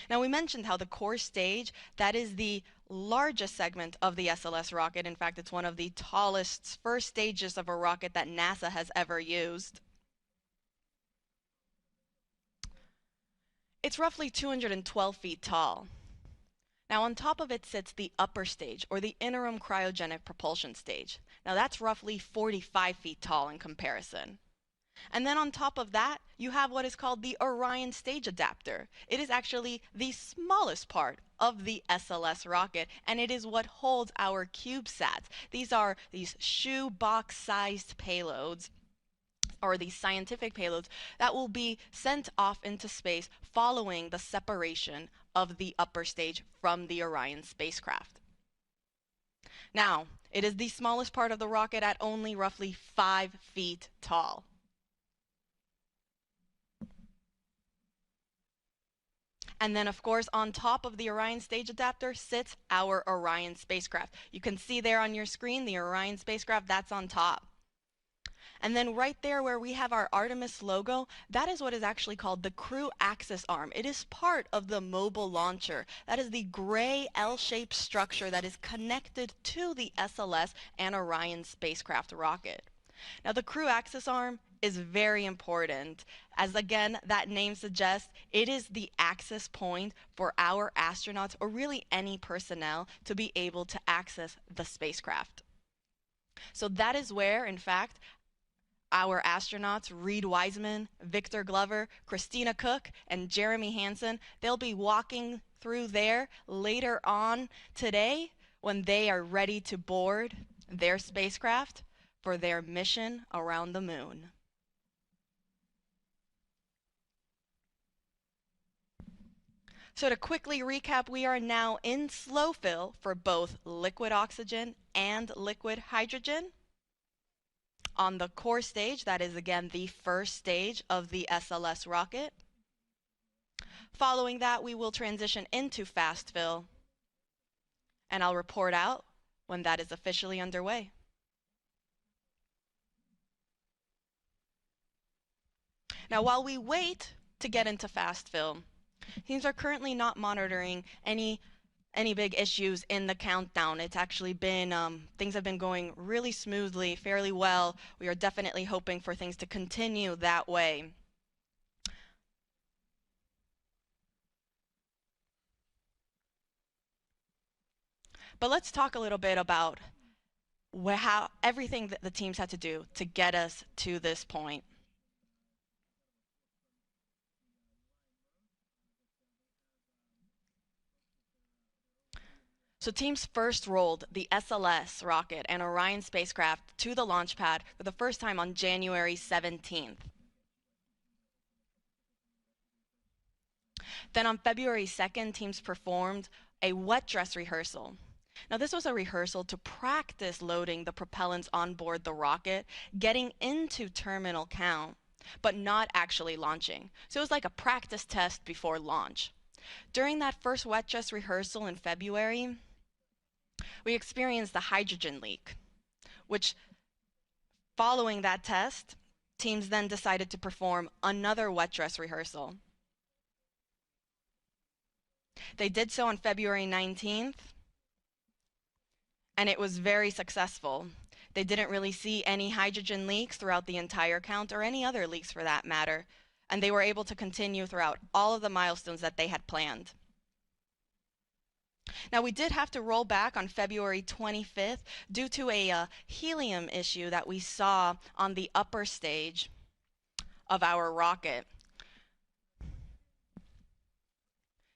Now, we mentioned how the core stage, that is the largest segment of the SLS rocket. In fact, it's one of the tallest first stages of a rocket that NASA has ever used. It's roughly 212 feet tall. Now, on top of it sits the upper stage, or the interim cryogenic propulsion stage. Now, that's roughly 45 feet tall in comparison. And then on top of that, you have what is called the Orion stage adapter. It is actually the smallest part of the SLS rocket, and it is what holds our CubeSats. These are these shoebox-sized payloads, or these scientific payloads, that will be sent off into space following the separation of the upper stage from the Orion spacecraft. Now, it is the smallest part of the rocket at only roughly 5 feet tall. And then, of course, on top of the Orion stage adapter sits our Orion spacecraft. You can see there on your screen the Orion spacecraft, that's on top. And then right there where we have our Artemis logo, that is what is actually called the crew axis arm. It is part of the mobile launcher. That is the gray L-shaped structure that is connected to the SLS and Orion spacecraft rocket. Now, the crew axis arm is very important, as again, that name suggests, it is the access point for our astronauts, or really any personnel, to be able to access the spacecraft. So that is where, in fact, our astronauts, Reed Wiseman, Victor Glover, Christina Cook, and Jeremy Hansen, they'll be walking through there later on today when they are ready to board their spacecraft for their mission around the moon. So to quickly recap, we are now in slow fill for both liquid oxygen and liquid hydrogen. On the core stage, that is again the first stage of the SLS rocket. Following that, we will transition into fast fill, and I'll report out when that is officially underway. Now, while we wait to get into fast fill, teams are currently not monitoring any big issues in the countdown. It's actually been, things have been going really smoothly, fairly well. We are definitely hoping for things to continue that way. But let's talk a little bit about how everything that the teams had to do to get us to this point. So teams first rolled the SLS rocket and Orion spacecraft to the launch pad for the first time on January 17th. Then on February 2nd, teams performed a wet dress rehearsal. Now, this was a rehearsal to practice loading the propellants on board the rocket, getting into terminal count, but not actually launching. So it was like a practice test before launch. During that first wet dress rehearsal in February, we experienced the hydrogen leak, which, following that test, teams then decided to perform another wet dress rehearsal. They did so on February 19th, and it was very successful. They didn't really see any hydrogen leaks throughout the entire count, or any other leaks for that matter, and they were able to continue throughout all of the milestones that they had planned. Now, we did have to roll back on February 25th due to a helium issue that we saw on the upper stage of our rocket.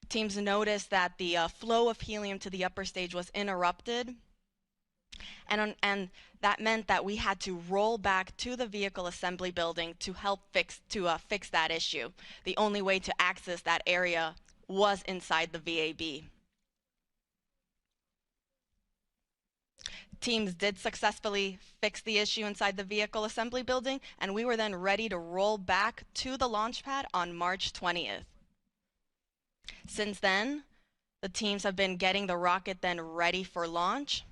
Teams noticed that the flow of helium to the upper stage was interrupted, and that meant that we had to roll back to the vehicle assembly building to help fix that issue. The only way to access that area was inside the VAB. Teams did successfully fix the issue inside the vehicle assembly building, and we were then ready to roll back to the launch pad on March 20th. Since then, the teams have been getting the rocket then ready for launch,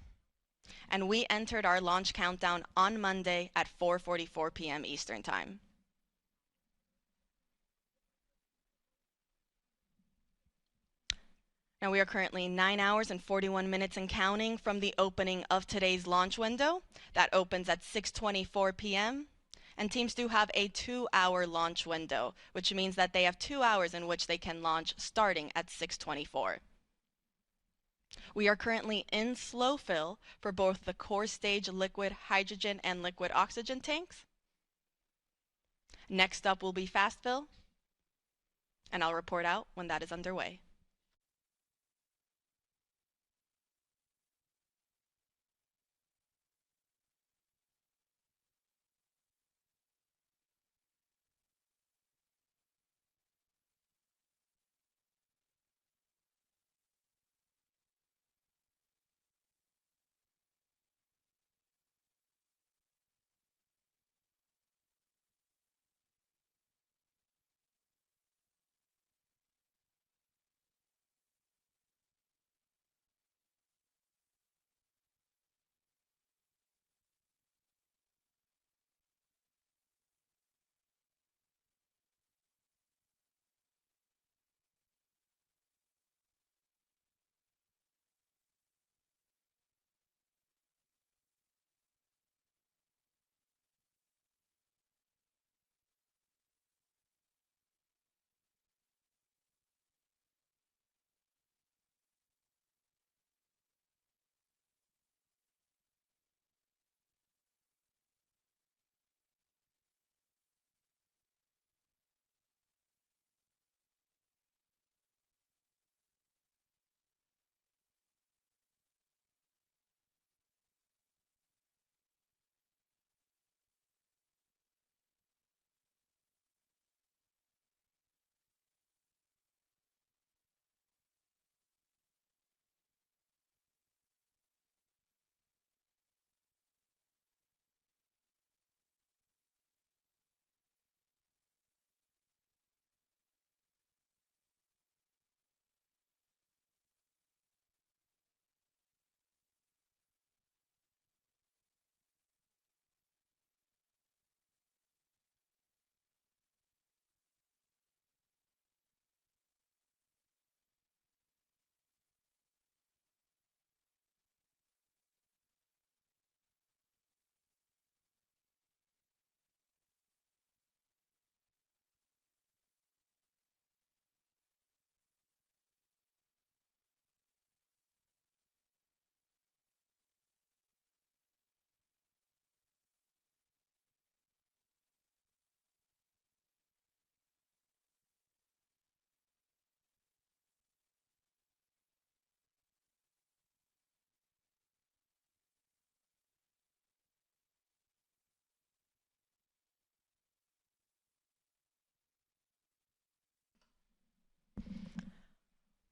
and we entered our launch countdown on Monday at 4:44 p.m. Eastern Time. Now we are currently 9 hours and 41 minutes and counting from the opening of today's launch window. That opens at 6:24 p.m. And teams do have a 2-hour launch window, which means that they have 2 hours in which they can launch starting at 6:24. We are currently in slow fill for both the core stage liquid hydrogen and liquid oxygen tanks. Next up will be fast fill, and I'll report out when that is underway.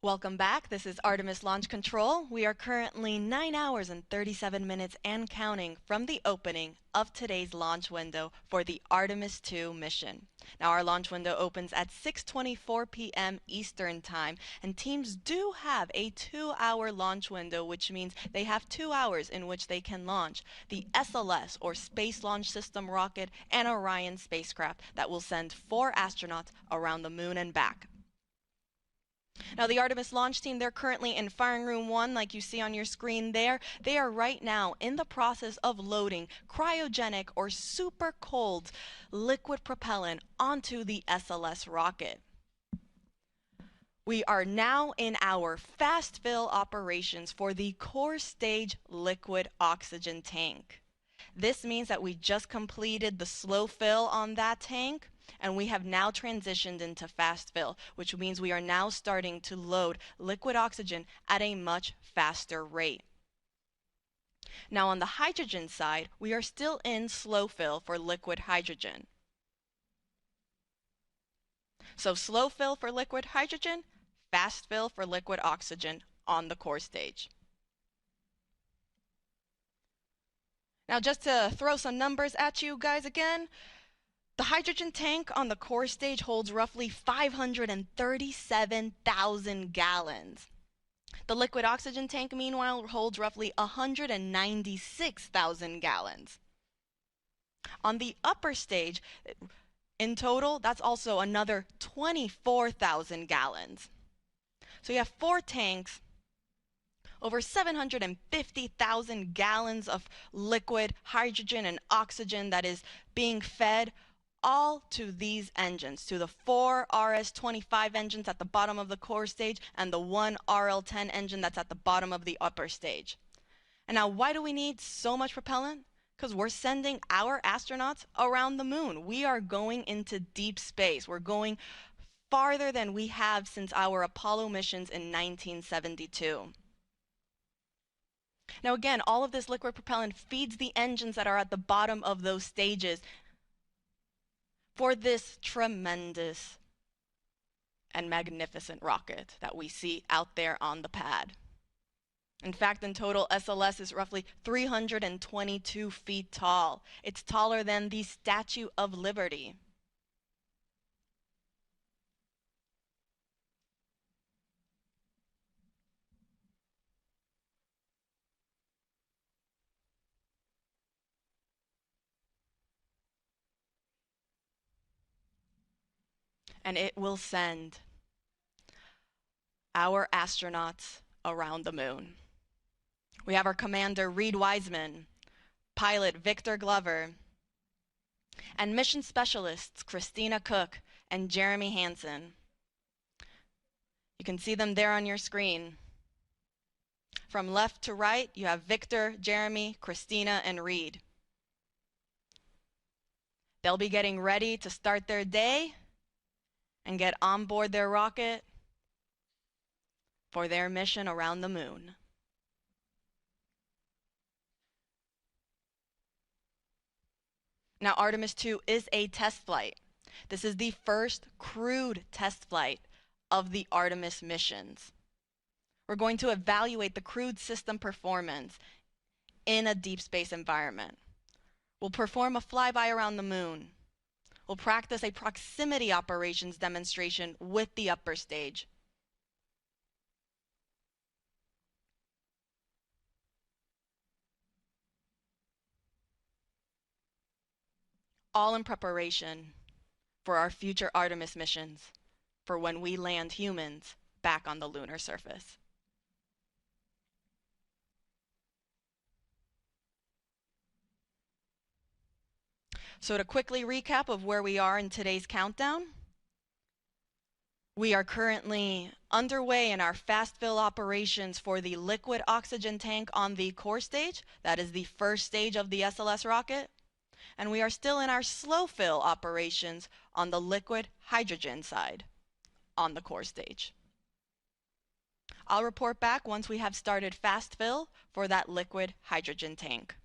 Welcome back. This is Artemis Launch Control. We are currently 9 hours and 37 minutes and counting from the opening of today's launch window for the Artemis II mission. Now our launch window opens at 6:24 p.m. Eastern Time, and teams do have a 2-hour launch window, which means they have 2 hours in which they can launch the SLS, or Space Launch System rocket, and Orion spacecraft that will send 4 astronauts around the moon and back. Now the Artemis launch team, they're currently in firing room 1, like you see on your screen there. They are right now in the process of loading cryogenic or super cold liquid propellant onto the SLS rocket. We are now in our fast fill operations for the core stage liquid oxygen tank. This means that we just completed the slow fill on that tank, and we have now transitioned into fast fill, which means we are now starting to load liquid oxygen at a much faster rate. Now on the hydrogen side, we are still in slow fill for liquid hydrogen. So slow fill for liquid hydrogen, fast fill for liquid oxygen on the core stage. Now just to throw some numbers at you guys again, the hydrogen tank on the core stage holds roughly 537,000 gallons. The liquid oxygen tank, meanwhile, holds roughly 196,000 gallons. On the upper stage, in total, that's also another 24,000 gallons. So you have 4 tanks, over 750,000 gallons of liquid hydrogen and oxygen that is being fed all to these engines, to the 4 RS-25 engines at the bottom of the core stage and the 1 RL-10 engine that's at the bottom of the upper stage. And now, why do we need so much propellant? Because we're sending our astronauts around the moon. We are going into deep space. We're going farther than we have since our Apollo missions in 1972. Now again, all of this liquid propellant feeds the engines that are at the bottom of those stages for this tremendous and magnificent rocket that we see out there on the pad. In fact, in total, SLS is roughly 322 feet tall. It's taller than the Statue of Liberty. And it will send our astronauts around the moon. We have our commander, Reed Wiseman, pilot Victor Glover, and mission specialists, Christina Cook and Jeremy Hansen. You can see them there on your screen. From left to right, you have Victor, Jeremy, Christina, and Reed. They'll be getting ready to start their day and get on board their rocket for their mission around the moon. Now, Artemis II is a test flight. This is the first crewed test flight of the Artemis missions. We're going to evaluate the crewed system performance in a deep space environment. We'll perform a flyby around the moon. We'll practice a proximity operations demonstration with the upper stage. All in preparation for our future Artemis missions, for when we land humans back on the lunar surface. So to quickly recap of where we are in today's countdown, we are currently underway in our fast fill operations for the liquid oxygen tank on the core stage. That is the first stage of the SLS rocket. And we are still in our slow fill operations on the liquid hydrogen side on the core stage. I'll report back once we have started fast fill for that liquid hydrogen tank.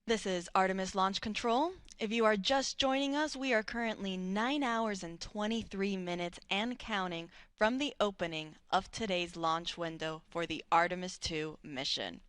This is Artemis Launch Control. If you are just joining us, we are currently 9 hours and 23 minutes and counting from the opening of today's launch window for the Artemis II mission.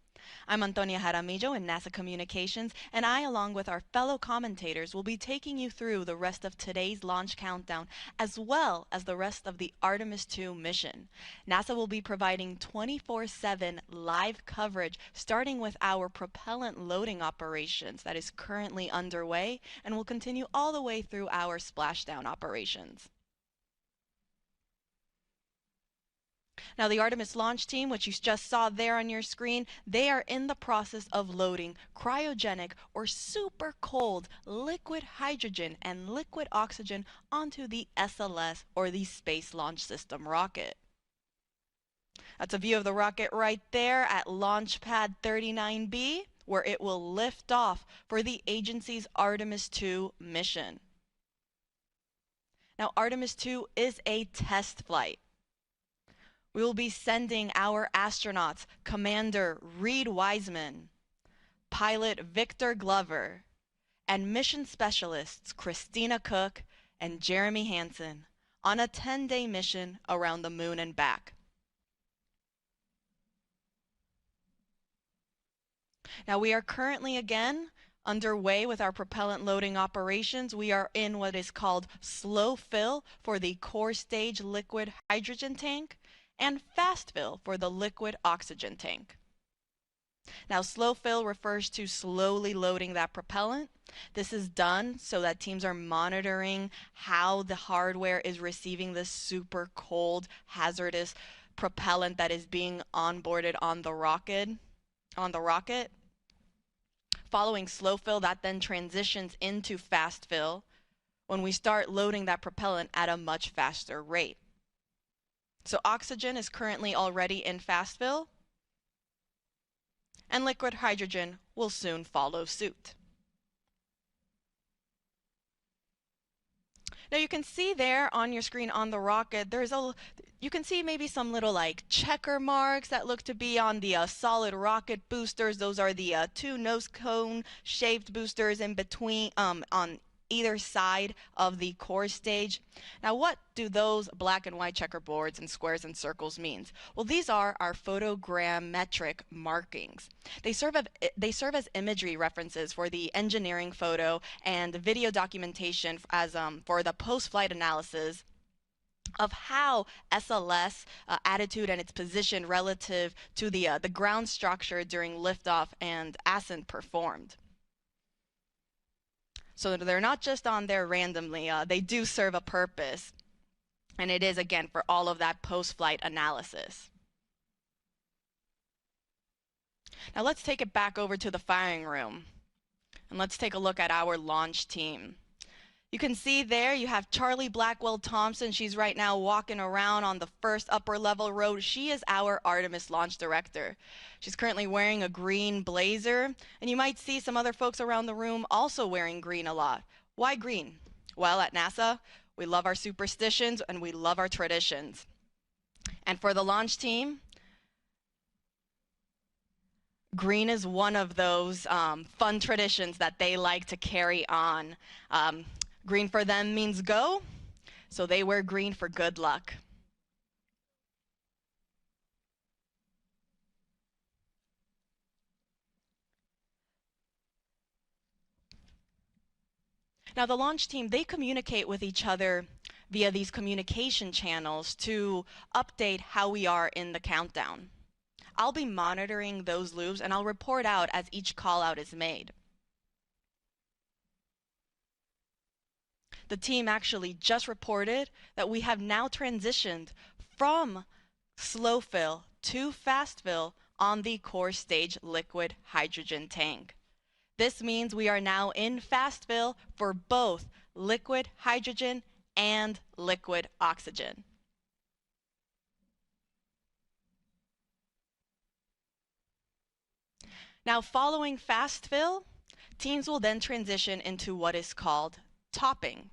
I'm Antonia Jaramillo in NASA Communications, and I, along with our fellow commentators, will be taking you through the rest of today's launch countdown, as well as the rest of the Artemis II mission. NASA will be providing 24/7 live coverage, starting with our propellant loading operations that is currently underway, and will continue all the way through our splashdown operations. Now, the Artemis launch team, which you just saw there on your screen, they are in the process of loading cryogenic or super cold liquid hydrogen and liquid oxygen onto the SLS, or the Space Launch System rocket. That's a view of the rocket right there at Launch Pad 39B, where it will lift off for the agency's Artemis II mission. Now, Artemis II is a test flight. We will be sending our astronauts, Commander Reed Wiseman, pilot Victor Glover, and mission specialists Christina Cook and Jeremy Hansen on a 10-day mission around the moon and back. Now, we are currently again underway with our propellant loading operations. We are in what is called slow fill for the core stage liquid hydrogen tank, and fast fill for the liquid oxygen tank. Now, slow fill refers to slowly loading that propellant. This is done so that teams are monitoring how the hardware is receiving this super cold, hazardous propellant that is being onboarded on the rocket. Following slow fill, that then transitions into fast fill when we start loading that propellant at a much faster rate. So oxygen is currently already in fast fill, and liquid hydrogen will soon follow suit. Now, you can see there on your screen on the rocket, you can see maybe some little like checker marks that look to be on the solid rocket boosters. Those are the two nose cone shaped boosters in between on either side of the core stage. Now, what do those black and white checkerboards and squares and circles mean? Well, these are our photogrammetric markings. They serve as imagery references for the engineering photo and video documentation as for the post-flight analysis of how SLS attitude and its position relative to the ground structure during liftoff and ascent performed. So they're not just on there randomly, they do serve a purpose. And it is, again, for all of that post-flight analysis. Now let's take it back over to the firing room. And let's take a look at our launch team. You can see there you have Charlie Blackwell Thompson. She's right now walking around on the first upper level row. She is our Artemis launch director. She's currently wearing a green blazer, and you might see some other folks around the room also wearing green a lot. Why green? Well, at NASA, we love our superstitions and we love our traditions. And for the launch team, green is one of those fun traditions that they like to carry on. Green for them means go, so they wear green for good luck. Now, the launch team, they communicate with each other via these communication channels to update how we are in the countdown. I'll be monitoring those loops, and I'll report out as each call out is made. The team actually just reported that we have now transitioned from slow fill to fast fill on the core stage liquid hydrogen tank. This means we are now in fast fill for both liquid hydrogen and liquid oxygen. Now, following fast fill, teams will then transition into what is called topping.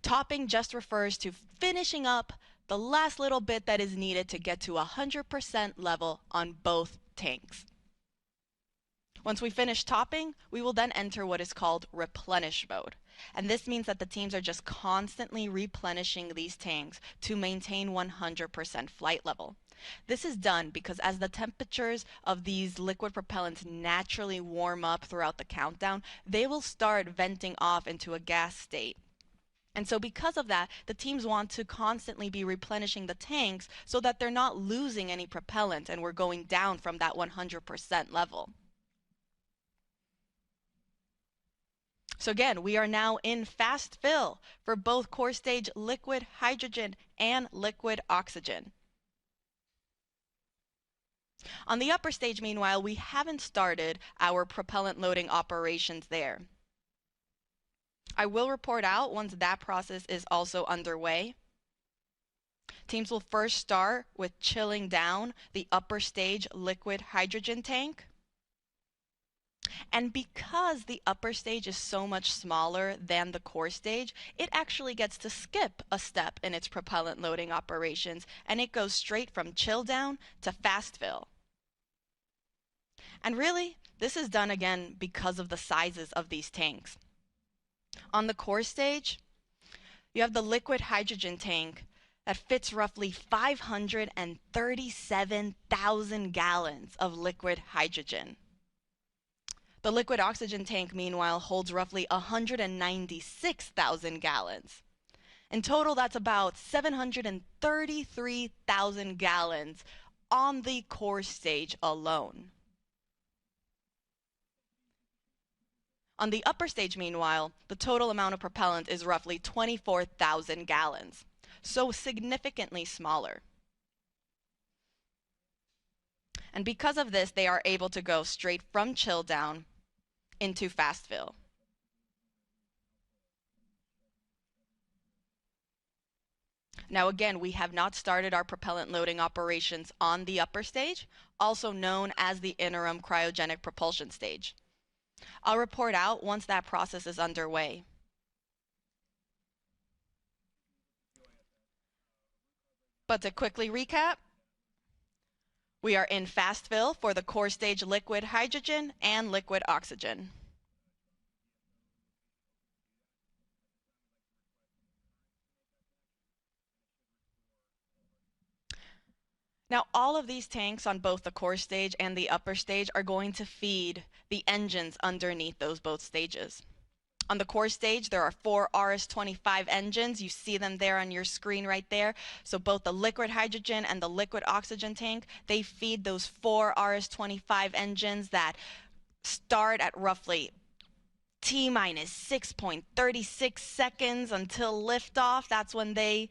Topping just refers to finishing up the last little bit that is needed to get to 100% level on both tanks. Once we finish topping, we will then enter what is called replenish mode. And this means that the teams are just constantly replenishing these tanks to maintain 100% flight level. This is done because as the temperatures of these liquid propellants naturally warm up throughout the countdown, they will start venting off into a gas state. And so because of that, the teams want to constantly be replenishing the tanks so that they're not losing any propellant and we're going down from that 100% level. So again, we are now in fast fill for both core stage liquid hydrogen and liquid oxygen. On the upper stage, meanwhile, we haven't started our propellant loading operations there. I will report out once that process is also underway. Teams will first start with chilling down the upper stage liquid hydrogen tank. And because the upper stage is so much smaller than the core stage, it actually gets to skip a step in its propellant loading operations, and it goes straight from chill down to fast fill. And really, this is done again because of the sizes of these tanks. On the core stage, you have the liquid hydrogen tank that fits roughly 537,000 gallons of liquid hydrogen. The liquid oxygen tank, meanwhile, holds roughly 196,000 gallons. In total, that's about 733,000 gallons on the core stage alone. On the upper stage, meanwhile, the total amount of propellant is roughly 24,000 gallons, so significantly smaller. And because of this, they are able to go straight from chill down into fast fill. Now again, we have not started our propellant loading operations on the upper stage, also known as the interim cryogenic propulsion stage. I'll report out once that process is underway. But to quickly recap, we are in fast fill for the core stage liquid hydrogen and liquid oxygen. Now, all of these tanks on both the core stage and the upper stage are going to feed the engines underneath those both stages. On the core stage, there are 4 RS-25 engines. You see them there on your screen right there. So both the liquid hydrogen and the liquid oxygen tank, they feed those 4 RS-25 engines that start at roughly T-minus 6.36 seconds until liftoff. That's when they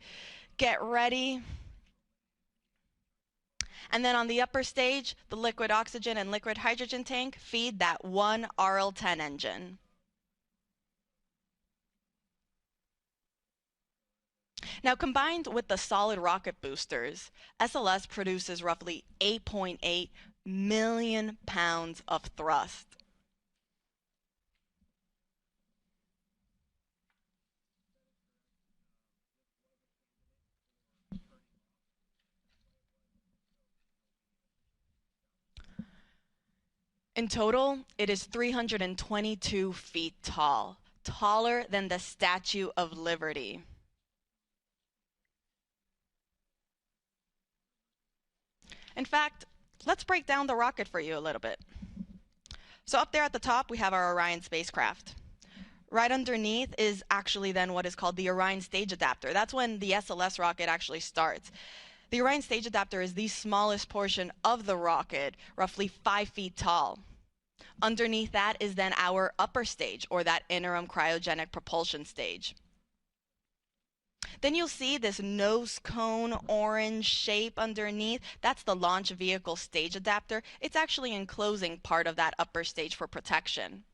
get ready. And then on the upper stage, the liquid oxygen and liquid hydrogen tank feed that 1 RL-10 engine. Now, combined with the solid rocket boosters, SLS produces roughly 8.8 million pounds of thrust. In total, it is 322 feet tall, taller than the Statue of Liberty. In fact, let's break down the rocket for you a little bit. So up there at the top, we have our Orion spacecraft. Right underneath is actually then what is called the Orion stage adapter. That's when the SLS rocket actually starts. The Orion stage adapter is the smallest portion of the rocket, roughly 5 feet tall. Underneath that is then our upper stage, or that interim cryogenic propulsion stage. Then you'll see this nose cone orange shape underneath. That's the launch vehicle stage adapter. It's actually enclosing part of that upper stage for protection.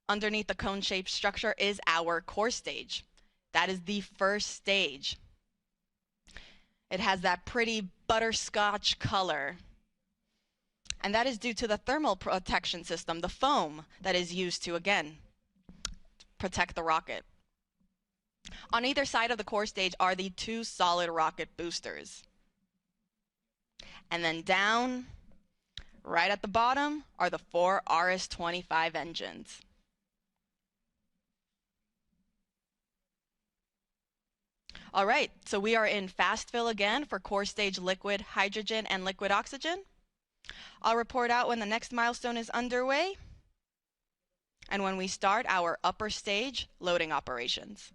Underneath the cone-shaped structure is our core stage. That is the first stage. It has that pretty butterscotch color. And that is due to the thermal protection system, the foam that is used to, again, protect the rocket. On either side of the core stage are the 2 solid rocket boosters. And then down, Right at the bottom are the 4 RS-25 engines. All right, so we are in fast fill again for core stage liquid hydrogen and liquid oxygen. I'll report out when the next milestone is underway and when we start our upper stage loading operations.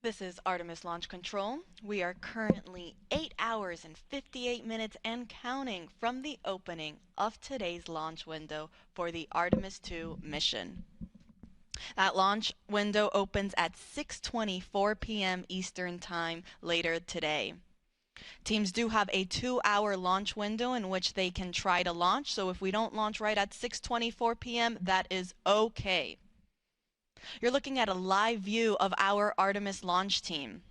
This is Artemis Launch Control. We are currently 8 hours and 58 minutes and counting from the opening of today's launch window for the Artemis II mission. That launch window opens at 6:24 p.m. Eastern Time later today. Teams do have a 2-hour launch window in which they can try to launch, so if we don't launch right at 6:24 p.m., that is okay. You're looking at a live view of our Artemis launch team.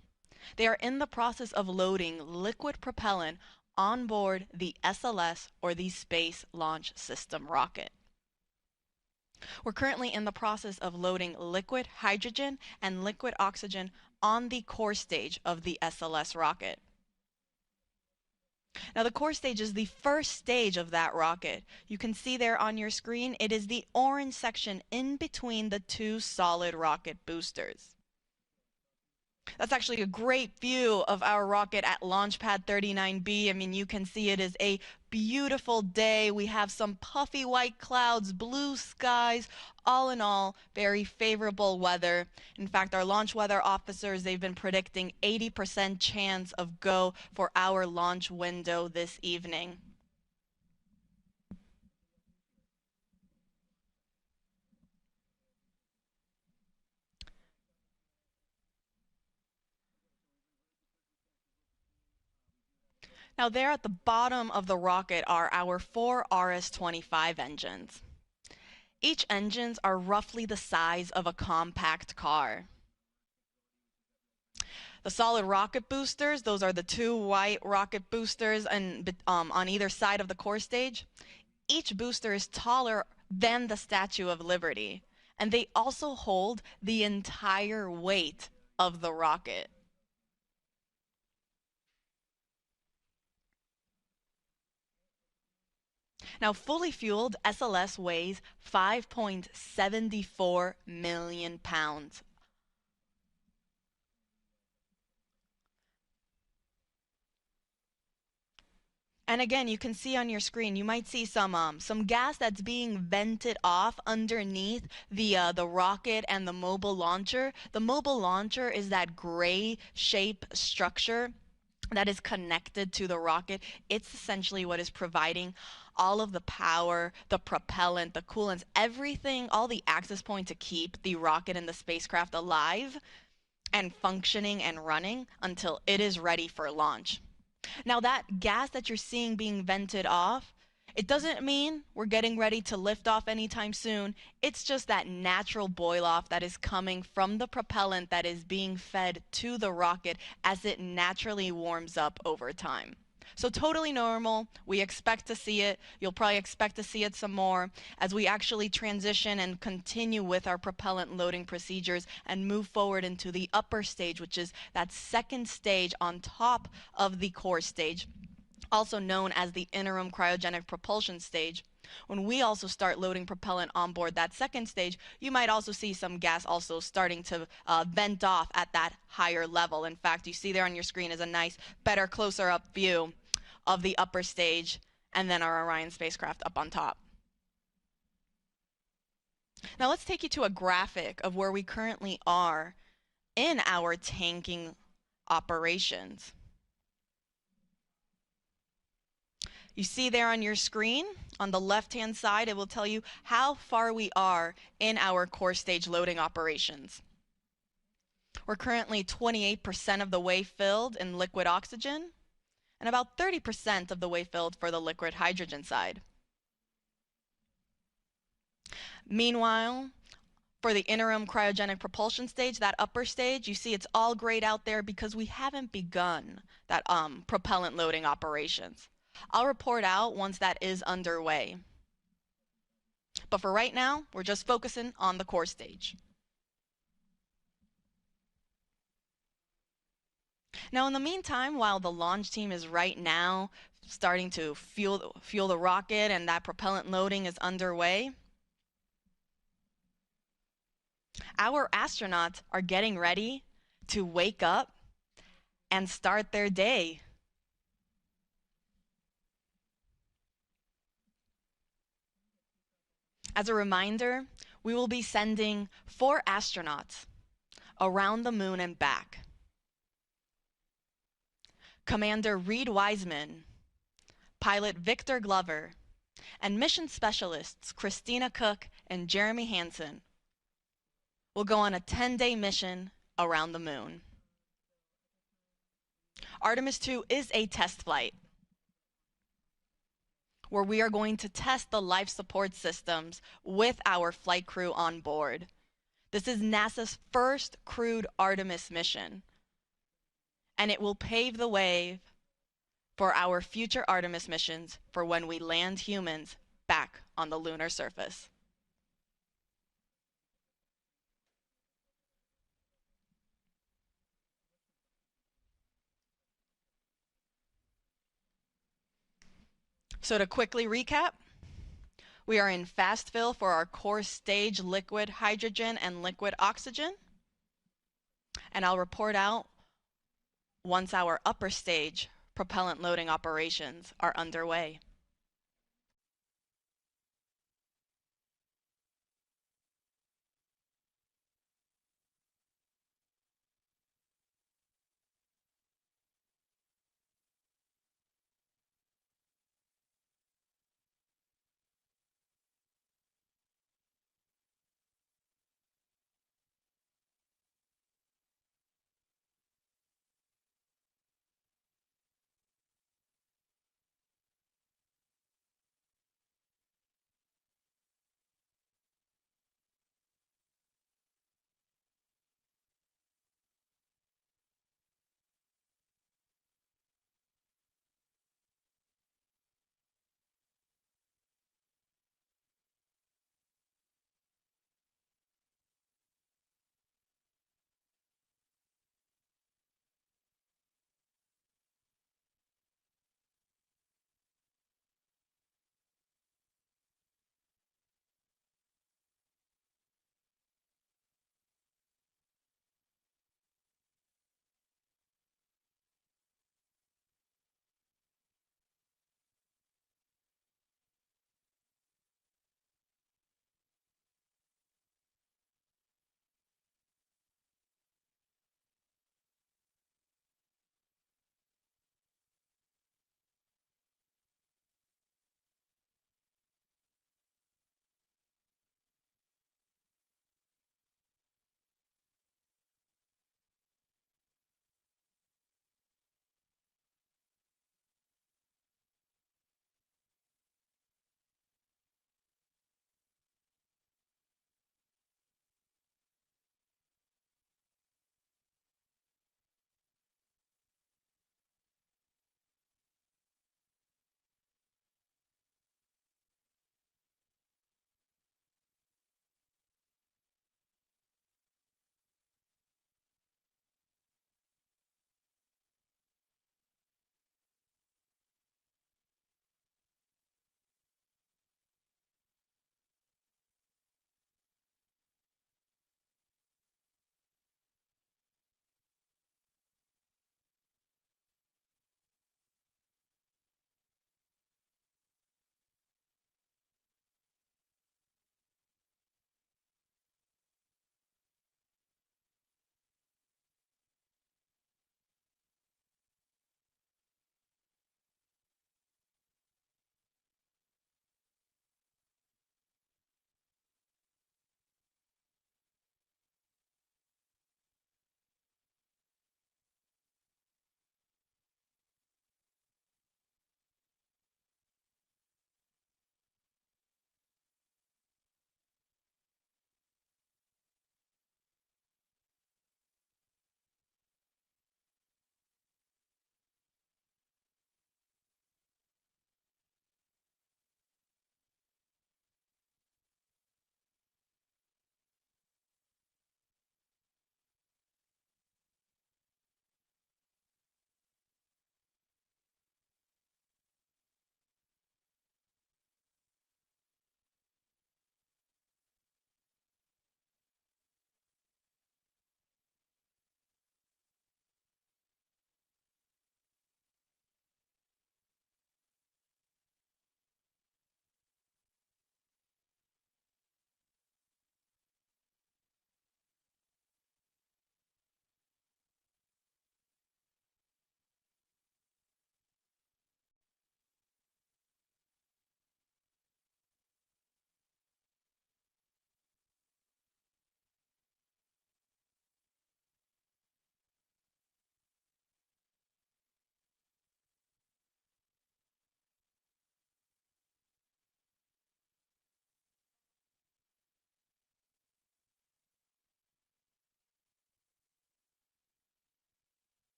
They are in the process of loading liquid propellant on board the SLS, or the Space Launch System rocket. We're currently in the process of loading liquid hydrogen and liquid oxygen on the core stage of the SLS rocket. Now, the core stage is the first stage of that rocket. You can see there on your screen, it is the orange section in between the two solid rocket boosters. That's actually a great view of our rocket at Launch Pad 39B. I mean, you can see it is a beautiful day. We have some puffy white clouds, blue skies, all in all, very favorable weather. In fact, our launch weather officers, they've been predicting 80% chance of go for our launch window this evening. Now, there at the bottom of the rocket are our 4 RS-25 engines. Each engines are roughly the size of a compact car. The solid rocket boosters, those are the two white rocket boosters and on either side of the core stage. Each booster is taller than the Statue of Liberty, and they also hold the entire weight of the rocket. Now, fully fueled, SLS weighs 5.74 million pounds. And again, you can see on your screen, you might see some gas that's being vented off underneath the rocket and the mobile launcher. The mobile launcher is that gray shape structure that is connected to the rocket. It's essentially what is providing all of the power, the propellant, the coolants, everything, all the access points to keep the rocket and the spacecraft alive and functioning and running until it is ready for launch. Now, that gas that you're seeing being vented off, it doesn't mean we're getting ready to lift off anytime soon. It's just that natural boil off that is coming from the propellant that is being fed to the rocket as it naturally warms up over time. So totally normal. We expect to see it. You'll probably expect to see it some more as we actually transition and continue with our propellant loading procedures and move forward into the upper stage, which is that second stage on top of the core stage, also known as the interim cryogenic propulsion stage. When we also start loading propellant on board that second stage, you might also see some gas also starting to vent off at that higher level. In fact, you see there on your screen is a nice, better, closer up view of the upper stage and then our Orion spacecraft up on top. Now let's take you to a graphic of where we currently are in our tanking operations. You see there on your screen, on the left-hand side, it will tell you how far we are in our core stage loading operations. We're currently 28% of the way filled in liquid oxygen and about 30% of the way filled for the liquid hydrogen side. Meanwhile, for the interim cryogenic propulsion stage, that upper stage, you see it's all grayed out there because we haven't begun that propellant loading operations. I'll report out once that is underway. But for right now, we're just focusing on the core stage. Now, in the meantime, while the launch team is right now starting to fuel the rocket and that propellant loading is underway, our astronauts are getting ready to wake up and start their day. As a reminder, we will be sending 4 astronauts around the moon and back. Commander Reed Wiseman, pilot Victor Glover, and mission specialists Christina Cook and Jeremy Hansen will go on a 10-day mission around the moon. Artemis II is a test flight where we are going to test the life support systems with our flight crew on board. This is NASA's first crewed Artemis mission, and it will pave the way for our future Artemis missions for when we land humans back on the lunar surface. So to quickly recap, we are in fast fill for our core stage liquid hydrogen and liquid oxygen. And I'll report out once our upper stage propellant loading operations are underway.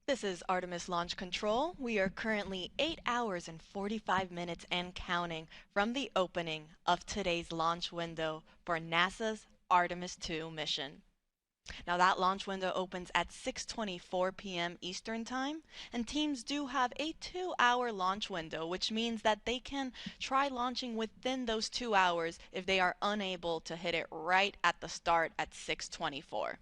This is Artemis Launch Control. We are currently 8 hours and 45 minutes and counting from the opening of today's launch window for NASA's Artemis II mission. Now that launch window opens at 6:24 p.m. Eastern Time, and teams do have a 2-hour launch window, which means that they can try launching within those 2 hours if they are unable to hit it right at the start at 6:24.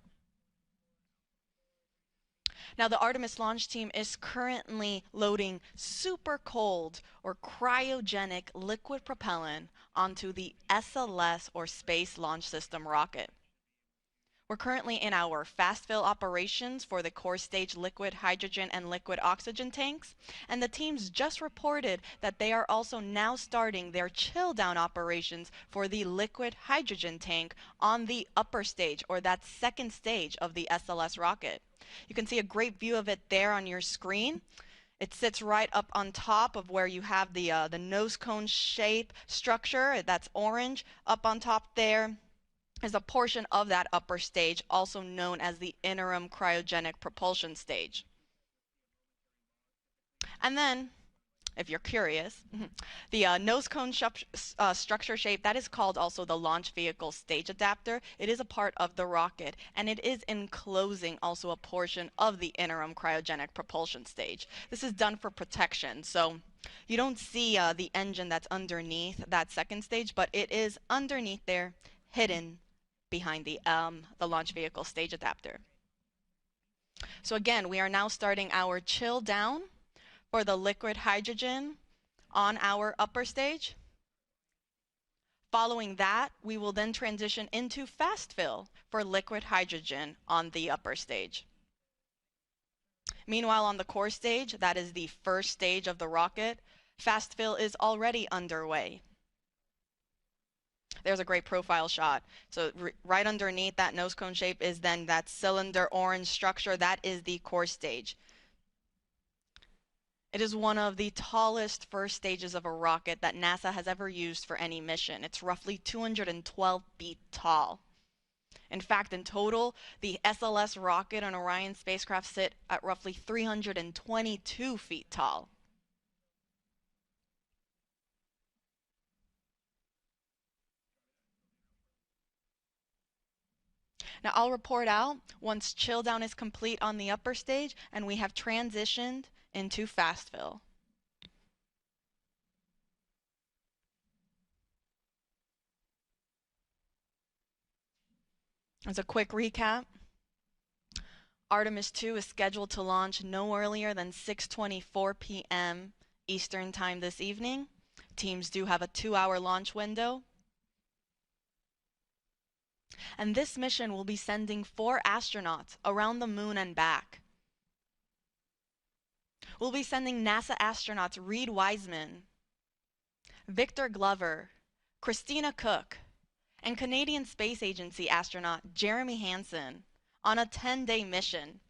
Now, the Artemis launch team is currently loading super cold or cryogenic liquid propellant onto the SLS or Space Launch System rocket. We're currently in our fast fill operations for the core stage liquid hydrogen and liquid oxygen tanks, and the teams just reported that they are also now starting their chill down operations for the liquid hydrogen tank on the upper stage, or that second stage of the SLS rocket. You can see a great view of it there on your screen. It sits right up on top of where you have the nose cone shape structure. That's orange. Up on top there is a portion of that upper stage, also known as the interim cryogenic propulsion stage. And then, if you're curious, the nose cone structure shape, that is called also the launch vehicle stage adapter. It is a part of the rocket, and it is enclosing also a portion of the interim cryogenic propulsion stage. This is done for protection, so you don't see the engine that's underneath that second stage, but it is underneath there, hidden behind the launch vehicle stage adapter. So again, we are now starting our chill down for the liquid hydrogen on our upper stage. Following that, we will then transition into fast fill for liquid hydrogen on the upper stage. Meanwhile, on the core stage, that is the first stage of the rocket, fast fill is already underway. There's a great profile shot. So right underneath that nose cone shape is then that cylinder orange structure. That is the core stage. It is one of the tallest first stages of a rocket that NASA has ever used for any mission. It's roughly 212 feet tall. In fact, in total, the SLS rocket and Orion spacecraft sit at roughly 322 feet tall. Now I'll report out once chill down is complete on the upper stage and we have transitioned into fast fill. As a quick recap, Artemis II is scheduled to launch no earlier than 6:24 p.m. Eastern Time this evening. Teams do have a 2-hour launch window. And this mission will be sending 4 astronauts around the moon and back. We'll be sending NASA astronauts Reed Wiseman, Victor Glover, Christina Cook, and Canadian Space Agency astronaut Jeremy Hansen on a 10-day mission.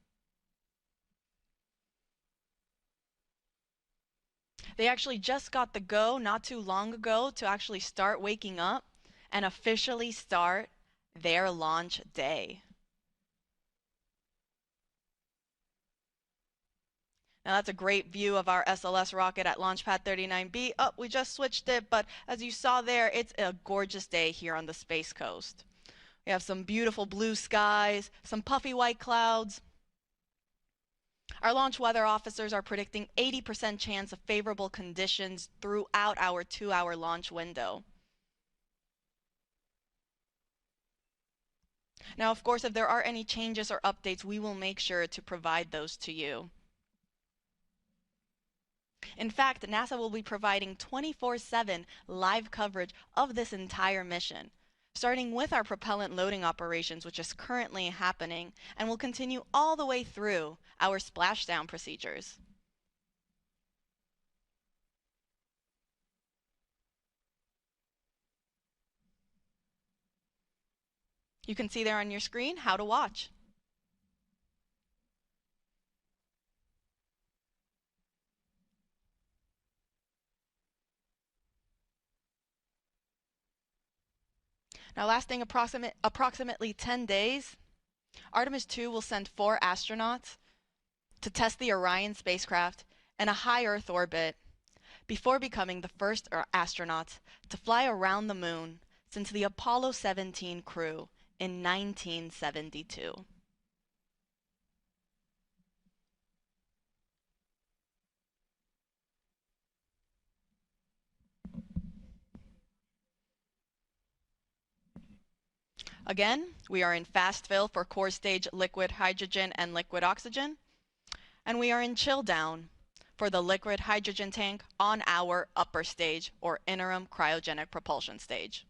They actually just got the go not too long ago to actually start waking up and officially start their launch day. Now that's a great view of our SLS rocket at Launch Pad 39B. Oh, we just switched it, but as you saw there, it's a gorgeous day here on the Space Coast. We have some beautiful blue skies, some puffy white clouds. Our launch weather officers are predicting 80% chance of favorable conditions throughout our 2-hour launch window. Now, of course, if there are any changes or updates, we will make sure to provide those to you. In fact, NASA will be providing 24/7 live coverage of this entire mission, starting with our propellant loading operations, which is currently happening, and will continue all the way through our splashdown procedures. You can see there on your screen how to watch. Now, lasting approximately 10 days, Artemis II will send 4 astronauts to test the Orion spacecraft in a high Earth orbit before becoming the first astronauts to fly around the moon since the Apollo 17 crew in 1972. Again, we are in fast fill for core stage liquid hydrogen and liquid oxygen, and we are in chill down for the liquid hydrogen tank on our upper stage or interim cryogenic propulsion stage.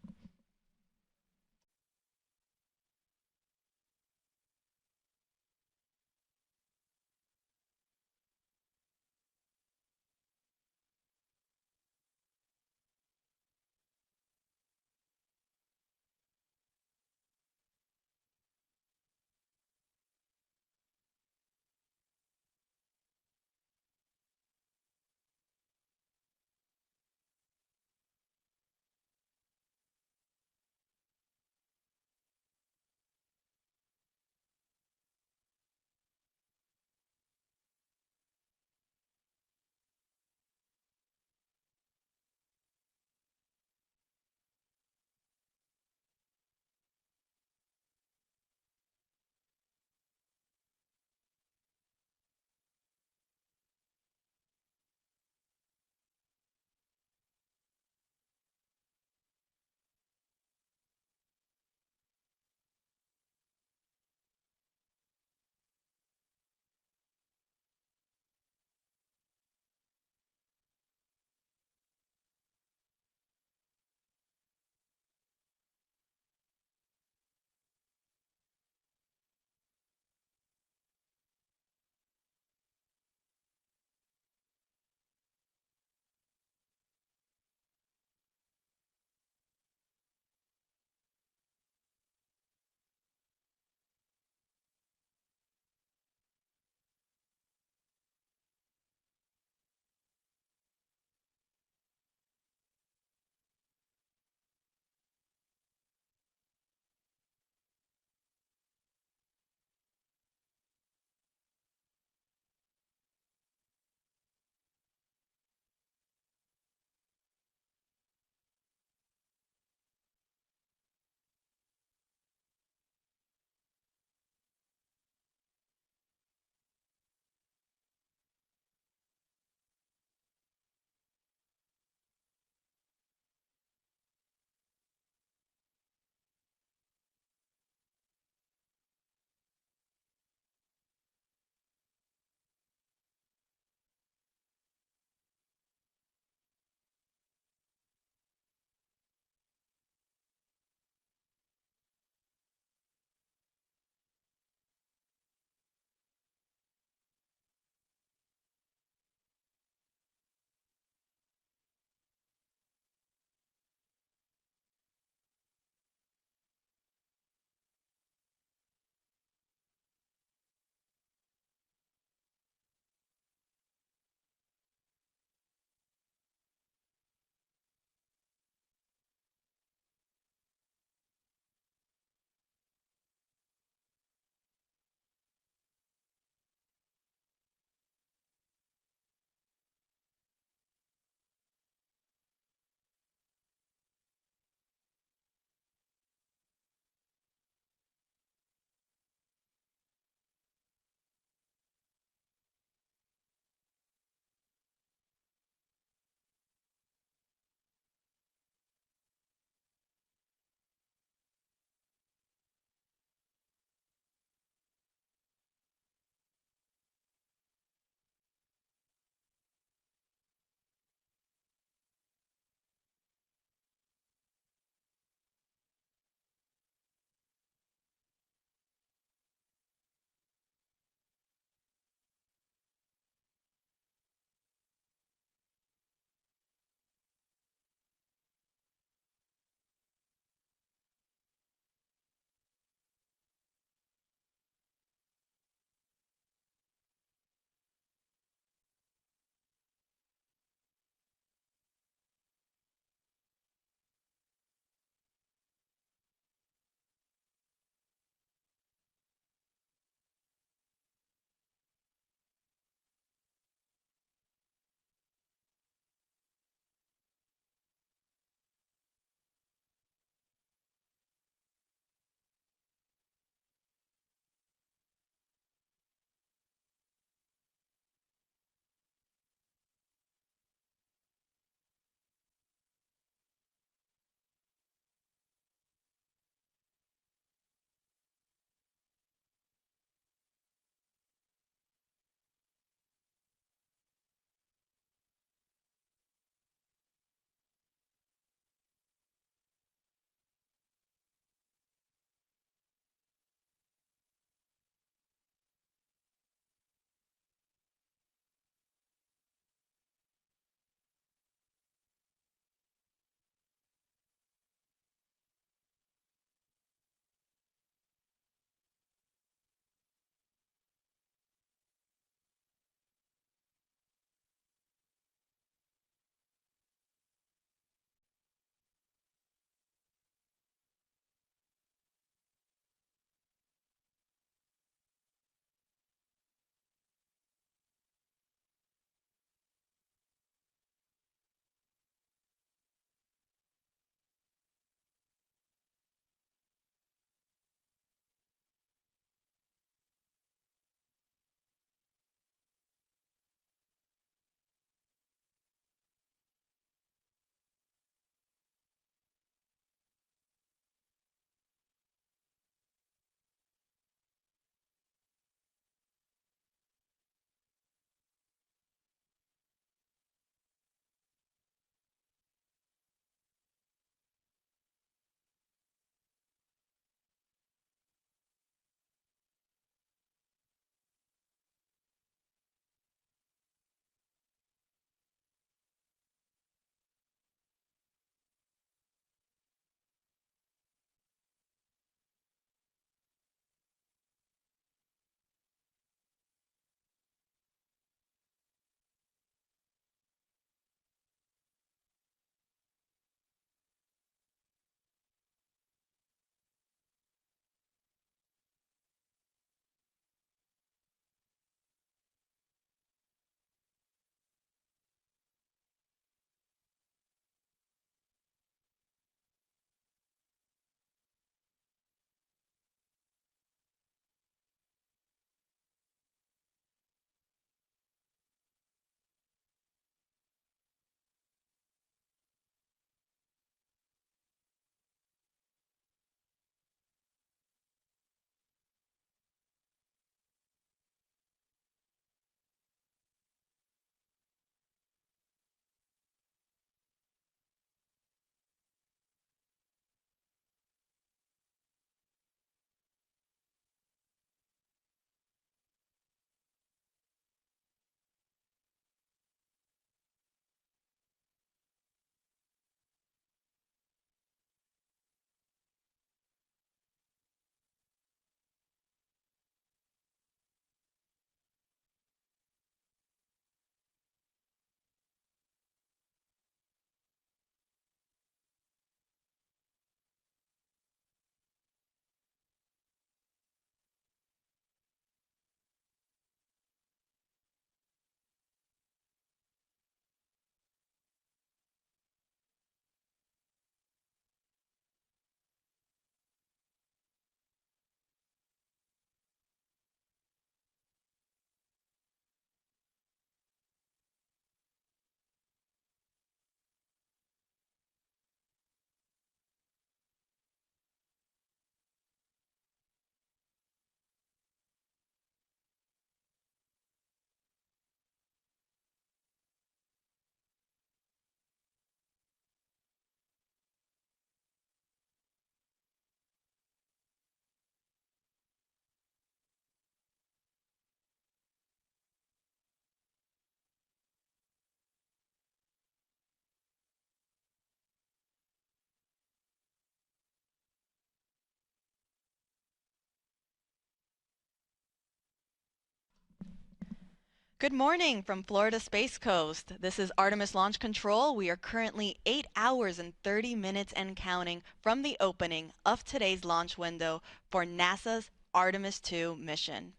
Good morning from Florida Space Coast. This is Artemis Launch Control. We are currently 8 hours and 30 minutes and counting from the opening of today's launch window for NASA's Artemis II mission.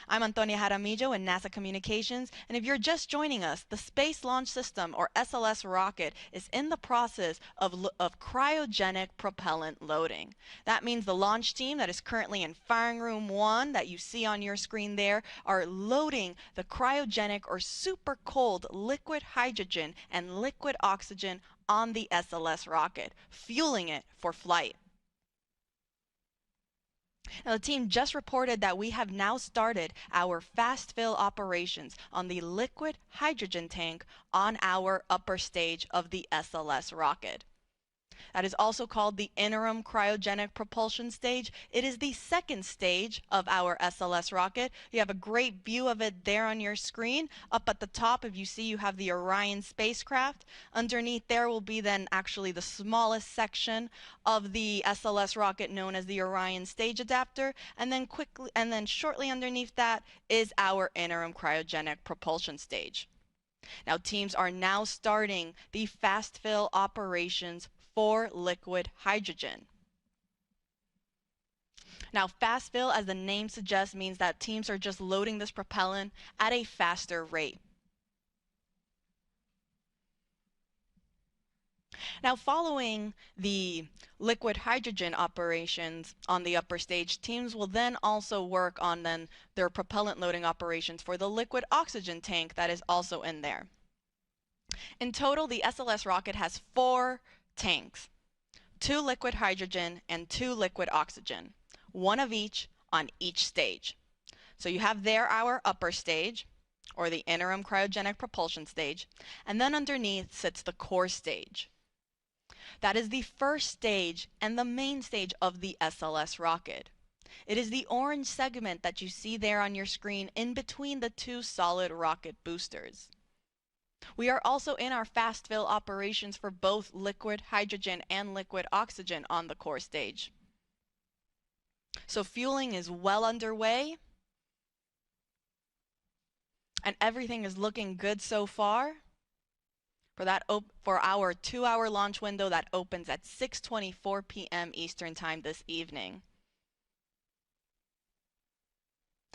I'm Antonia Jaramillo in NASA Communications, and if you're just joining us, the Space Launch System, or SLS rocket, is in the process of cryogenic propellant loading. That means the launch team that is currently in firing room 1 that you see on your screen there are loading the cryogenic or super cold liquid hydrogen and liquid oxygen on the SLS rocket, fueling it for flight. Now, the team just reported that we have now started our fast fill operations on the liquid hydrogen tank on our upper stage of the SLS rocket. That is also called the interim cryogenic propulsion stage. It is the second stage of our SLS rocket. You have a great view of it there on your screen. Up at the top, if you see, you have the Orion spacecraft. Underneath there will be then actually the smallest section of the SLS rocket known as the Orion stage adapter, and then shortly underneath that is our interim cryogenic propulsion stage. Now, teams are now starting the fast fill operations for liquid hydrogen. Now, fast fill, as the name suggests, means that teams are just loading this propellant at a faster rate. Now, following the liquid hydrogen operations on the upper stage, teams will then also work on their propellant loading operations for the liquid oxygen tank that is also in there. In total, the SLS rocket has 4 tanks, 2 liquid hydrogen and 2 liquid oxygen, 1 of each on each stage. So you have there our upper stage, or the interim cryogenic propulsion stage, and then underneath sits the core stage. That is the first stage and the main stage of the SLS rocket. It is the orange segment that you see there on your screen in between the 2 solid rocket boosters. We are also in our fast fill operations for both liquid hydrogen and liquid oxygen on the core stage. So fueling is well underway, and everything is looking good so far for our 2-hour launch window that opens at 6:24 p.m. Eastern Time this evening.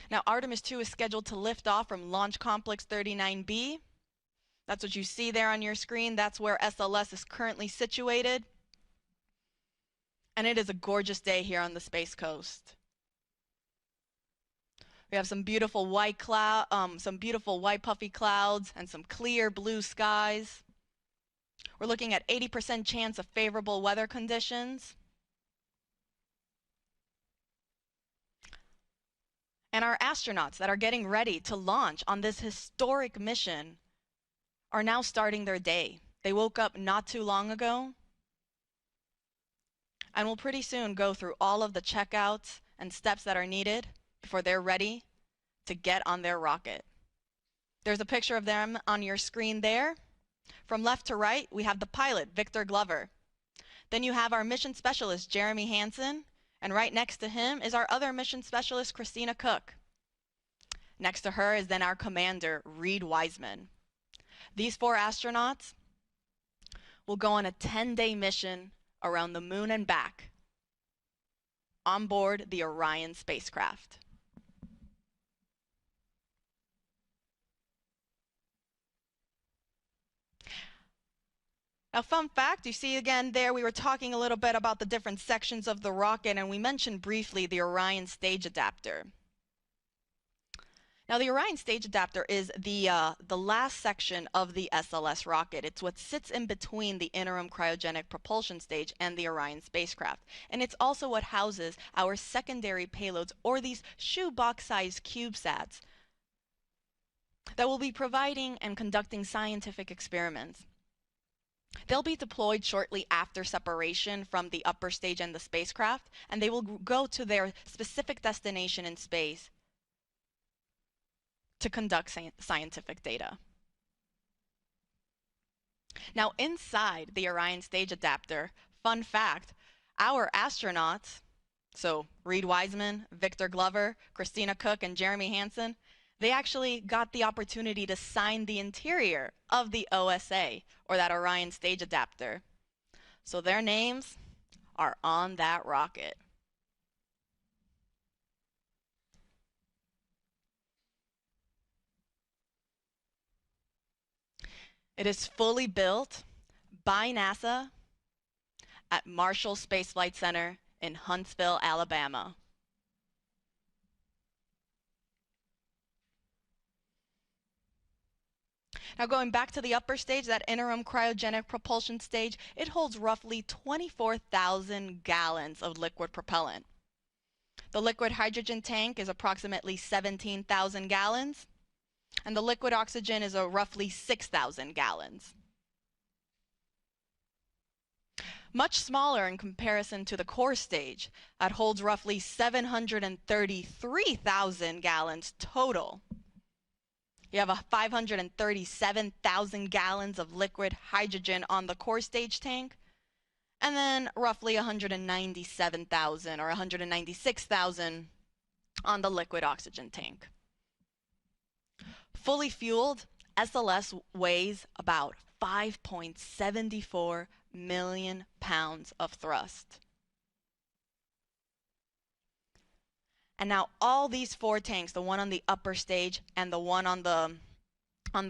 Now, Artemis II is scheduled to lift off from Launch Complex 39B. That's what you see there on your screen. That's where SLS is currently situated. And it is a gorgeous day here on the Space Coast. We have some beautiful white puffy clouds and some clear blue skies. We're looking at 80% chance of favorable weather conditions. And our astronauts that are getting ready to launch on this historic mission are now starting their day. They woke up not too long ago and will pretty soon go through all of the checkouts and steps that are needed before they're ready to get on their rocket. There's a picture of them on your screen there. From left to right, we have the pilot, Victor Glover. Then you have our mission specialist, Jeremy Hansen, and right next to him is our other mission specialist, Christina Cook. Next to her is then our commander, Reed Wiseman. These 4 astronauts will go on a 10-day mission around the moon and back on board the Orion spacecraft. Now, fun fact, you see again there, we were talking a little bit about the different sections of the rocket, and we mentioned briefly the Orion stage adapter. Now, the Orion stage adapter is the last section of the SLS rocket. It's what sits in between the interim cryogenic propulsion stage and the Orion spacecraft. And it's also what houses our secondary payloads, or these shoebox-sized CubeSats, that will be providing and conducting scientific experiments. They'll be deployed shortly after separation from the upper stage and the spacecraft, and they will go to their specific destination in space to conduct scientific data. Now, inside the Orion stage adapter, fun fact, our astronauts, so Reed Wiseman, Victor Glover, Christina Cook, and Jeremy Hansen, they actually got the opportunity to sign the interior of the OSA, or that Orion stage adapter. So their names are on that rocket. It is fully built by NASA at Marshall Space Flight Center in Huntsville, Alabama. Now going back to the upper stage, that interim cryogenic propulsion stage, it holds roughly 24,000 gallons of liquid propellant. The liquid hydrogen tank is approximately 17,000 gallons, and the liquid oxygen is roughly 6,000 gallons. Much smaller in comparison to the core stage, that holds roughly 733,000 gallons total. You have 537,000 gallons of liquid hydrogen on the core stage tank, and then roughly 197,000 or 196,000 on the liquid oxygen tank. Fully fueled, SLS weighs about 5.74 million pounds of thrust. And now all these four tanks, the one on the upper stage and the one on the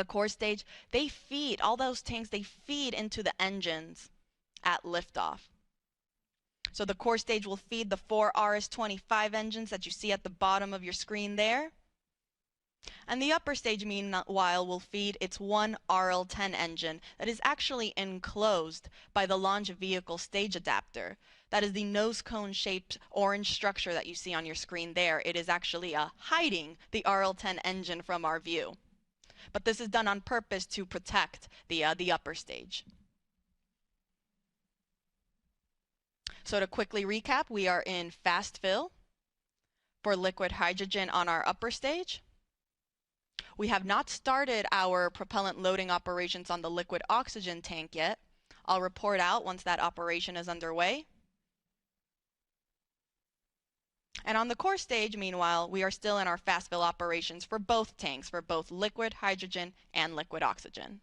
core stage, they feed, all those tanks, they feed into the engines at liftoff. So the core stage will feed the 4 RS-25 engines that you see at the bottom of your screen there. And the upper stage, meanwhile, will feed its 1 RL-10 engine that is actually enclosed by the launch vehicle stage adapter. That is the nose cone shaped orange structure that you see on your screen there. It is actually hiding the RL-10 engine from our view. But this is done on purpose to protect the upper stage. So to quickly recap, we are in fast fill for liquid hydrogen on our upper stage. We have not started our propellant loading operations on the liquid oxygen tank yet. I'll report out once that operation is underway. And on the core stage, meanwhile, we are still in our fast fill operations for both tanks, for both liquid hydrogen and liquid oxygen.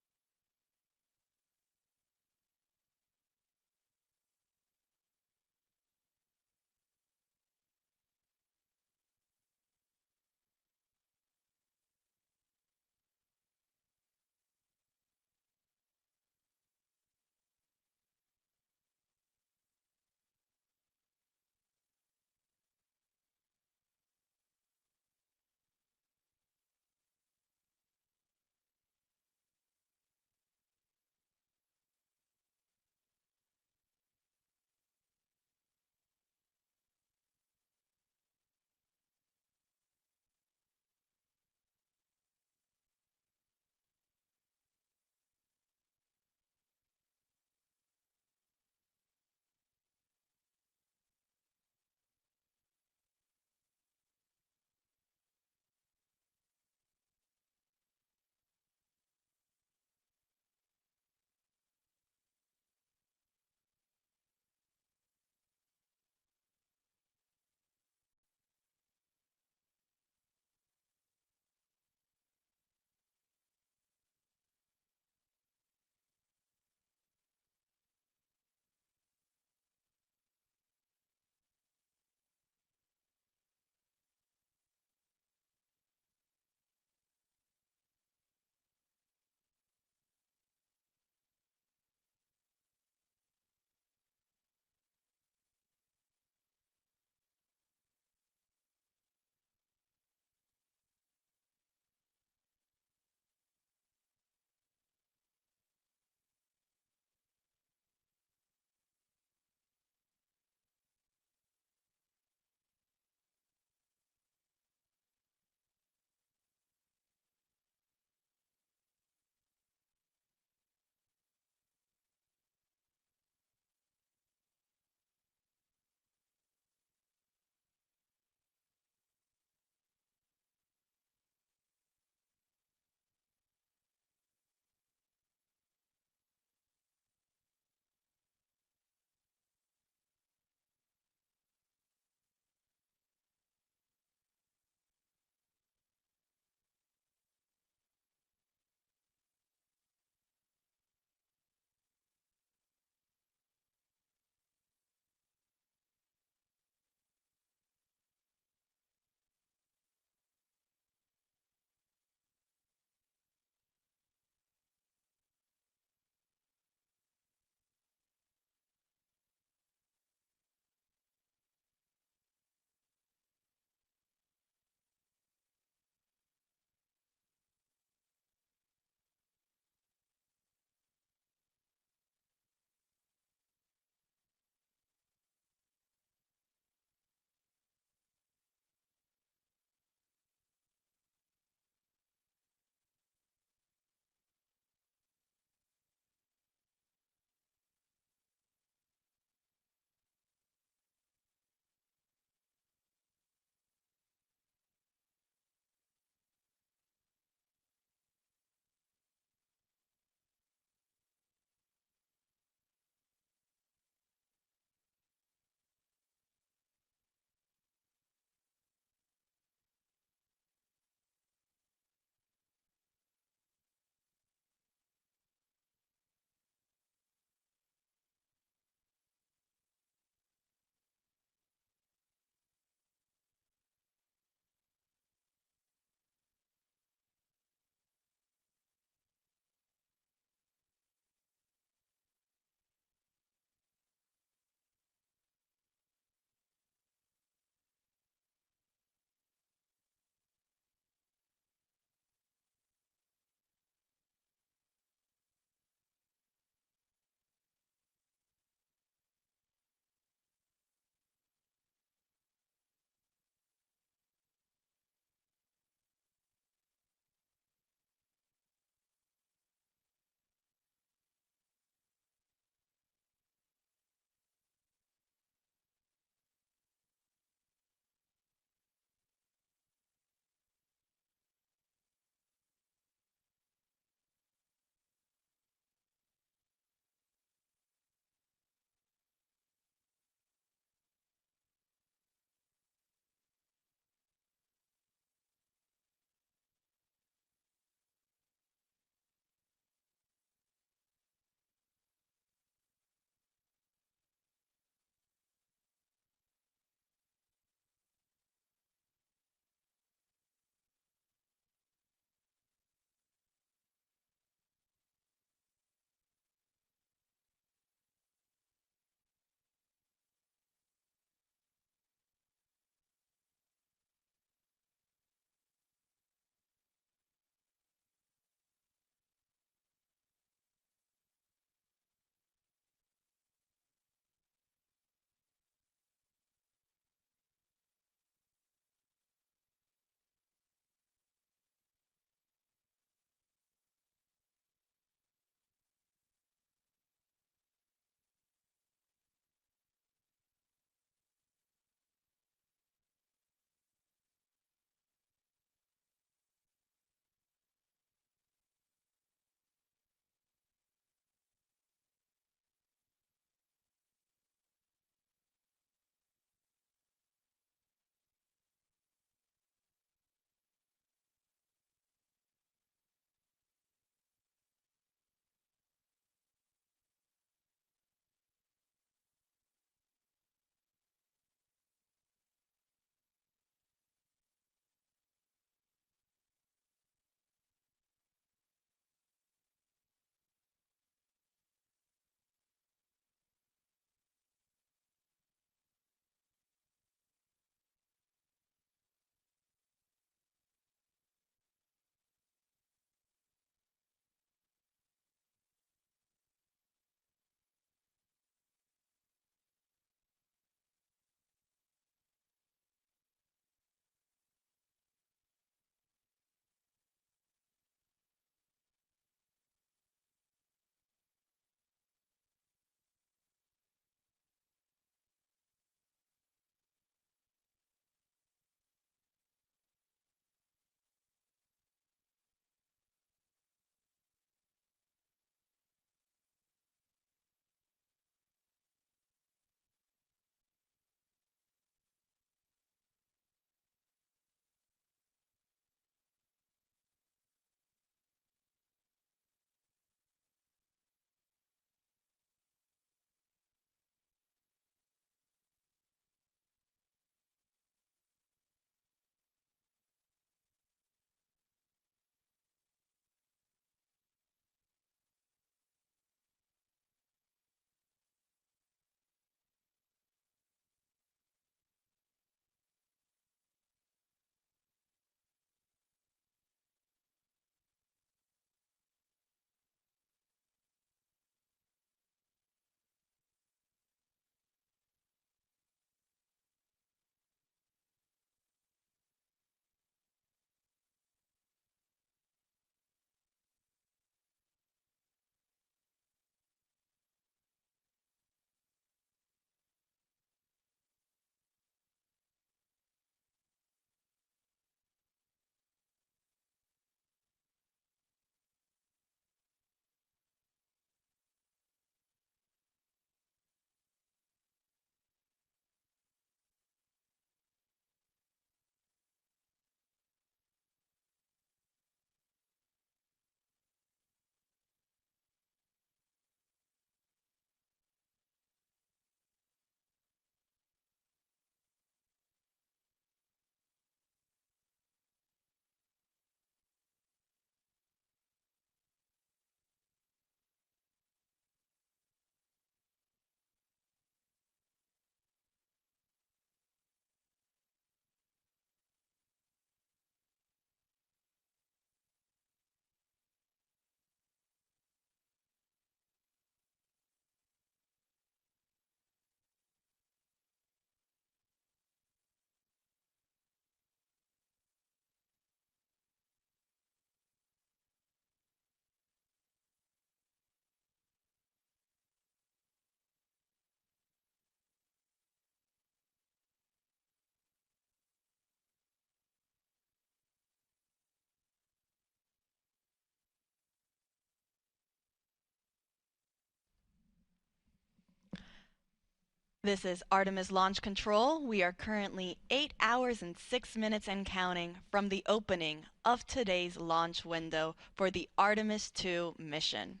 This is Artemis Launch Control. We are currently 8 hours and 6 minutes and counting from the opening of today's launch window for the Artemis II mission.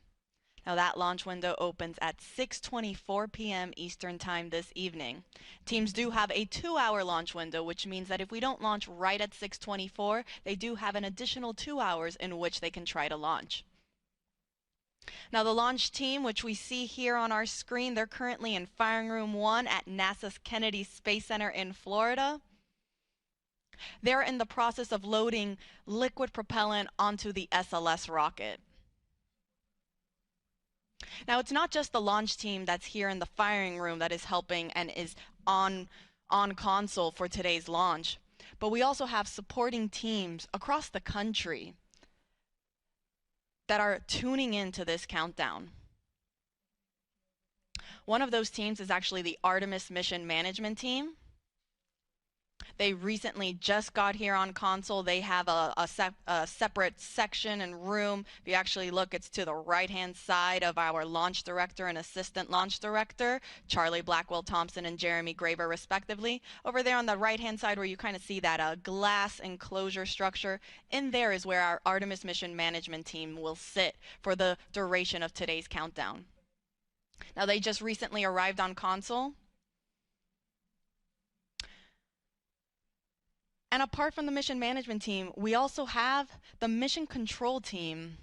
Now that launch window opens at 6:24 p.m. Eastern Time this evening. Teams do have a 2-hour launch window, which means that if we don't launch right at 6:24, they do have an additional 2 hours in which they can try to launch. Now the launch team, which we see here on our screen, they're currently in Firing Room 1 at NASA's Kennedy Space Center in Florida. They're in the process of loading liquid propellant onto the SLS rocket. Now it's not just the launch team that's here in the firing room that is helping and is on console for today's launch, but we also have supporting teams across the country that are tuning into this countdown. One of those teams is actually the Artemis Mission Management Team. They recently just got here on console. They have a separate section and room. If you actually look, it's to the right-hand side of our launch director and assistant launch director, Charlie Blackwell Thompson and Jeremy Graber, respectively. Over there on the right-hand side where you kind of see that glass enclosure structure, in there is where our Artemis Mission Management Team will sit for the duration of today's countdown. Now, they just recently arrived on console. And apart from the mission management team, we also have the mission control team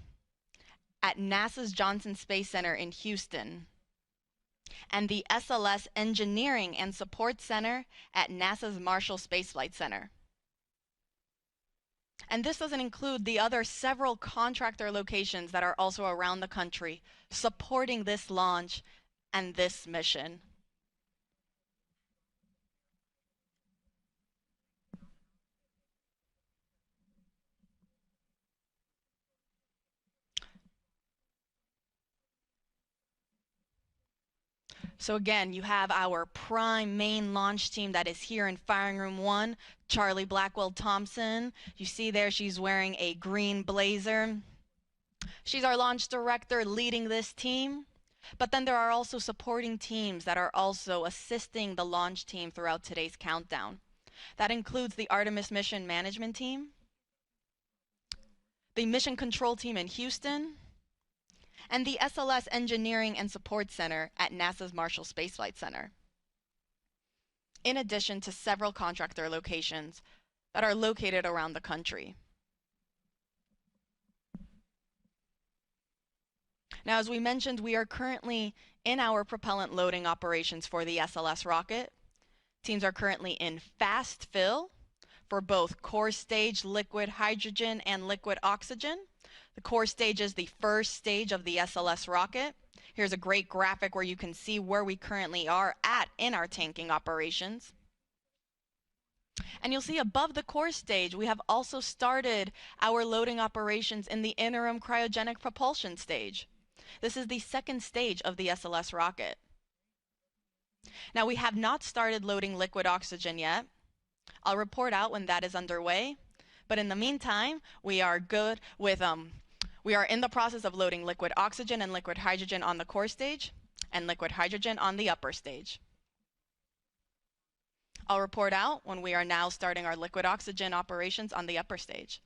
at NASA's Johnson Space Center in Houston and the SLS Engineering and Support Center at NASA's Marshall Space Flight Center. And this doesn't include the other several contractor locations that are also around the country supporting this launch and this mission. So again, you have our prime main launch team that is here in Firing Room 1, Charlie Blackwell Thompson. You see there she's wearing a green blazer. She's our launch director leading this team. But then there are also supporting teams that are also assisting the launch team throughout today's countdown. That includes the Artemis Mission Management Team, the Mission Control Team in Houston, and the SLS Engineering and Support Center at NASA's Marshall Space Flight Center, in addition to several contractor locations that are located around the country. Now, as we mentioned, we are currently in our propellant loading operations for the SLS rocket. Teams are currently in fast fill for both core stage liquid hydrogen and liquid oxygen. The core stage is the first stage of the SLS rocket. Here's a great graphic where you can see where we currently are at in our tanking operations. And you'll see above the core stage, we have also started our loading operations in the interim cryogenic propulsion stage. This is the second stage of the SLS rocket. Now, we have not started loading liquid oxygen yet. I'll report out when that is underway. But in the meantime, we are good with we are in the process of loading liquid oxygen and liquid hydrogen on the core stage and liquid hydrogen on the upper stage. I'll report out when we are now starting our liquid oxygen operations on the upper stage.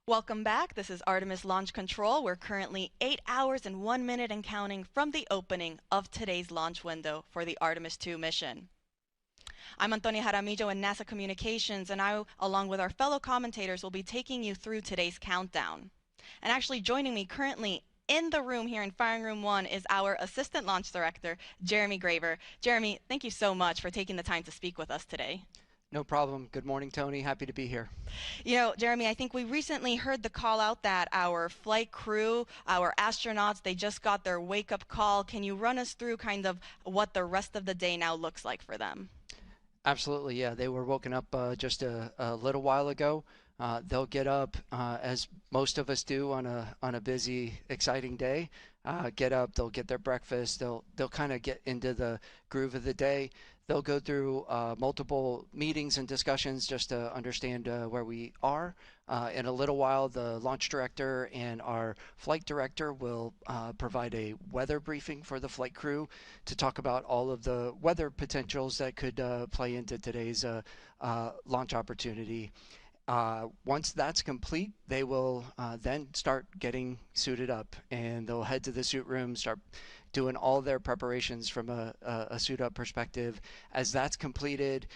Welcome back. This is Artemis Launch Control. We're currently 8 hours and 1 minute and counting from the opening of today's launch window for the Artemis II mission. I'm Antonia Jaramillo in NASA Communications, and I, along with our fellow commentators, will be taking you through today's countdown. And actually joining me currently in the room here in Firing Room 1 is our Assistant Launch Director, Jeremy Graver. Jeremy, thank you so much for taking the time to speak with us today. No problem. Good morning, Tony. Happy to be here. You know, Jeremy, I think we recently heard the call out that our flight crew, our astronauts, they just got their wake-up call. Can you run us through kind of what the rest of the day now looks like for them? Absolutely, yeah. They were woken up just a little while ago. They'll get up as most of us do on a busy, exciting day. Get up, they'll get their breakfast. They'll kind of get into the groove of the day. They'll go through multiple meetings and discussions just to understand where we are. In a little while, the launch director and our flight director will provide a weather briefing for the flight crew to talk about all of the weather potentials that could play into today's launch opportunity. Once that's complete, they will then start getting suited up, and they'll head to the suit room, start doing all their preparations from a suit up perspective. As that's completed,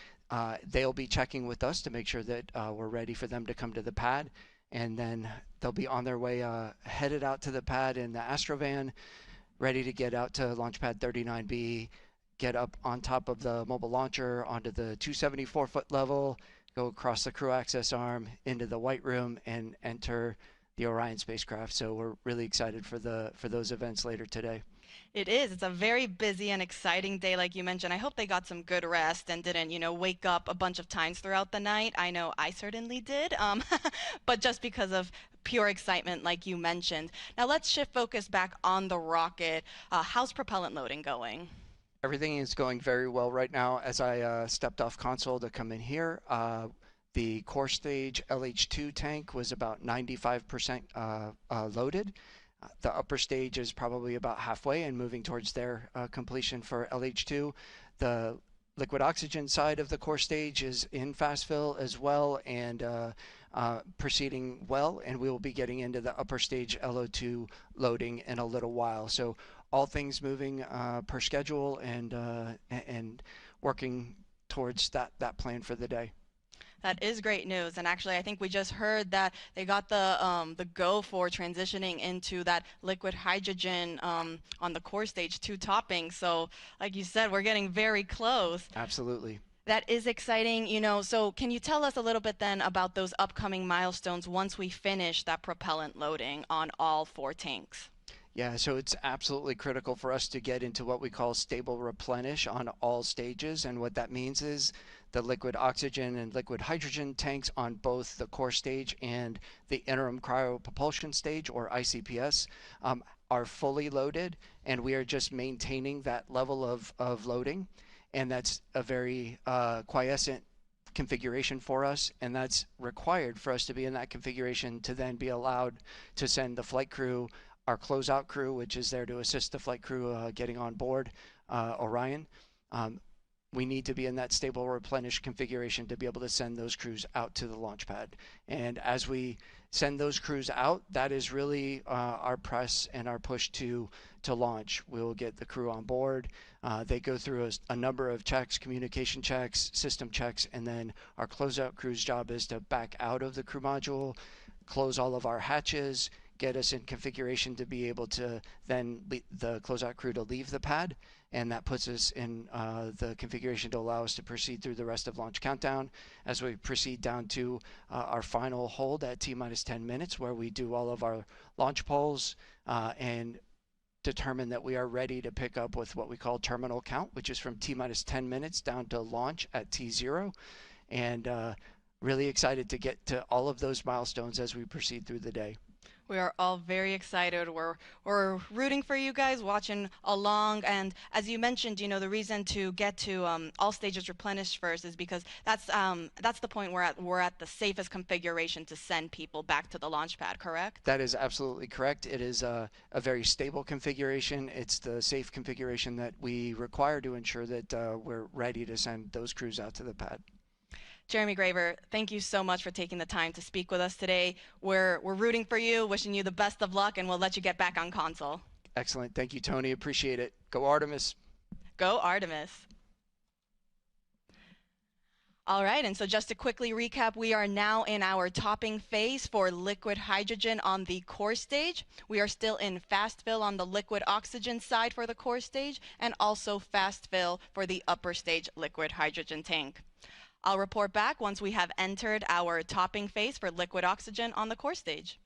they'll be checking with us to make sure that we're ready for them to come to the pad, and then they'll be on their way headed out to the pad in the Astrovan, ready to get out to launch pad 39B, get up on top of the mobile launcher onto the 274-foot level, go across the crew access arm into the white room, and enter the Orion spacecraft. So we're really excited for those events later today. It is. It's a very busy and exciting day, like you mentioned. I hope they got some good rest and didn't, wake up a bunch of times throughout the night. I know I certainly did, but just because of pure excitement, like you mentioned. Now let's shift focus back on the rocket. How's propellant loading going? Everything is going very well right now. As I stepped off console to come in here, the core stage LH2 tank was about 95% loaded. The upper stage is probably about halfway and moving towards their completion for LH2. The liquid oxygen side of the core stage is in fast fill as well, and proceeding well, and we will be getting into the upper stage LO2 loading in a little while. So all things moving per schedule and working towards that plan for the day. That is great news. And actually, I think we just heard that they got the go for transitioning into that liquid hydrogen on the core stage 2 topping. So like you said, we're getting very close. Absolutely. That is exciting, so can you tell us a little bit then about those upcoming milestones once we finish that propellant loading on all 4 tanks? Yeah, so it's absolutely critical for us to get into what we call stable replenish on all stages. And what that means is the liquid oxygen and liquid hydrogen tanks on both the core stage and the interim cryopropulsion stage, or ICPS, are fully loaded, and we are just maintaining that level of loading. And that's a very quiescent configuration for us, and that's required for us to be in that configuration to then be allowed to send the flight crew, our closeout crew, which is there to assist the flight crew getting on board Orion. We need to be in that stable replenish configuration to be able to send those crews out to the launch pad. And as we send those crews out, that is really our press and our push to launch. We'll get the crew on board. They go through a number of checks, communication checks, system checks, and then our closeout crew's job is to back out of the crew module, close all of our hatches, get us in configuration to be able to then the closeout crew to leave the pad, and that puts us in the configuration to allow us to proceed through the rest of launch countdown as we proceed down to our final hold at T-minus 10 minutes, where we do all of our launch polls and determine that we are ready to pick up with what we call terminal count, which is from T-minus 10 minutes down to launch at T0. And really excited to get to all of those milestones as we proceed through the day. We are all very excited. We're rooting for you guys, watching along. And as you mentioned, the reason to get to all stages replenished first is because that's the point we're at the safest configuration to send people back to the launch pad, correct? That is absolutely correct. It is a very stable configuration. It's the safe configuration that we require to ensure that we're ready to send those crews out to the pad. Jeremy Graver, thank you so much for taking the time to speak with us today. We're rooting for you, wishing you the best of luck, and we'll let you get back on console. Excellent. Thank you, Tony. Appreciate it. Go Artemis. Go Artemis. All right, and so just to quickly recap, we are now in our topping phase for liquid hydrogen on the core stage. We are still in fast fill on the liquid oxygen side for the core stage, and also fast fill for the upper stage liquid hydrogen tank. I'll report back once we have entered our topping phase for liquid oxygen on the core stage.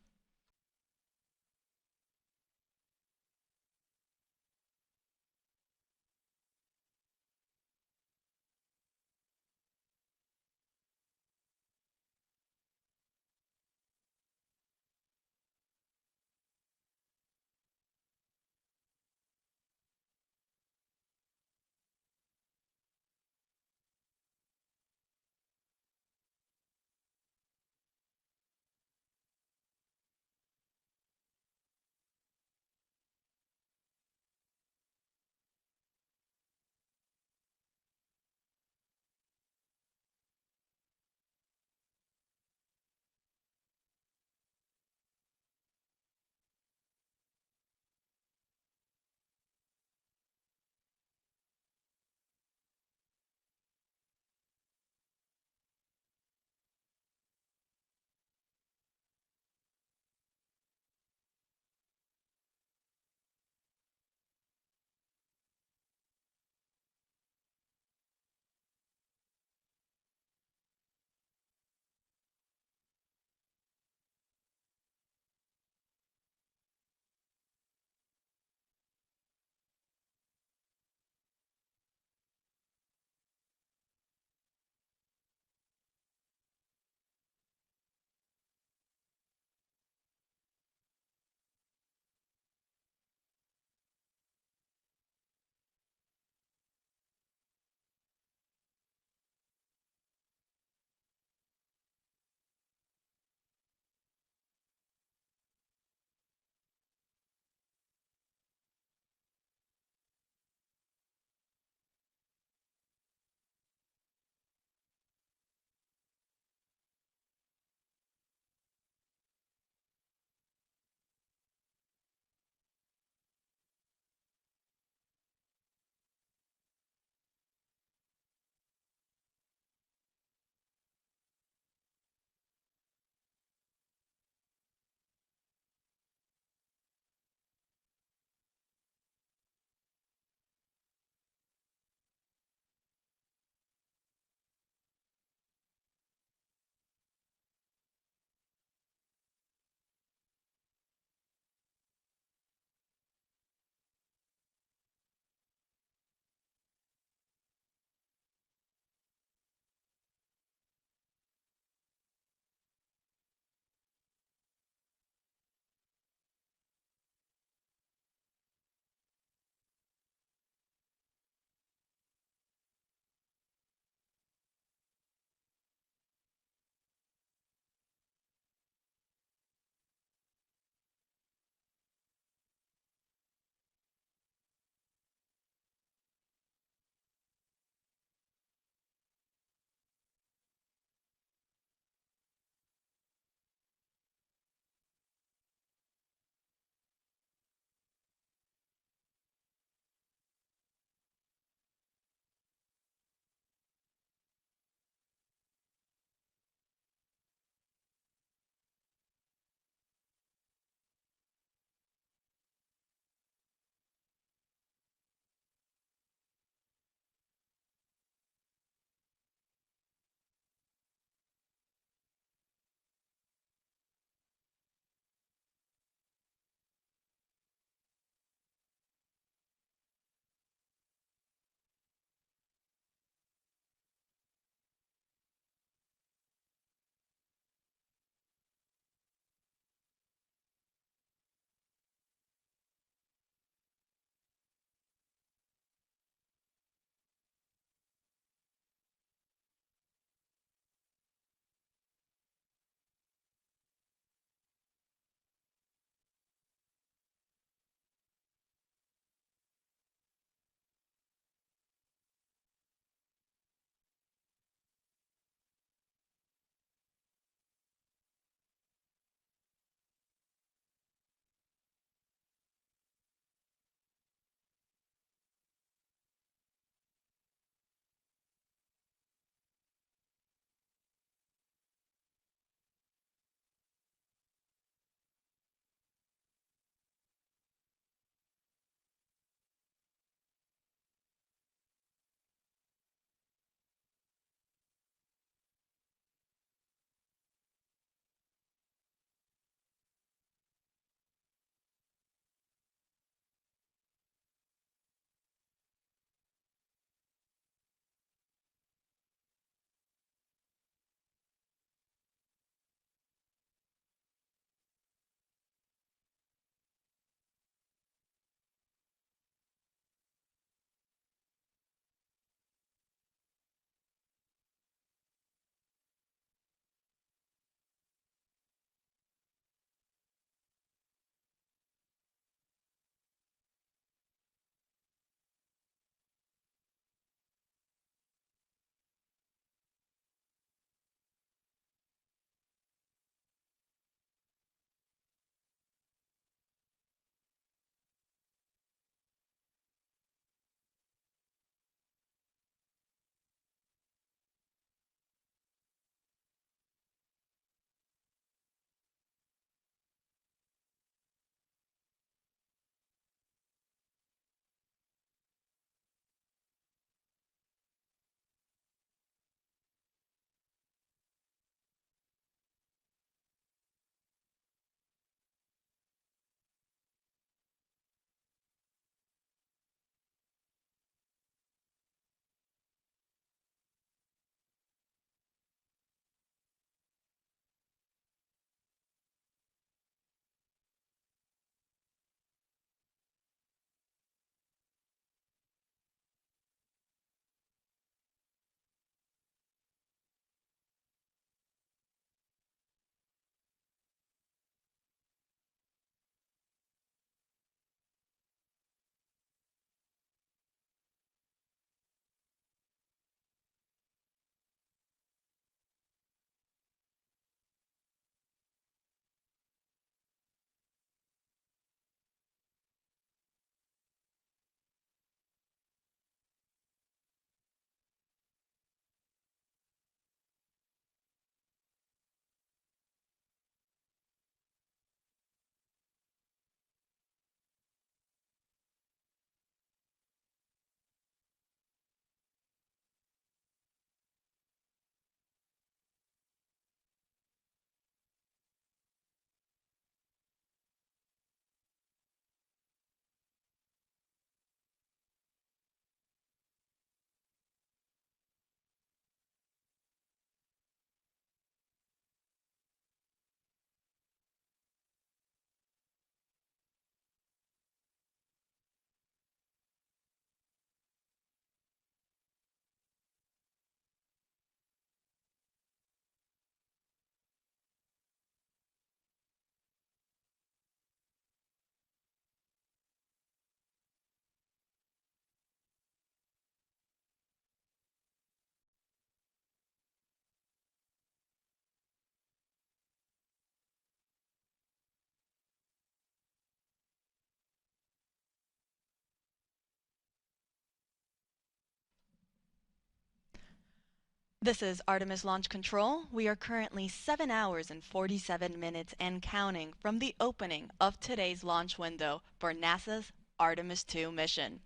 This is Artemis Launch Control. We are currently 7 hours and 47 minutes and counting from the opening of today's launch window for NASA's Artemis II mission.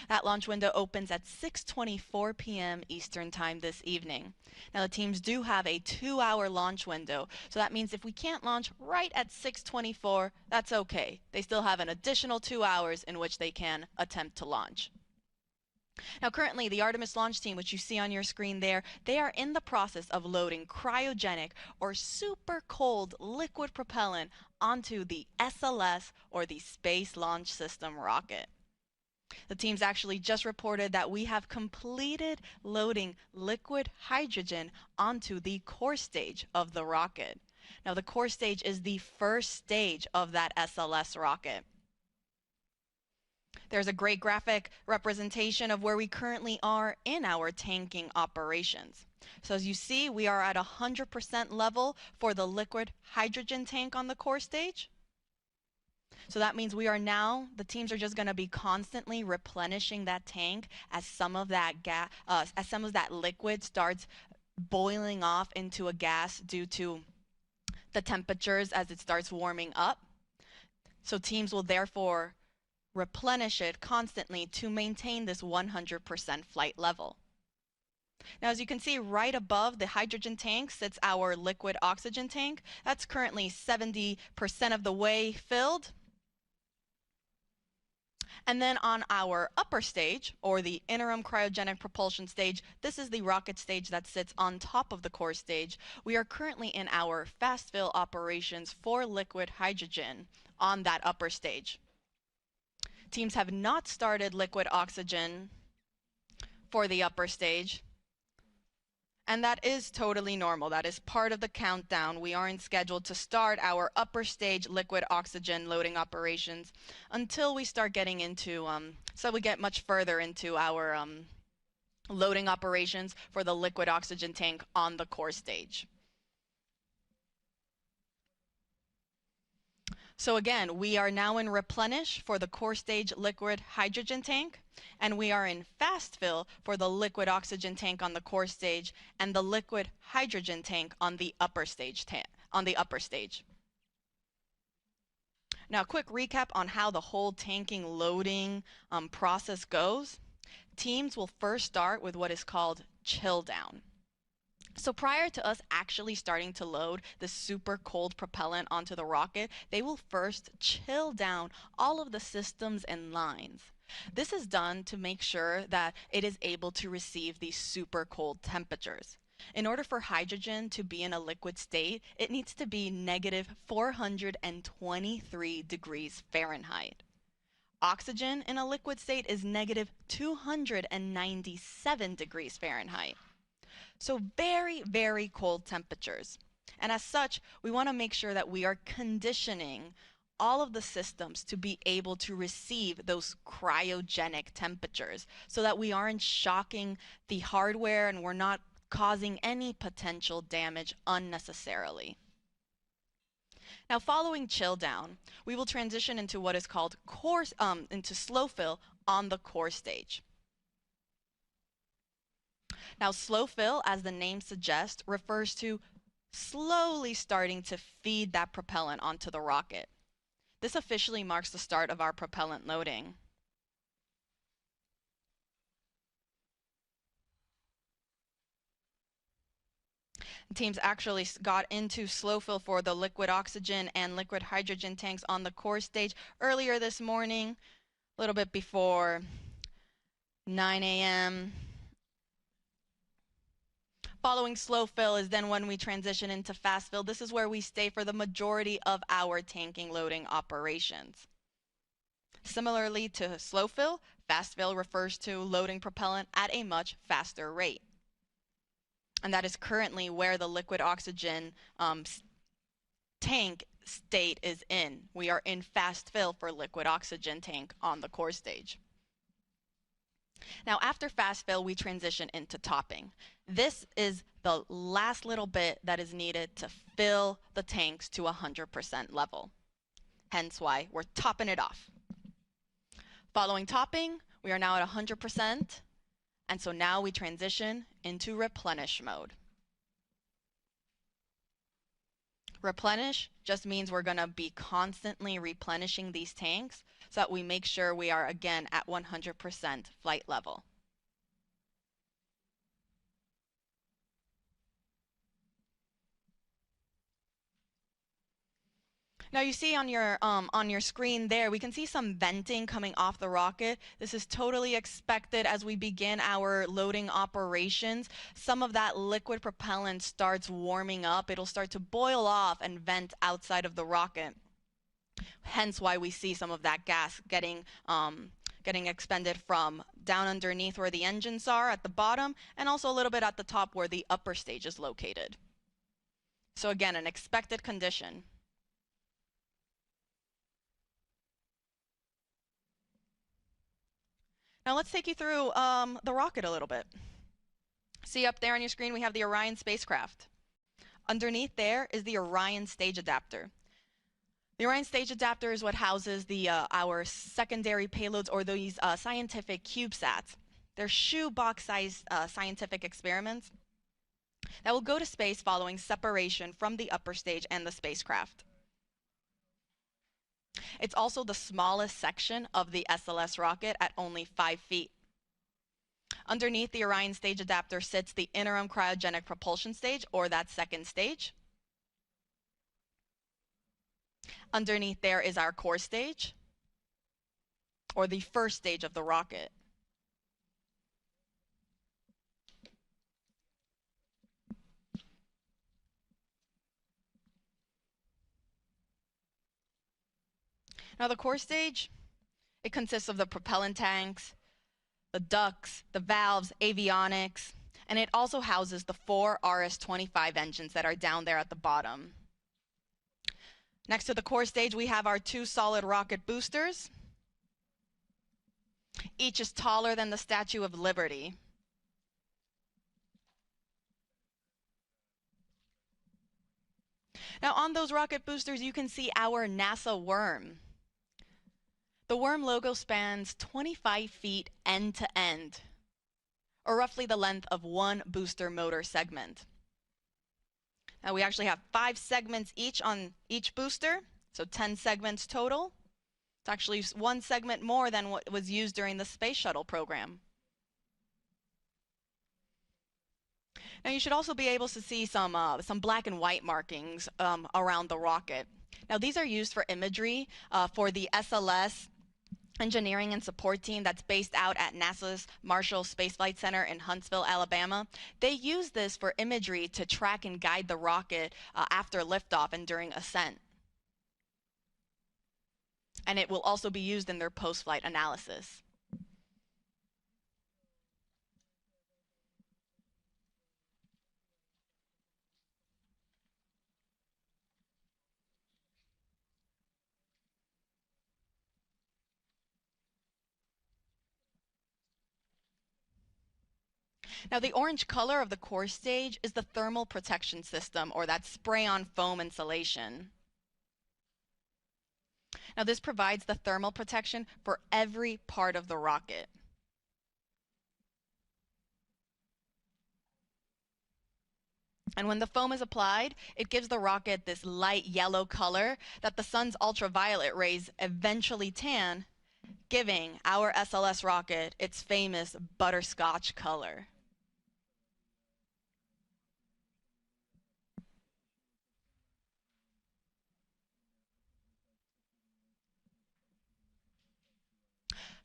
That launch window opens at 6:24 p.m. Eastern Time this evening. Now the teams do have a 2-hour launch window, so that means if we can't launch right at 6:24, that's okay. They still have an additional 2 hours in which they can attempt to launch. Now currently the Artemis launch team, which you see on your screen there, they are in the process of loading cryogenic or super cold liquid propellant onto the SLS or the Space Launch System rocket. The teams actually just reported that we have completed loading liquid hydrogen onto the core stage of the rocket. Now the core stage is the first stage of that SLS rocket. There's a great graphic representation of where we currently are in our tanking operations. So as you see, we are at 100% level for the liquid hydrogen tank on the core stage. So that means we are now, the teams are just going to be constantly replenishing that tank as some of that liquid starts boiling off into a gas due to the temperatures as it starts warming up. So teams will therefore replenish it constantly to maintain this 100% flight level. Now, as you can see, right above the hydrogen tank sits our liquid oxygen tank. That's currently 70% of the way filled. And then on our upper stage, or the interim cryogenic propulsion stage, this is the rocket stage that sits on top of the core stage. We are currently in our fast fill operations for liquid hydrogen on that upper stage. Teams have not started liquid oxygen for the upper stage, and that is totally normal. That is part of the countdown. We aren't scheduled to start our upper stage liquid oxygen loading operations until we start getting into, so we get much further into our loading operations for the liquid oxygen tank on the core stage. So again, we are now in replenish for the core stage liquid hydrogen tank, and we are in fast fill for the liquid oxygen tank on the core stage and the liquid hydrogen tank on the upper stage. Now, a quick recap on how the whole tanking loading process goes. Teams will first start with what is called chill down. So prior to us actually starting to load the super cold propellant onto the rocket, they will first chill down all of the systems and lines. This is done to make sure that it is able to receive these super cold temperatures. In order for hydrogen to be in a liquid state, it needs to be negative 423 degrees Fahrenheit. Oxygen in a liquid state is negative 297 degrees Fahrenheit. So very, very cold temperatures. And as such, we want to make sure that we are conditioning all of the systems to be able to receive those cryogenic temperatures so that we aren't shocking the hardware and we're not causing any potential damage unnecessarily. Now, following chill down, we will transition into what is called into slow fill on the core stage. Now, slow fill, as the name suggests, refers to slowly starting to feed that propellant onto the rocket. This officially marks the start of our propellant loading. Teams actually got into slow fill for the liquid oxygen and liquid hydrogen tanks on the core stage earlier this morning, a little bit before 9 a.m. Following slow fill is then when we transition into fast fill. This is where we stay for the majority of our tanking loading operations. Similarly to slow fill, fast fill refers to loading propellant at a much faster rate. And that is currently where the liquid oxygen tank state is in. We are in fast fill for liquid oxygen tank on the core stage. Now, after fast fill, we transition into topping. This is the last little bit that is needed to fill the tanks to 100% level. Hence why we're topping it off. Following topping, we are now at 100%. And so now we transition into replenish mode. Replenish just means we're going to be constantly replenishing these tanks so that we make sure we are again at 100% flight level. Now you see on your screen there, we can see some venting coming off the rocket. This is totally expected as we begin our loading operations. Some of that liquid propellant starts warming up. It'll start to boil off and vent outside of the rocket. Hence why we see some of that gas getting expended from down underneath where the engines are at the bottom, and also a little bit at the top where the upper stage is located. So again, an expected condition. Now let's take you through the rocket a little bit. See up there on your screen, we have the Orion spacecraft. Underneath there is the Orion stage adapter. The Orion stage adapter is what houses our secondary payloads, or these scientific CubeSats. They're shoebox-sized scientific experiments that will go to space following separation from the upper stage and the spacecraft. It's also the smallest section of the SLS rocket at only 5 feet. Underneath the Orion stage adapter sits the interim cryogenic propulsion stage, or that second stage. Underneath there is our core stage, or the first stage of the rocket. Now the core stage, it consists of the propellant tanks, the ducts, the valves, avionics, and it also houses the 4 RS-25 engines that are down there at the bottom. Next to the core stage, we have our 2 solid rocket boosters. Each is taller than the Statue of Liberty. Now on those rocket boosters, you can see our NASA worm. The worm logo spans 25 feet end to end, or roughly the length of 1 booster motor segment. Now we actually have 5 segments each on each booster, so 10 segments total. It's actually 1 segment more than what was used during the space shuttle program. Now you should also be able to see some black and white markings around the rocket. Now these are used for imagery for the SLS engineering and support team that's based out at NASA's Marshall Space Flight Center in Huntsville, Alabama. They use this for imagery to track and guide the rocket after liftoff and during ascent. And it will also be used in their post-flight analysis. Now the orange color of the core stage is the thermal protection system, or that spray-on foam insulation. Now this provides the thermal protection for every part of the rocket. And when the foam is applied, it gives the rocket this light yellow color that the sun's ultraviolet rays eventually tan, giving our SLS rocket its famous butterscotch color.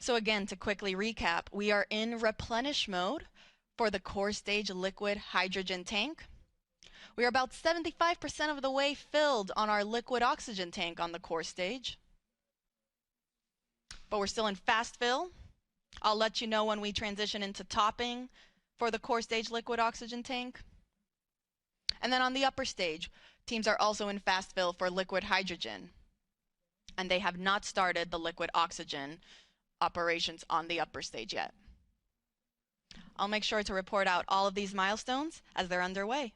So again, to quickly recap, we are in replenish mode for the core stage liquid hydrogen tank. We are about 75% of the way filled on our liquid oxygen tank on the core stage. But we're still in fast fill. I'll let you know when we transition into topping for the core stage liquid oxygen tank. And then on the upper stage, teams are also in fast fill for liquid hydrogen. And they have not started the liquid oxygen operations on the upper stage yet. I'll make sure to report out all of these milestones as they're underway.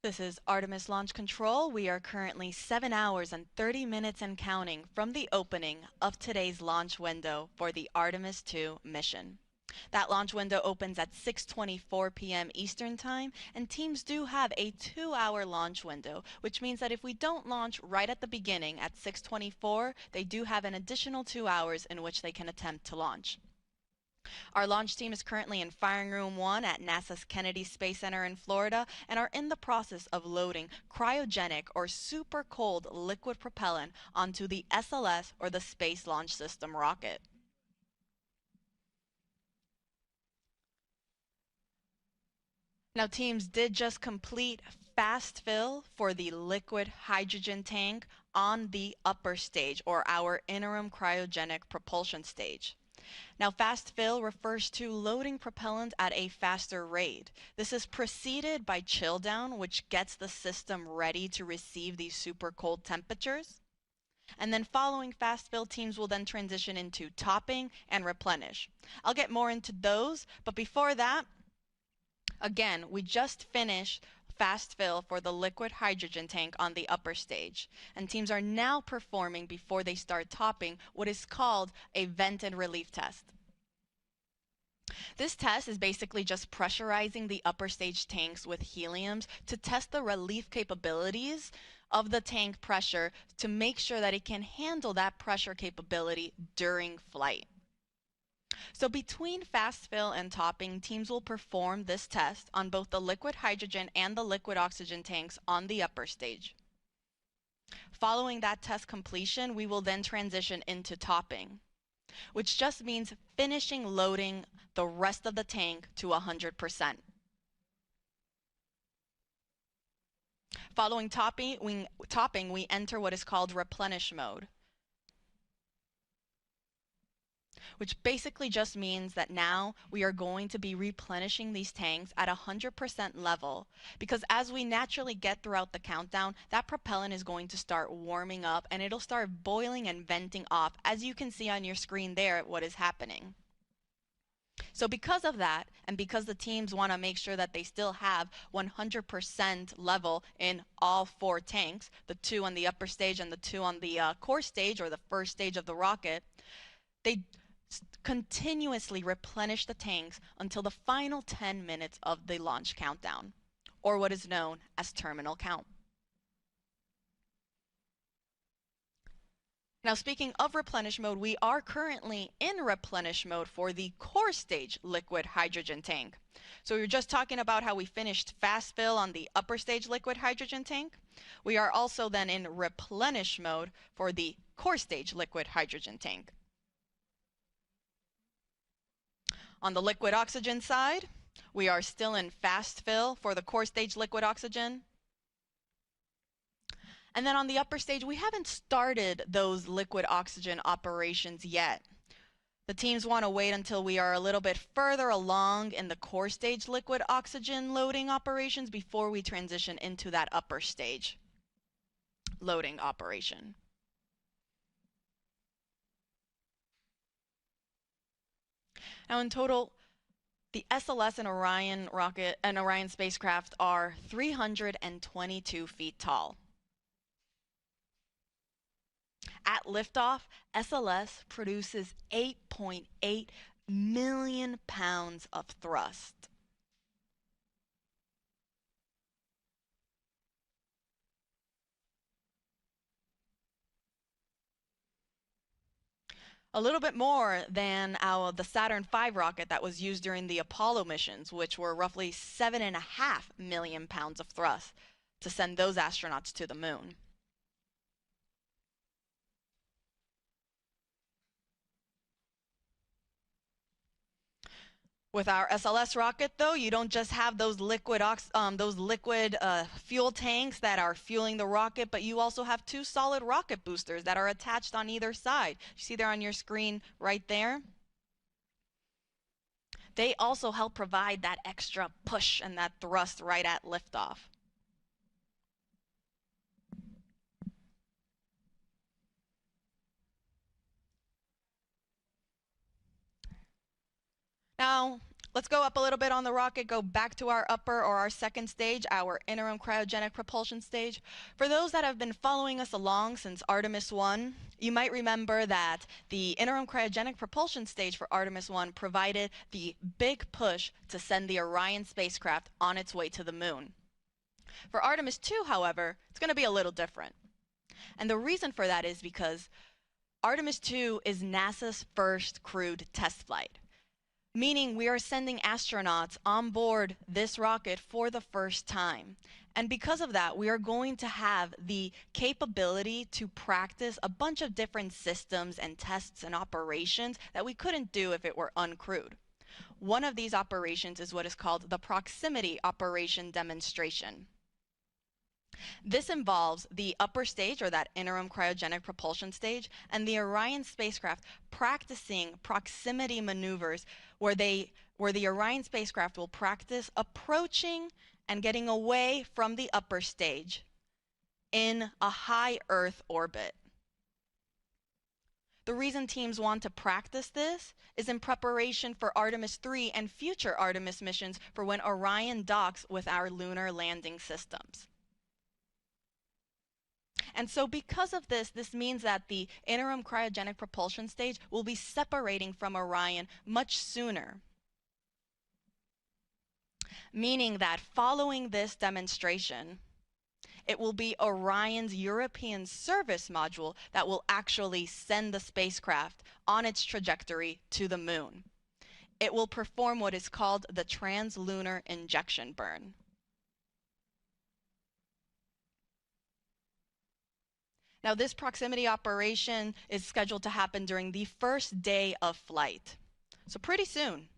This is Artemis Launch Control. We are currently 7 hours and 30 minutes and counting from the opening of today's launch window for the Artemis II mission. That launch window opens at 6:24 p.m. Eastern Time, and teams do have a 2-hour launch window, which means that if we don't launch right at the beginning at 6:24, they do have an additional 2 hours in which they can attempt to launch. Our launch team is currently in Firing Room 1 at NASA's Kennedy Space Center in Florida and are in the process of loading cryogenic or super cold liquid propellant onto the SLS or the Space Launch System rocket. Now, teams did just complete fast fill for the liquid hydrogen tank on the upper stage or our interim cryogenic propulsion stage. Now, fast fill refers to loading propellant at a faster rate. This is preceded by chill down, which gets the system ready to receive these super cold temperatures. And then following fast fill, teams will then transition into topping and replenish. I'll get more into those, but before that, again, we just finished fast fill for the liquid hydrogen tank on the upper stage, and teams are now performing, before they start topping, what is called a vent and relief test. This test is basically just pressurizing the upper stage tanks with heliums to test the relief capabilities of the tank pressure to make sure that it can handle that pressure capability during flight. So between fast fill and topping, teams will perform this test on both the liquid hydrogen and the liquid oxygen tanks on the upper stage. Following that test completion, we will then transition into topping, which just means finishing loading the rest of the tank to 100%. Following topping, we enter what is called replenish mode, which basically just means that now we are going to be replenishing these tanks at 100% level, because as we naturally get throughout the countdown, that propellant is going to start warming up and it'll start boiling and venting off, as you can see on your screen there what is happening. So because of that, and because the teams want to make sure that they still have 100% level in all 4 tanks, the 2 on the upper stage and the 2 on the core stage or the first stage of the rocket, they continuously replenish the tanks until the final 10 minutes of the launch countdown, or what is known as terminal count. Now, speaking of replenish mode, we are currently in replenish mode for the core stage liquid hydrogen tank. So we were just talking about how we finished fast fill on the upper stage liquid hydrogen tank. We are also then in replenish mode for the core stage liquid hydrogen tank. On the liquid oxygen side, we are still in fast fill for the core stage liquid oxygen. And then on the upper stage, we haven't started those liquid oxygen operations yet. The teams want to wait until we are a little bit further along in the core stage liquid oxygen loading operations before we transition into that upper stage loading operation. Now, in total, the SLS and Orion rocket and Orion spacecraft are 322 feet tall. At liftoff, SLS produces 8.8 million pounds of thrust. A little bit more than the Saturn V rocket that was used during the Apollo missions, which were roughly 7.5 million pounds of thrust to send those astronauts to the moon. With our SLS rocket, though, you don't just have those liquid fuel tanks that are fueling the rocket, but you also have 2 solid rocket boosters that are attached on either side. You see there on your screen right there? They also help provide that extra push and that thrust right at liftoff. Now, Let's go up a little bit on the rocket, go back to our upper or our second stage, our interim cryogenic propulsion stage. For those that have been following us along since Artemis I, you might remember that the interim cryogenic propulsion stage for Artemis I provided the big push to send the Orion spacecraft on its way to the moon. For Artemis II, however, it's going to be a little different. And the reason for that is because Artemis II is NASA's first crewed test flight, meaning we are sending astronauts on board this rocket for the first time. And because of that, we are going to have the capability to practice a bunch of different systems and tests and operations that we couldn't do if it were uncrewed. One of these operations is what is called the proximity operation demonstration. This involves the upper stage, or that interim cryogenic propulsion stage, and the Orion spacecraft practicing proximity maneuvers where the Orion spacecraft will practice approaching and getting away from the upper stage in a high Earth orbit. The reason teams want to practice this is in preparation for Artemis III and future Artemis missions for when Orion docks with our lunar landing systems. And so because of this, this means that the interim cryogenic propulsion stage will be separating from Orion much sooner. Meaning that following this demonstration, it will be Orion's European service module that will actually send the spacecraft on its trajectory to the moon. It will perform what is called the translunar injection burn. Now, this proximity operation is scheduled to happen during the first day of flight, so pretty soon.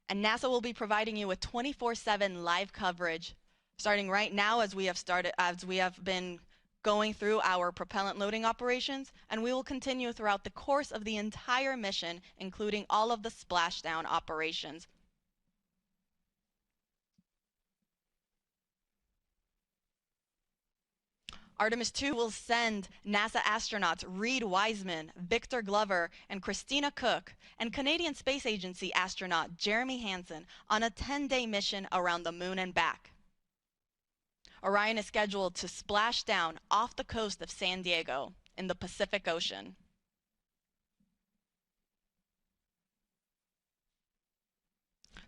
And NASA will be providing you with 24/7 live coverage starting right now as we have been going through our propellant loading operations, and we will continue throughout the course of the entire mission, including all of the splashdown operations. Artemis II will send NASA astronauts Reed Wiseman, Victor Glover, and Christina Cook, and Canadian Space Agency astronaut Jeremy Hansen on a 10-day mission around the moon and back. Orion is scheduled to splash down off the coast of San Diego in the Pacific Ocean.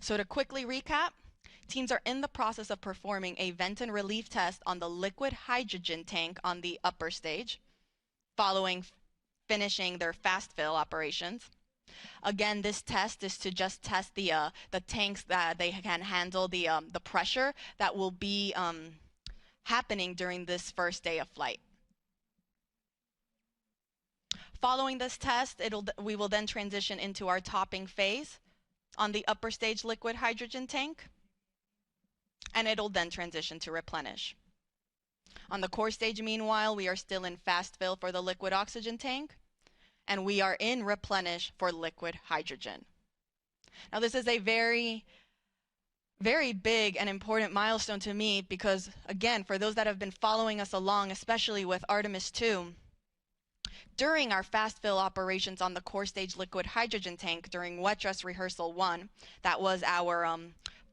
So to quickly recap, teams are in the process of performing a vent and relief test on the liquid hydrogen tank on the upper stage, following finishing their fast fill operations. Again, this test is to just test the tanks that they can handle the pressure that will be happening during this first day of flight. Following this test, we will then transition into our topping phase on the upper stage liquid hydrogen tank, and it'll then transition to replenish. On the core stage, meanwhile, we are still in fast fill for the liquid oxygen tank, and we are in replenish for liquid hydrogen. Now, this is a very big and important milestone to me because, again, for those that have been following us along, especially with Artemis II, during our fast fill operations on the core stage liquid hydrogen tank during wet dress rehearsal 1, that was our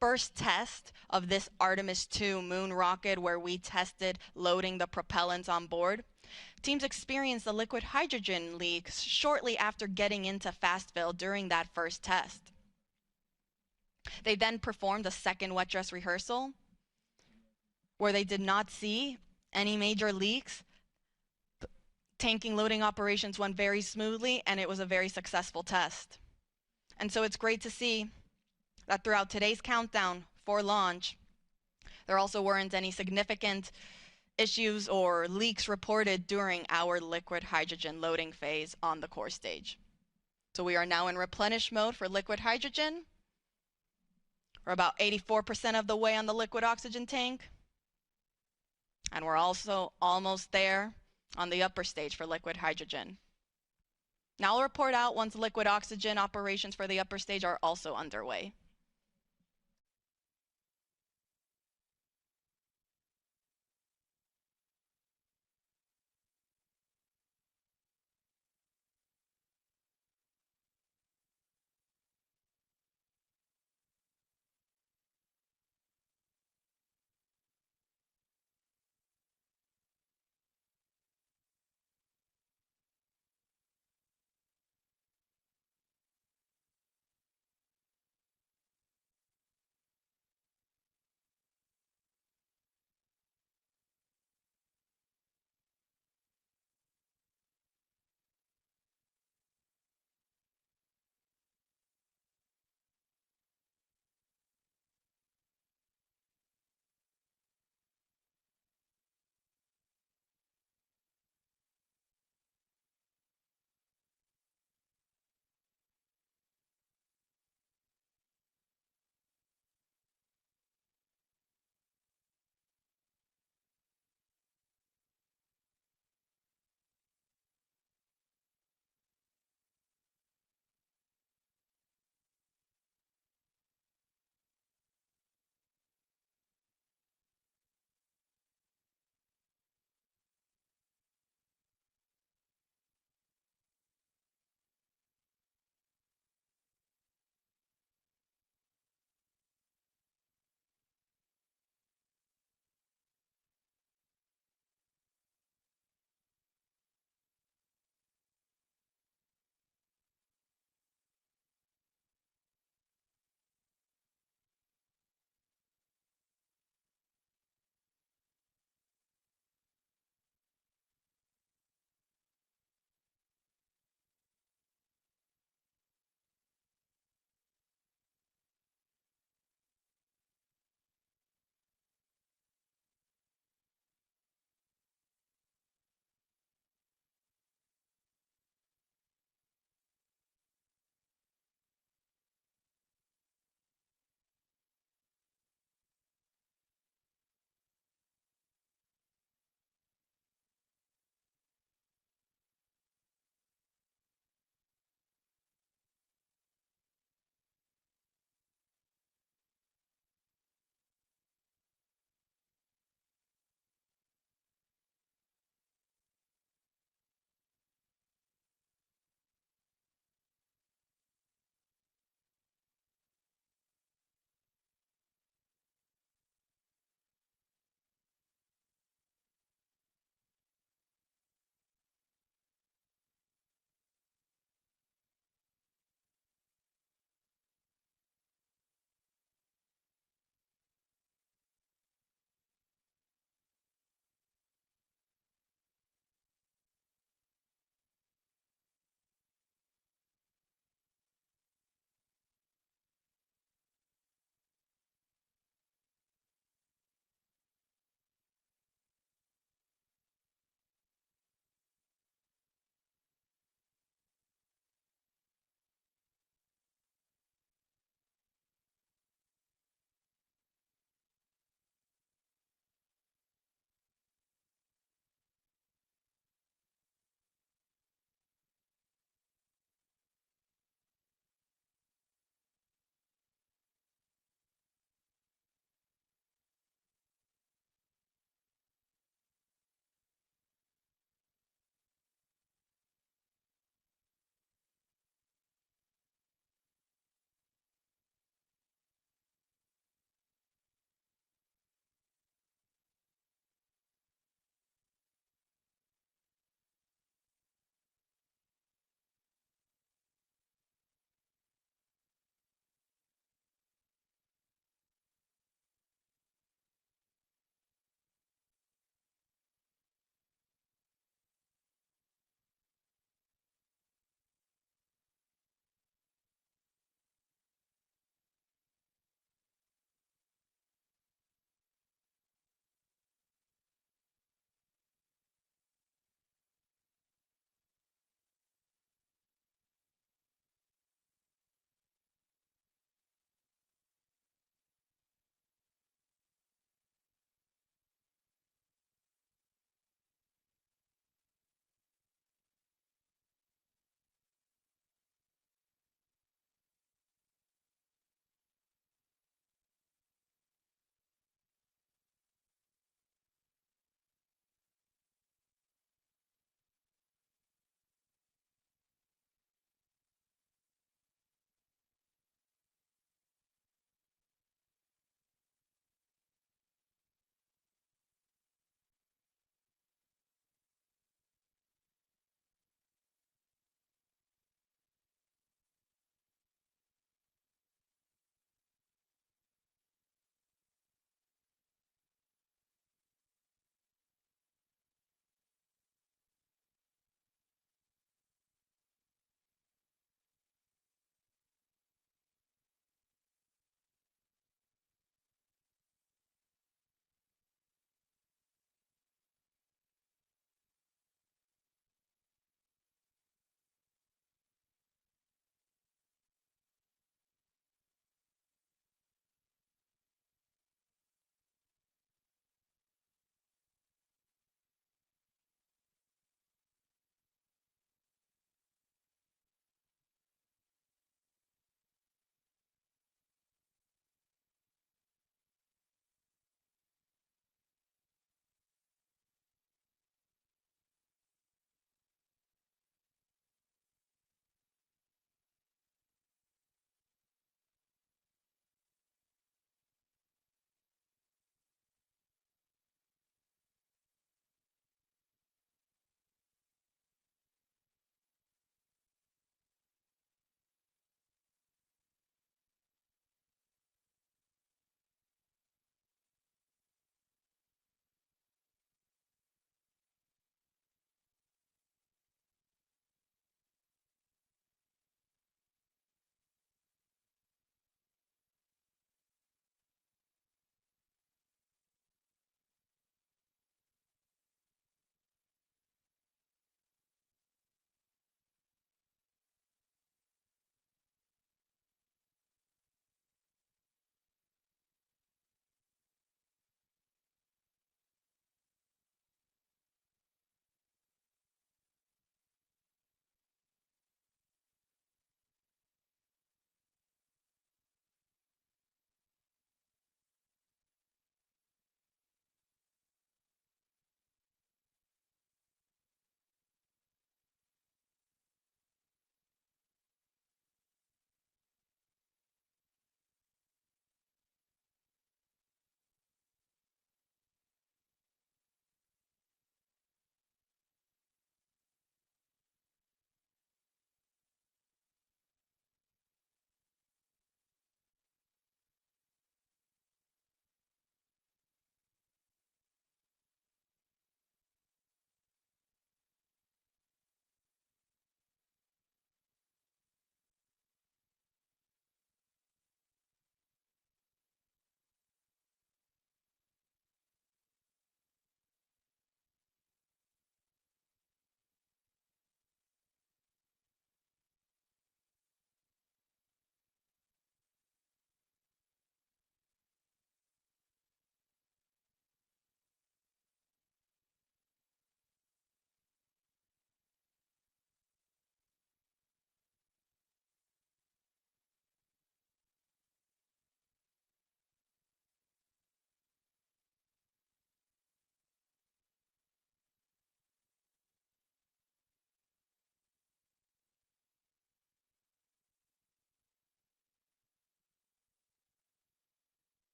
first test of this Artemis II moon rocket where we tested loading the propellants on board. Teams experienced the liquid hydrogen leaks shortly after getting into fast fill during that first test. They then performed a second wet dress rehearsal where they did not see any major leaks. Tanking loading operations went very smoothly, and it was a very successful test. And so it's great to see that throughout today's countdown for launch, there also weren't any significant issues or leaks reported during our liquid hydrogen loading phase on the core stage. So we are now in replenish mode for liquid hydrogen. We're about 84% of the way on the liquid oxygen tank. And we're also almost there on the upper stage for liquid hydrogen. Now I'll report out once liquid oxygen operations for the upper stage are also underway.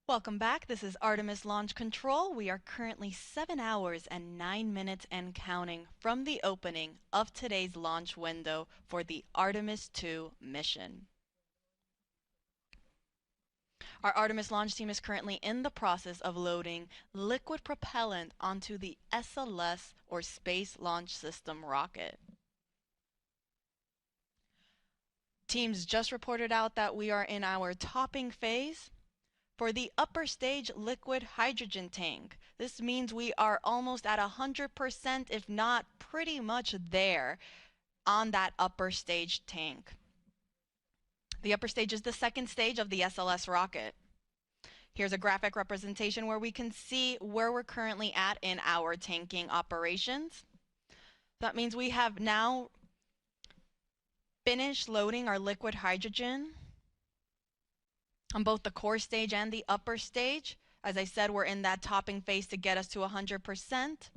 Welcome back. This is Artemis Launch Control. We are currently 7 hours and 9 minutes and counting from the opening of today's launch window for the Artemis II mission. Our Artemis launch team is currently in the process of loading liquid propellant onto the SLS or Space Launch System rocket. Teams just reported out that we are in our topping phase. For the upper stage liquid hydrogen tank, this means we are almost at 100%, if not pretty much there on that upper stage tank. The upper stage is the second stage of the SLS rocket. Here's a graphic representation where we can see where we're currently at in our tanking operations. That means we have now finished loading our liquid hydrogen on both the core stage and the upper stage. As I said, we're in that topping phase to get us to 100%.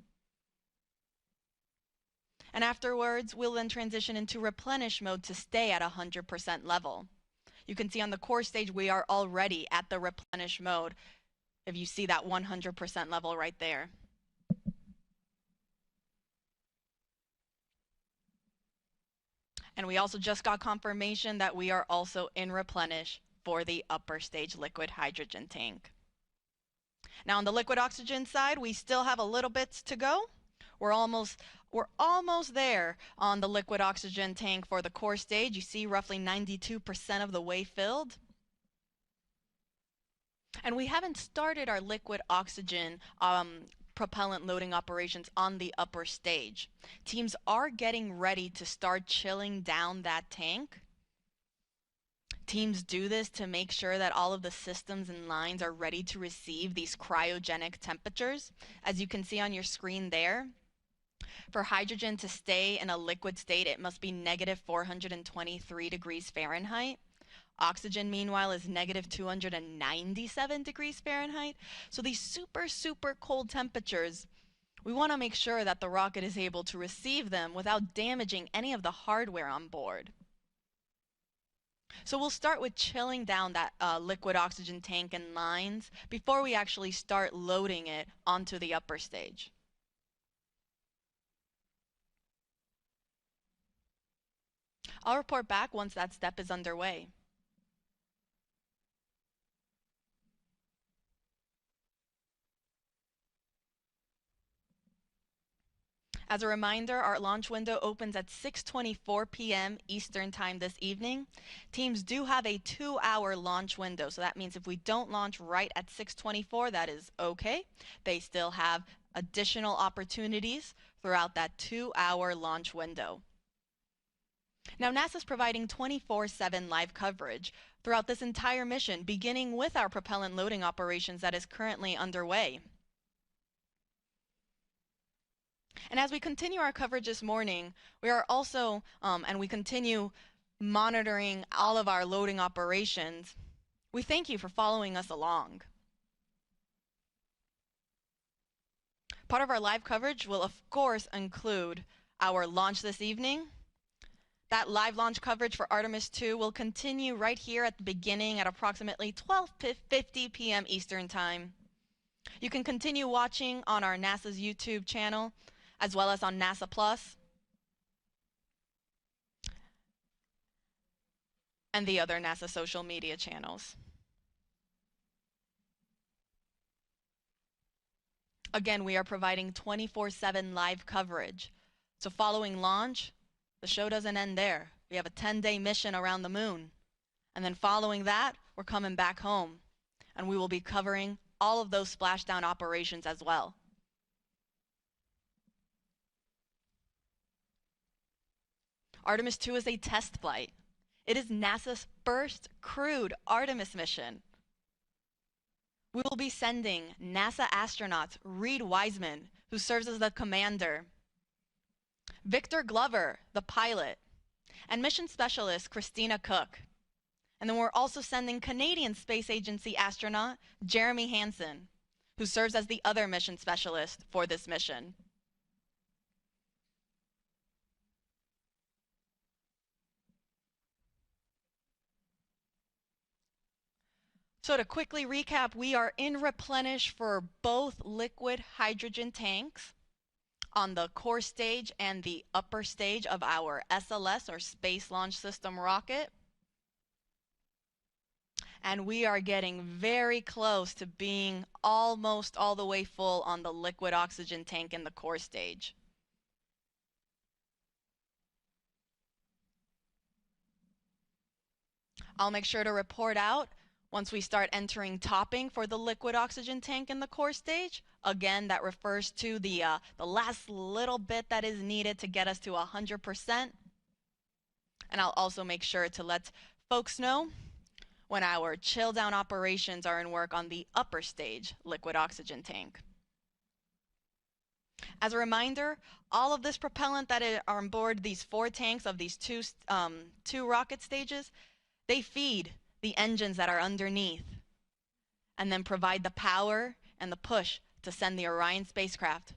And afterwards, we'll then transition into replenish mode to stay at 100% level. You can see on the core stage, we are already at the replenish mode, if you see that 100% level right there. And we also just got confirmation that we are also in replenish for the upper stage liquid hydrogen tank. Now on the liquid oxygen side, we still have a little bit to go. We're almost there on the liquid oxygen tank for the core stage. You see roughly 92% of the way filled. And we haven't started our liquid oxygen propellant loading operations on the upper stage. Teams are getting ready to start chilling down that tank. Teams do this to make sure that all of the systems and lines are ready to receive these cryogenic temperatures. As you can see on your screen there, for hydrogen to stay in a liquid state, it must be negative 423 degrees Fahrenheit. Oxygen, meanwhile, is negative 297 degrees Fahrenheit. So these super, super cold temperatures, we want to make sure that the rocket is able to receive them without damaging any of the hardware on board. So we'll start with chilling down that liquid oxygen tank and lines before we actually start loading it onto the upper stage. I'll report back once that step is underway. As a reminder, our launch window opens at 6:24 p.m. Eastern Time this evening. Teams do have a 2-hour launch window, so that means if we don't launch right at 6:24, that is okay. They still have additional opportunities throughout that 2-hour launch window. Now, NASA's providing 24/7 live coverage throughout this entire mission, beginning with our propellant loading operations that is currently underway. And as we continue our coverage this morning, we are also, and we continue monitoring all of our loading operations. We thank you for following us along. Part of our live coverage will, of course, include our launch this evening. That live launch coverage for Artemis II will continue right here at the beginning at approximately 12:50 p.m. Eastern Time. You can continue watching on our NASA's YouTube channel, as well as on NASA Plus and the other NASA social media channels. Again, we are providing 24/7 live coverage. So following launch, the show doesn't end there. We have a 10-day mission around the moon. And then following that, we're coming back home. And we will be covering all of those splashdown operations as well. Artemis II is a test flight. It is NASA's first crewed Artemis mission. We will be sending NASA astronaut Reed Wiseman, who serves as the commander, Victor Glover, the pilot, and mission specialist Christina Cook. And then we're also sending Canadian Space Agency astronaut Jeremy Hansen, who serves as the other mission specialist for this mission. So to quickly recap, we are in Replenish for both liquid hydrogen tanks on the core stage and the upper stage of our SLS, or Space Launch System rocket. And we are getting very close to being almost all the way full on the liquid oxygen tank in the core stage. I'll make sure to report out once we start entering topping for the liquid oxygen tank in the core stage. Again, that refers to the last little bit that is needed to get us to 100%. And I'll also make sure to let folks know when our chill down operations are in work on the upper stage liquid oxygen tank. As a reminder, all of this propellant that are on board these 4 tanks of these two rocket stages, they feed the engines that are underneath and then provide the power and the push to send the Orion spacecraft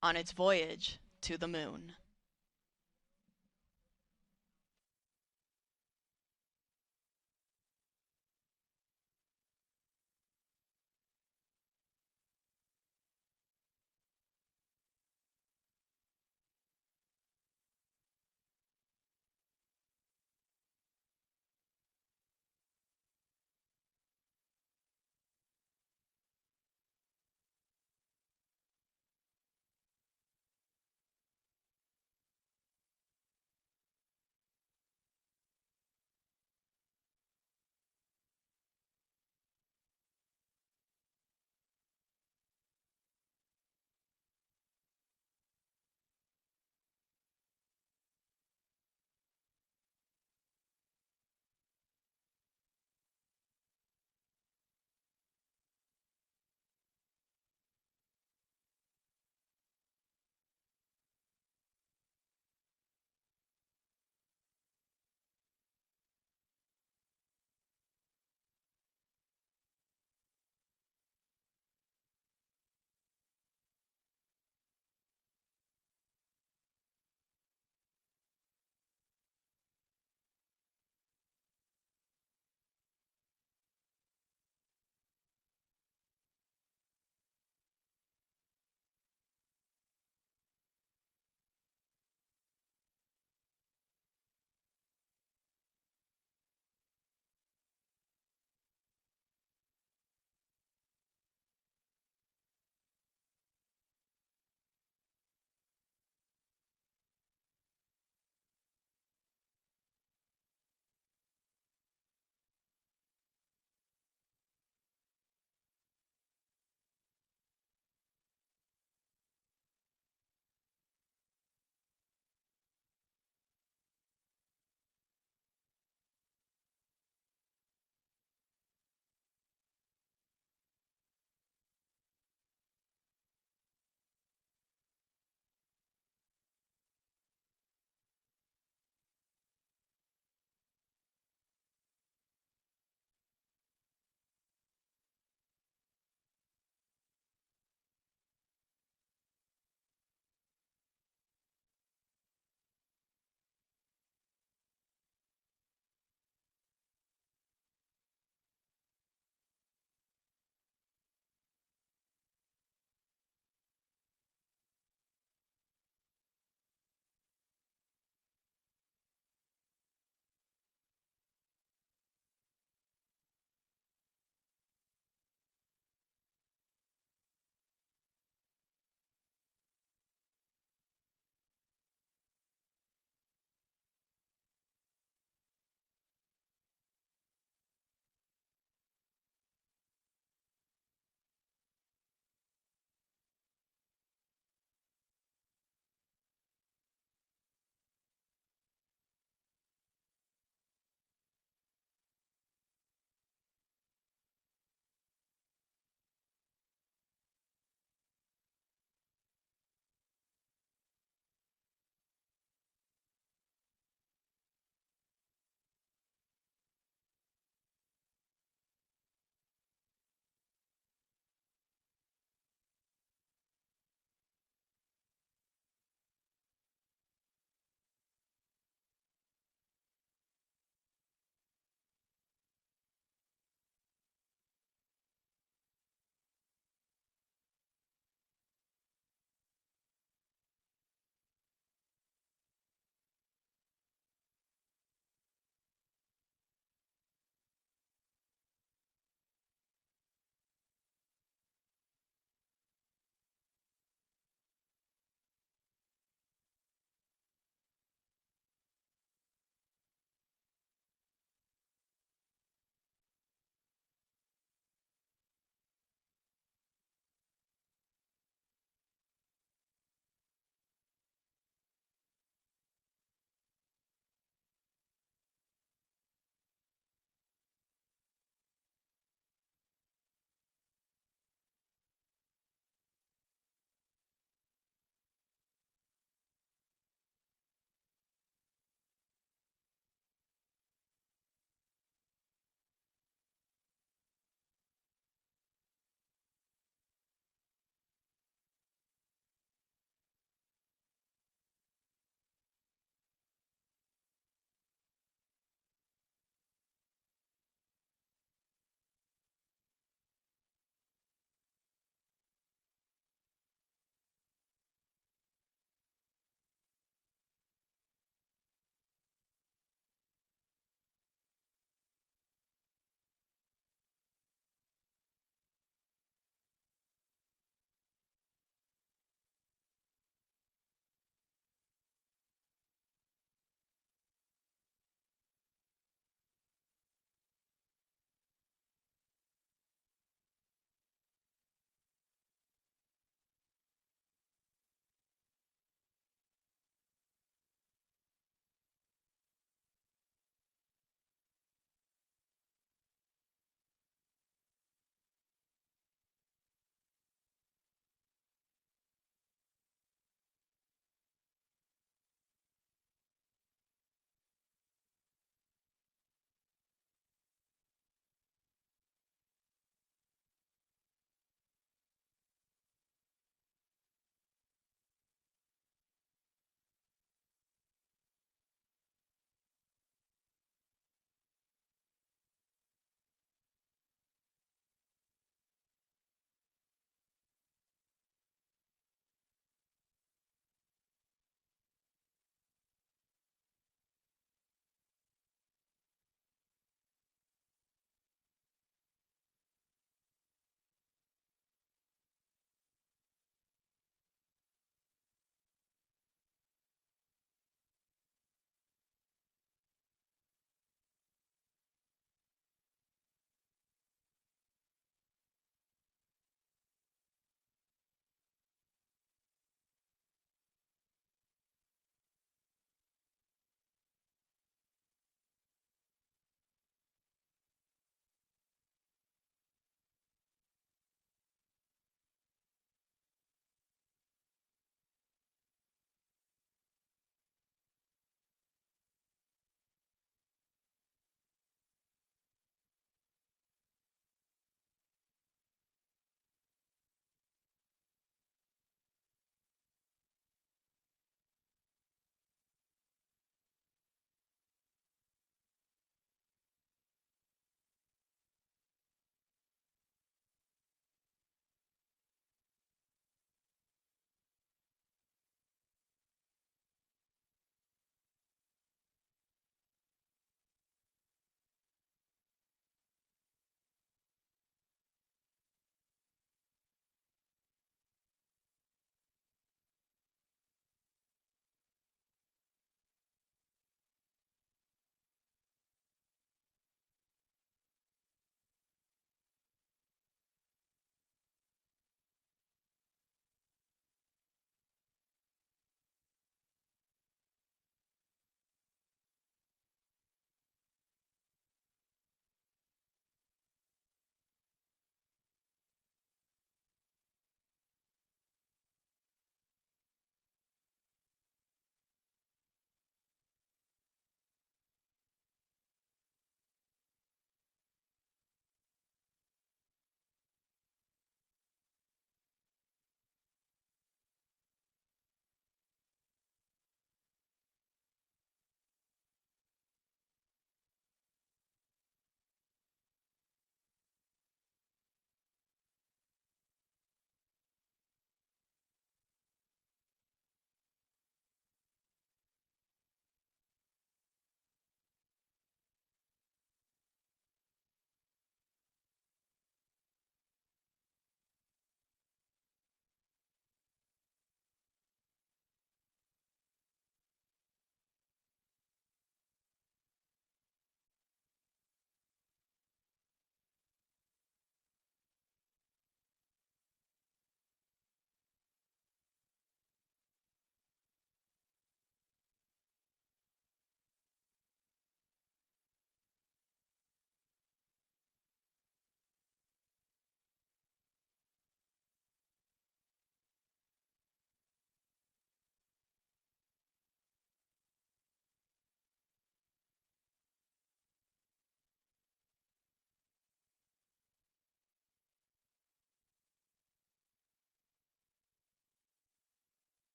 on its voyage to the moon.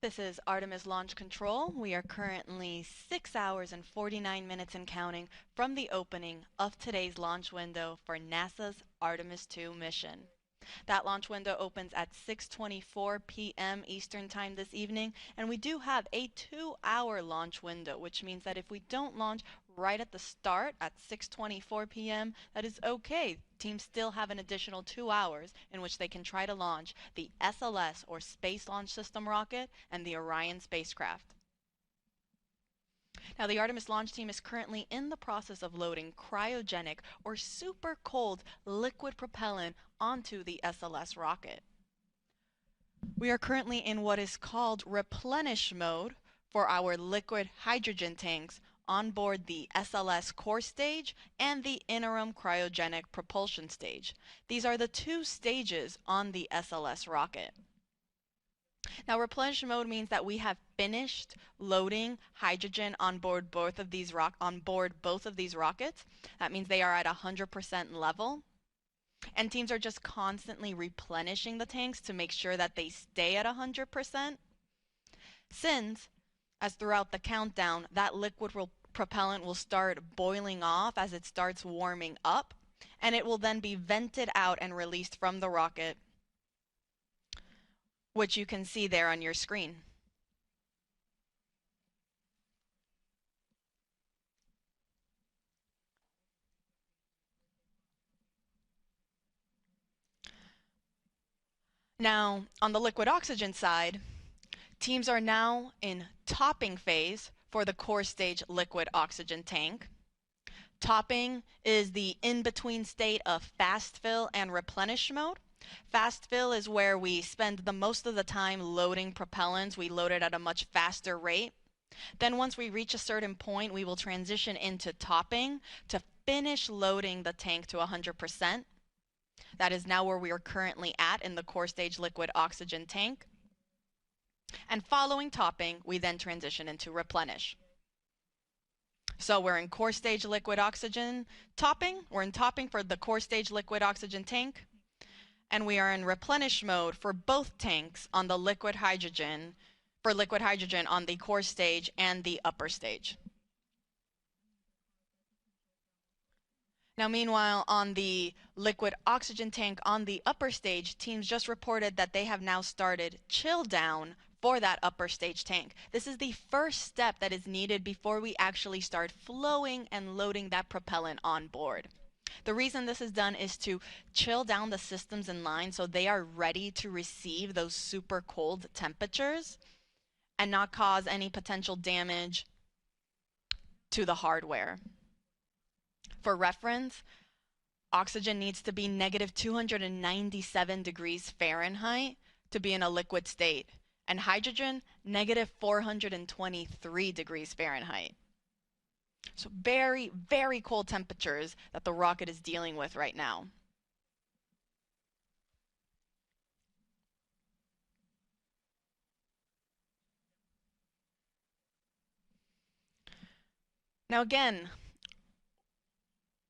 This is Artemis Launch Control. We are currently 6 hours and 49 minutes and counting from the opening of today's launch window for NASA's Artemis II mission. That launch window opens at 6:24 p.m. Eastern Time this evening, and we do have a 2-hour launch window, which means that if we don't launch right at the start at 6:24 p.m., that is okay. Teams still have an additional 2 hours in which they can try to launch the SLS or Space Launch System rocket and the Orion spacecraft. Now, the Artemis launch team is currently in the process of loading cryogenic or super cold liquid propellant onto the SLS rocket. We are currently in what is called replenish mode for our liquid hydrogen tanks on board the SLS core stage and the interim cryogenic propulsion stage. These are the two stages on the SLS rocket. Now, replenish mode means that we have finished loading hydrogen on board both of these rockets. That means they are at 100% level. And teams are just constantly replenishing the tanks to make sure that they stay at 100%. Since, as throughout the countdown, that liquid propellant will start boiling off as it starts warming up, and it will then be vented out and released from the rocket, which you can see there on your screen. Now, on the liquid oxygen side, teams are now in topping phase for the core stage liquid oxygen tank. Topping is the in-between state of fast fill and replenish mode. Fast fill is where we spend the most of the time loading propellants. We load it at a much faster rate. Then once we reach a certain point, we will transition into topping to finish loading the tank to 100%. That is now where we are currently at in the core stage liquid oxygen tank. And following topping, we then transition into replenish. So we're in core stage liquid oxygen topping. We're in topping for the core stage liquid oxygen tank. And we are in replenish mode for both tanks on the liquid hydrogen, on the core stage and the upper stage. Now, meanwhile, on the liquid oxygen tank on the upper stage, teams just reported that they have now started chill down for that upper stage tank. This is the first step that is needed before we actually start flowing and loading that propellant on board. The reason this is done is to chill down the systems in line so they are ready to receive those super cold temperatures and not cause any potential damage to the hardware. For reference, oxygen needs to be negative 297 degrees Fahrenheit to be in a liquid state, and hydrogen, negative 423 degrees Fahrenheit. So very, very cold temperatures that the rocket is dealing with right now. Now again,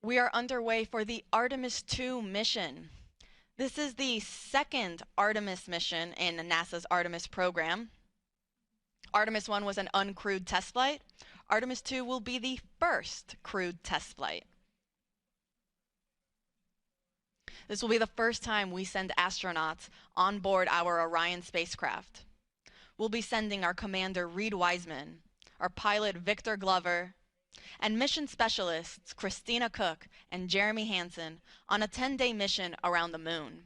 we are underway for the Artemis II mission. This is the second Artemis mission in NASA's Artemis program. Artemis I was an uncrewed test flight. Artemis II will be the first crewed test flight. This will be the first time we send astronauts on board our Orion spacecraft. We'll be sending our commander Reed Wiseman, our pilot Victor Glover, and mission specialists Christina Cook and Jeremy Hansen on a 10-day mission around the moon.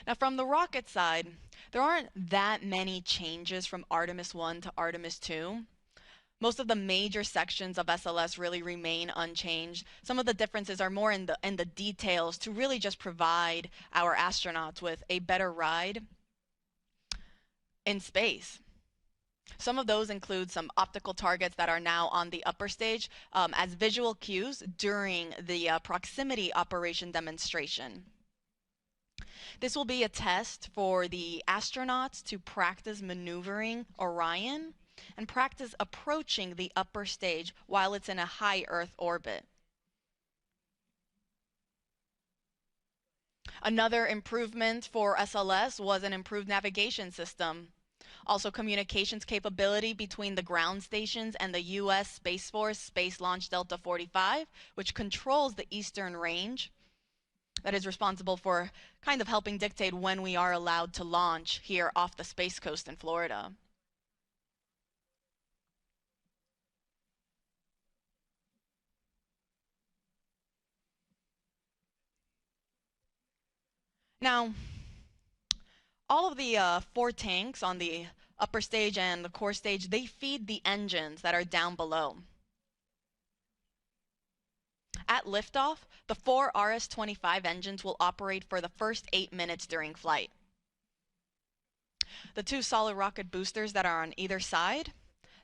Now, from the rocket side, there aren't that many changes from Artemis I to Artemis II. Most of the major sections of SLS really remain unchanged. Some of the differences are more in the details to really just provide our astronauts with a better ride in space. Some of those include some optical targets that are now on the upper stage as visual cues during the proximity operation demonstration. This will be a test for the astronauts to practice maneuvering Orion and practice approaching the upper stage while it's in a high Earth orbit. Another improvement for SLS was an improved navigation system. Also, communications capability between the ground stations and the U.S. Space Force Space Launch Delta 45, which controls the eastern range. That is responsible for kind of helping dictate when we are allowed to launch here off the Space Coast in Florida. Now, all of the 4 tanks on the upper stage and the core stage, they feed the engines that are down below. At liftoff, the 4 RS-25 engines will operate for the first 8 minutes during flight. The 2 solid rocket boosters that are on either side,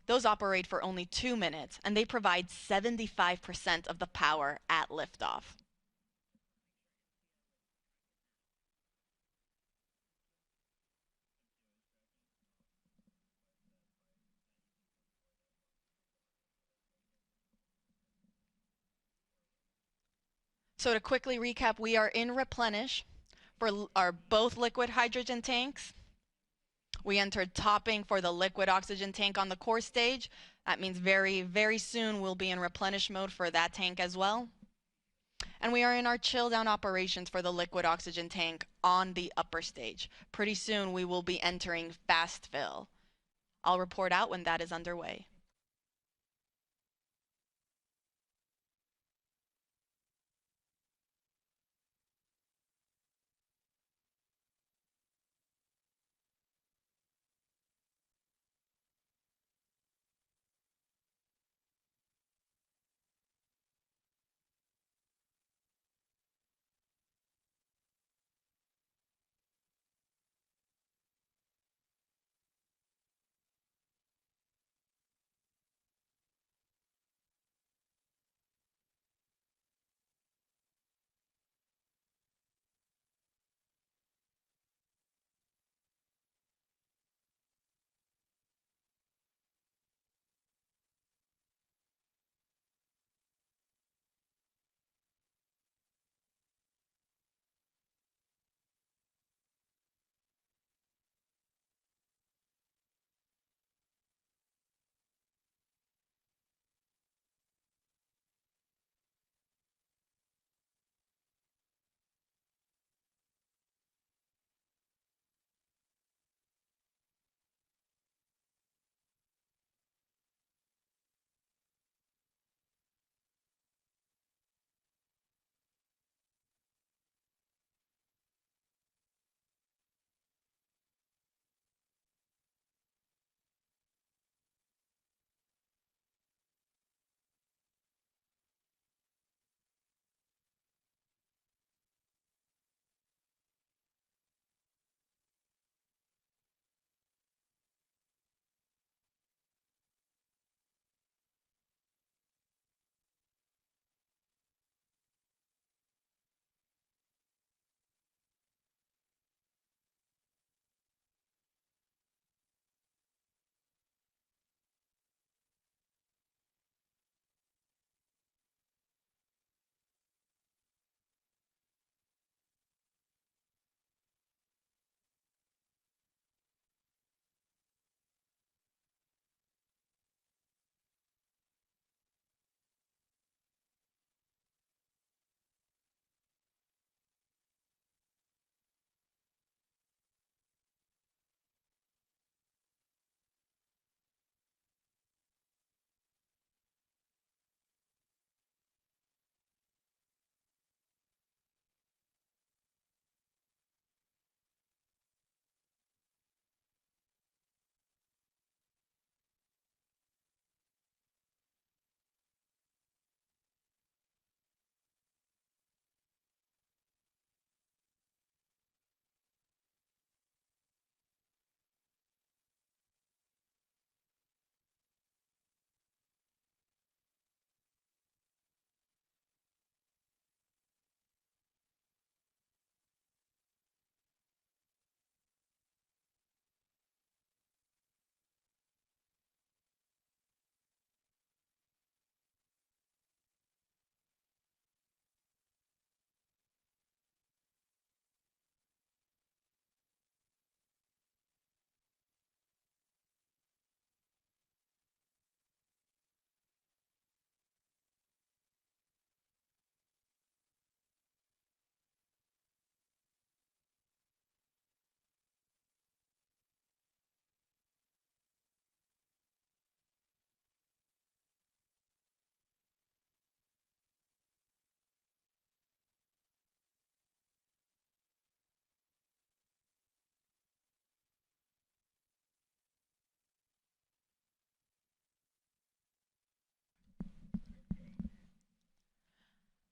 those operate for only 2 minutes, and they provide 75% of the power at liftoff. So to quickly recap, we are in Replenish for our both liquid hydrogen tanks. We entered topping for the liquid oxygen tank on the core stage. That means very, very soon we'll be in replenish mode for that tank as well. And we are in our chill down operations for the liquid oxygen tank on the upper stage. Pretty soon we will be entering fast fill. I'll report out when that is underway.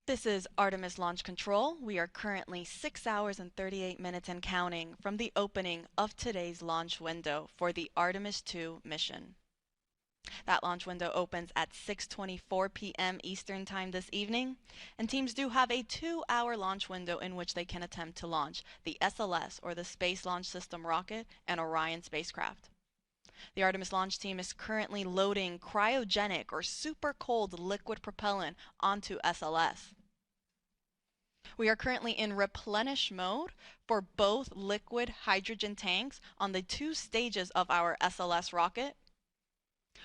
This is Artemis Launch Control. We are currently 6 hours and 38 minutes and counting from the opening of today's launch window for the Artemis II mission. That launch window opens at 6:24 p.m. Eastern Time this evening, and teams do have a 2-hour launch window in which they can attempt to launch the SLS, or the Space Launch System rocket, and Orion spacecraft. The Artemis launch team is currently loading cryogenic or super cold liquid propellant onto SLS. We are currently in replenish mode for both liquid hydrogen tanks on the 2 stages of our SLS rocket.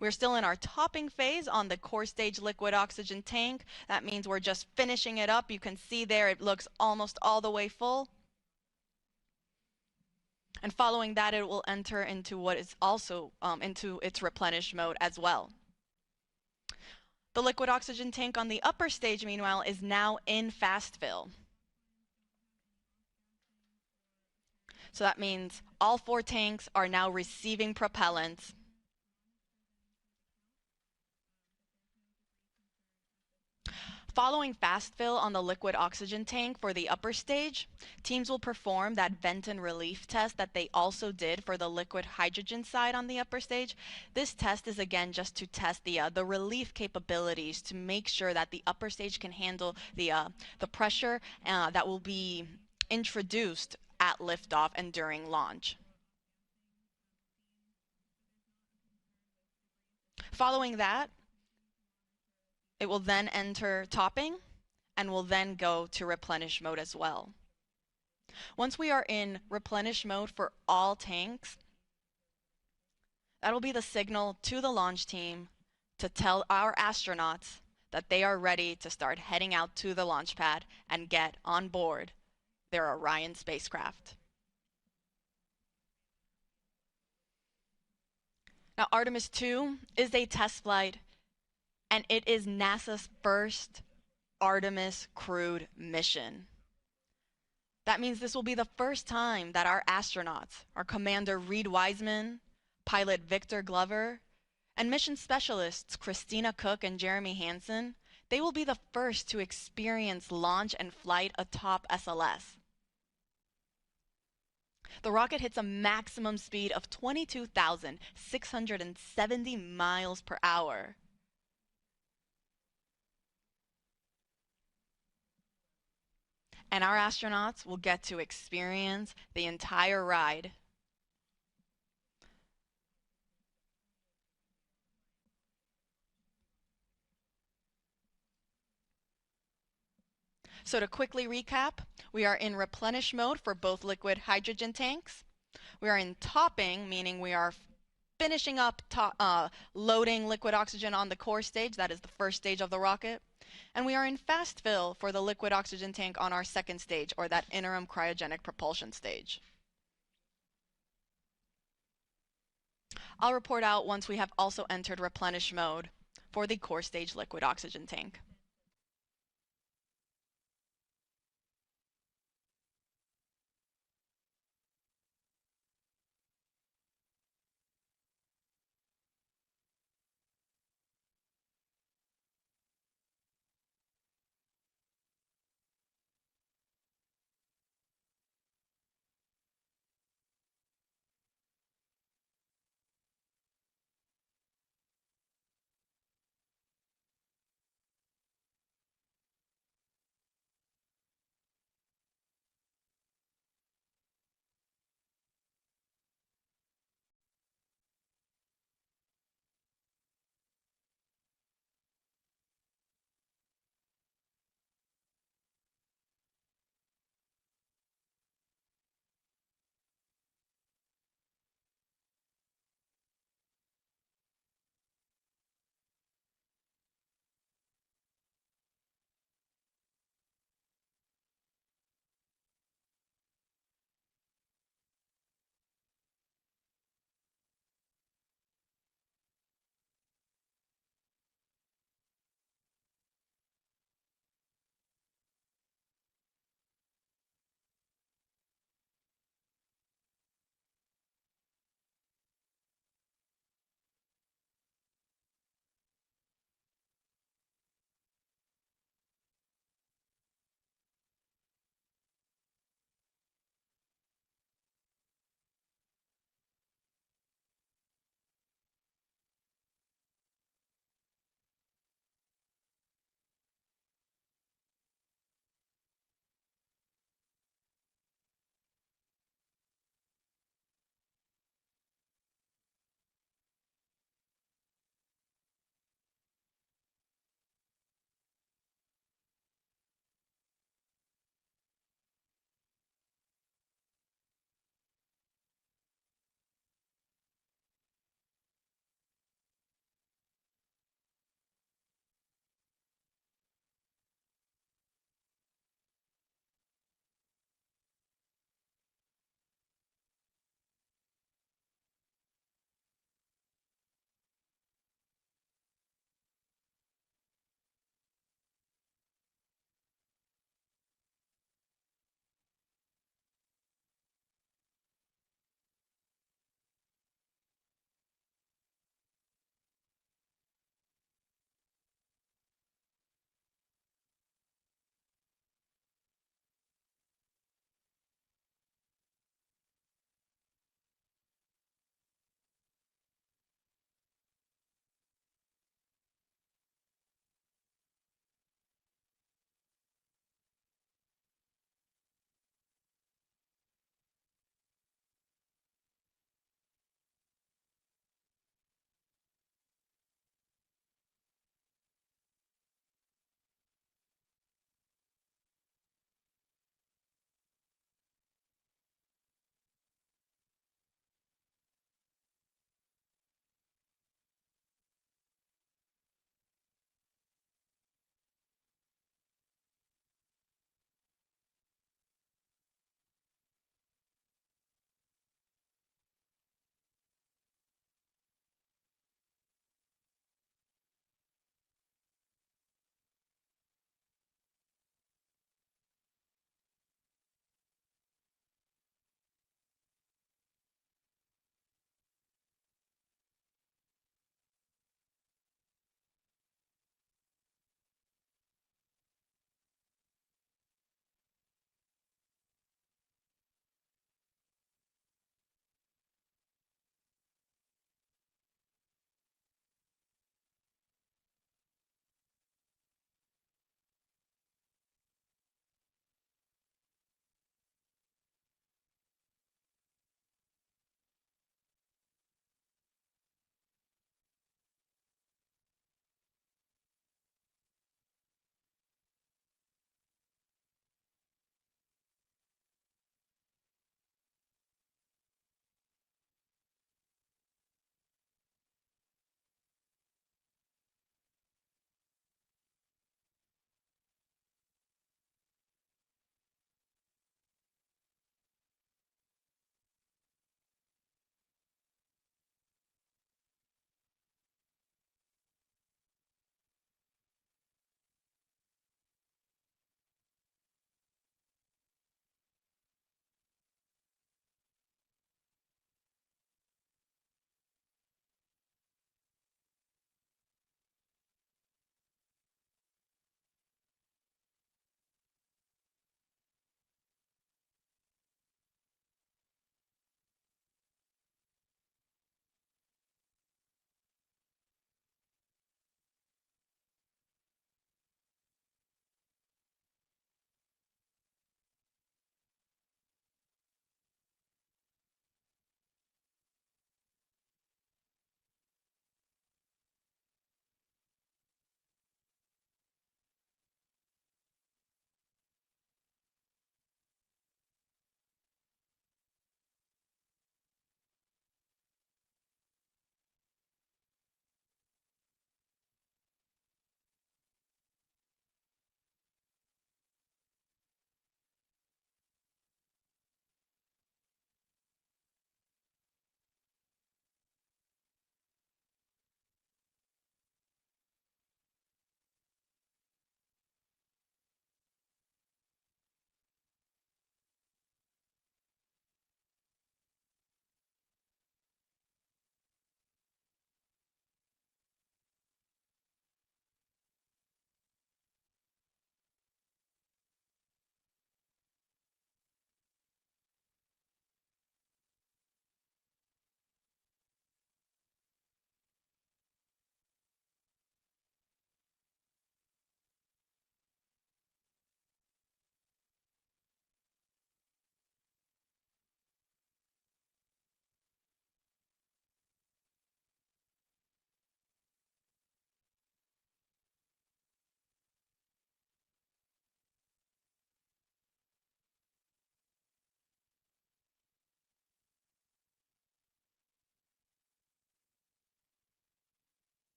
We're still in our topping phase on the core stage liquid oxygen tank. That means we're just finishing it up. You can see there it looks almost all the way full. And following that, it will enter into what is also into its replenish mode as well. The liquid oxygen tank on the upper stage, meanwhile, is now in fast fill. So that means all 4 tanks are now receiving propellant. Following fast fill on the liquid oxygen tank for the upper stage, teams will perform that vent and relief test that they also did for the liquid hydrogen side on the upper stage. This test is again just to test the relief capabilities to make sure that the upper stage can handle the pressure that will be introduced at liftoff and during launch. Following that, it will then enter topping and will then go to replenish mode as well. Once we are in replenish mode for all tanks, that'll be the signal to the launch team to tell our astronauts that they are ready to start heading out to the launch pad and get on board their Orion spacecraft. Now, Artemis II is a test flight, and it is NASA's first Artemis crewed mission. That means this will be the first time that our astronauts, our Commander Reed Wiseman, pilot Victor Glover, and mission specialists Christina Cook and Jeremy Hansen, they will be the first to experience launch and flight atop SLS. The rocket hits a maximum speed of 22,670 miles per hour. And our astronauts will get to experience the entire ride. So to quickly recap, we are in replenish mode for both liquid hydrogen tanks. We are in topping, meaning we are finishing up loading liquid oxygen on the core stage. That is the first stage of the rocket. And we are in fast fill for the liquid oxygen tank on our second stage, or that interim cryogenic propulsion stage. I'll report out once we have also entered replenish mode for the core stage liquid oxygen tank.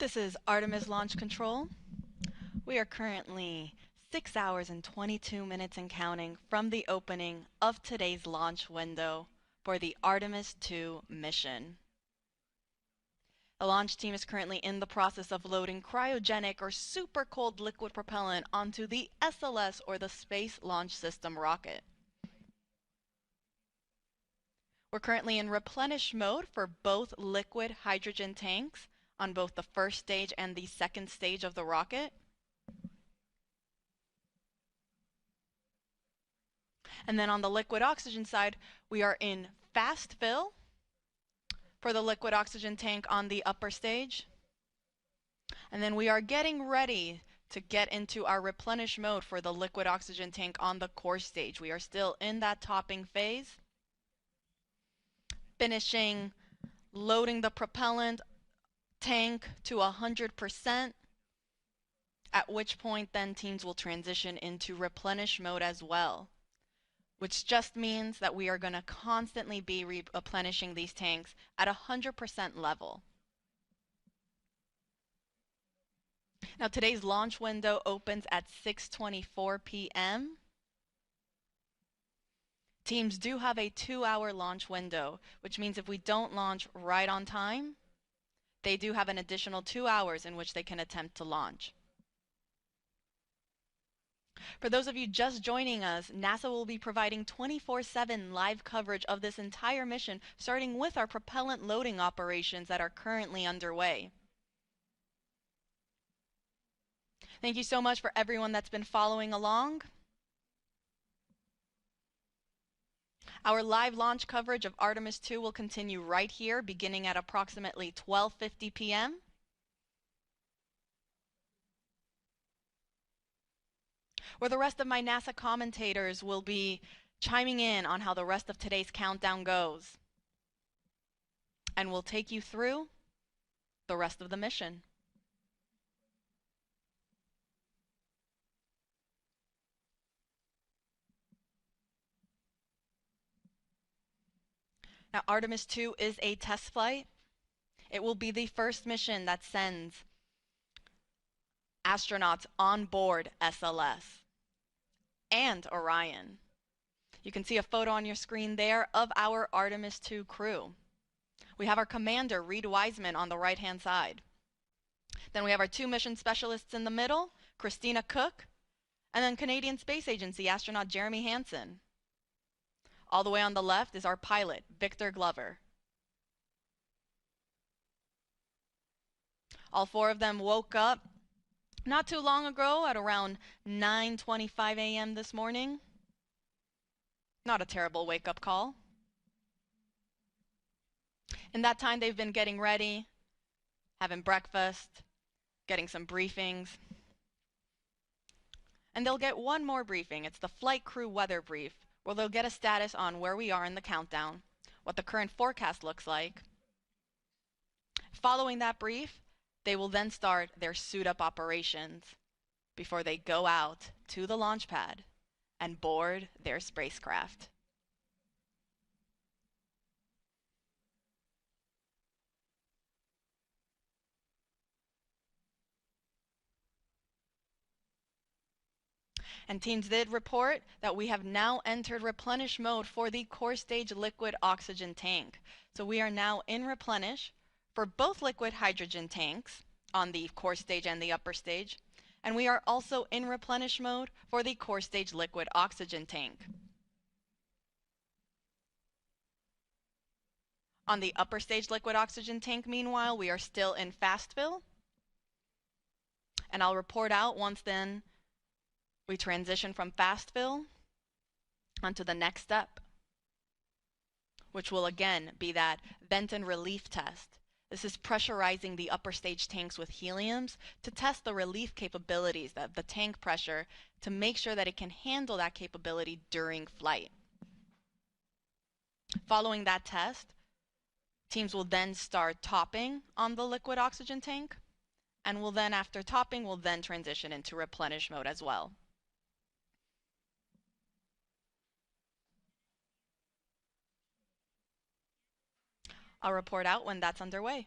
This is Artemis Launch Control. We are currently 6 hours and 22 minutes and counting from the opening of today's launch window for the Artemis II mission. The launch team is currently in the process of loading cryogenic or super cold liquid propellant onto the SLS or the Space Launch System rocket. We're currently in replenish mode for both liquid hydrogen tanks on both the first stage and the second stage of the rocket. And then on the liquid oxygen side, we are in fast fill for the liquid oxygen tank on the upper stage. And then we are getting ready to get into our replenish mode for the liquid oxygen tank on the core stage. We are still in that topping phase. Finishing loading the propellant tank to 100%, at which point then teams will transition into replenish mode as well, which just means that we are going to constantly be replenishing these tanks at 100% level. Now today's launch window opens at 6:24 p.m. Teams do have a 2-hour launch window, which means if we don't launch right on time, they do have an additional 2 hours in which they can attempt to launch. For those of you just joining us, NASA will be providing 24/7 live coverage of this entire mission, starting with our propellant loading operations that are currently underway. Thank you so much for everyone that's been following along. Our live launch coverage of Artemis II will continue right here, beginning at approximately 12:50 p.m. where the rest of my NASA commentators will be chiming in on how the rest of today's countdown goes. And we'll take you through the rest of the mission. Now, Artemis II is a test flight. It will be the first mission that sends astronauts on board SLS and Orion. You can see a photo on your screen there of our Artemis II crew. We have our commander, Reed Wiseman, on the right-hand side. Then we have our 2 mission specialists in the middle, Christina Cook, and then Canadian Space Agency astronaut Jeremy Hansen. All the way on the left is our pilot, Victor Glover. All 4 of them woke up not too long ago at around 9:25 a.m. this morning. Not a terrible wake-up call. In that time, they've been getting ready, having breakfast, getting some briefings. And they'll get one more briefing. It's the flight crew weather brief, where they'll get a status on where we are in the countdown, what the current forecast looks like. Following that brief, they will then start their suit-up operations before they go out to the launch pad and board their spacecraft. And teams did report that we have now entered replenish mode for the core stage liquid oxygen tank. So we are now in replenish for both liquid hydrogen tanks on the core stage and the upper stage. And we are also in replenish mode for the core stage liquid oxygen tank. On the upper stage liquid oxygen tank, meanwhile, we are still in fast fill. And I'll report out once then we transition from fast fill onto the next step, which will again be that vent and relief test. This is pressurizing the upper stage tanks with heliums to test the relief capabilities of the tank pressure to make sure that it can handle that capability during flight. Following that test, teams will then start topping on the liquid oxygen tank, and will then, after topping, will then transition into replenish mode as well. I'll report out when that's underway.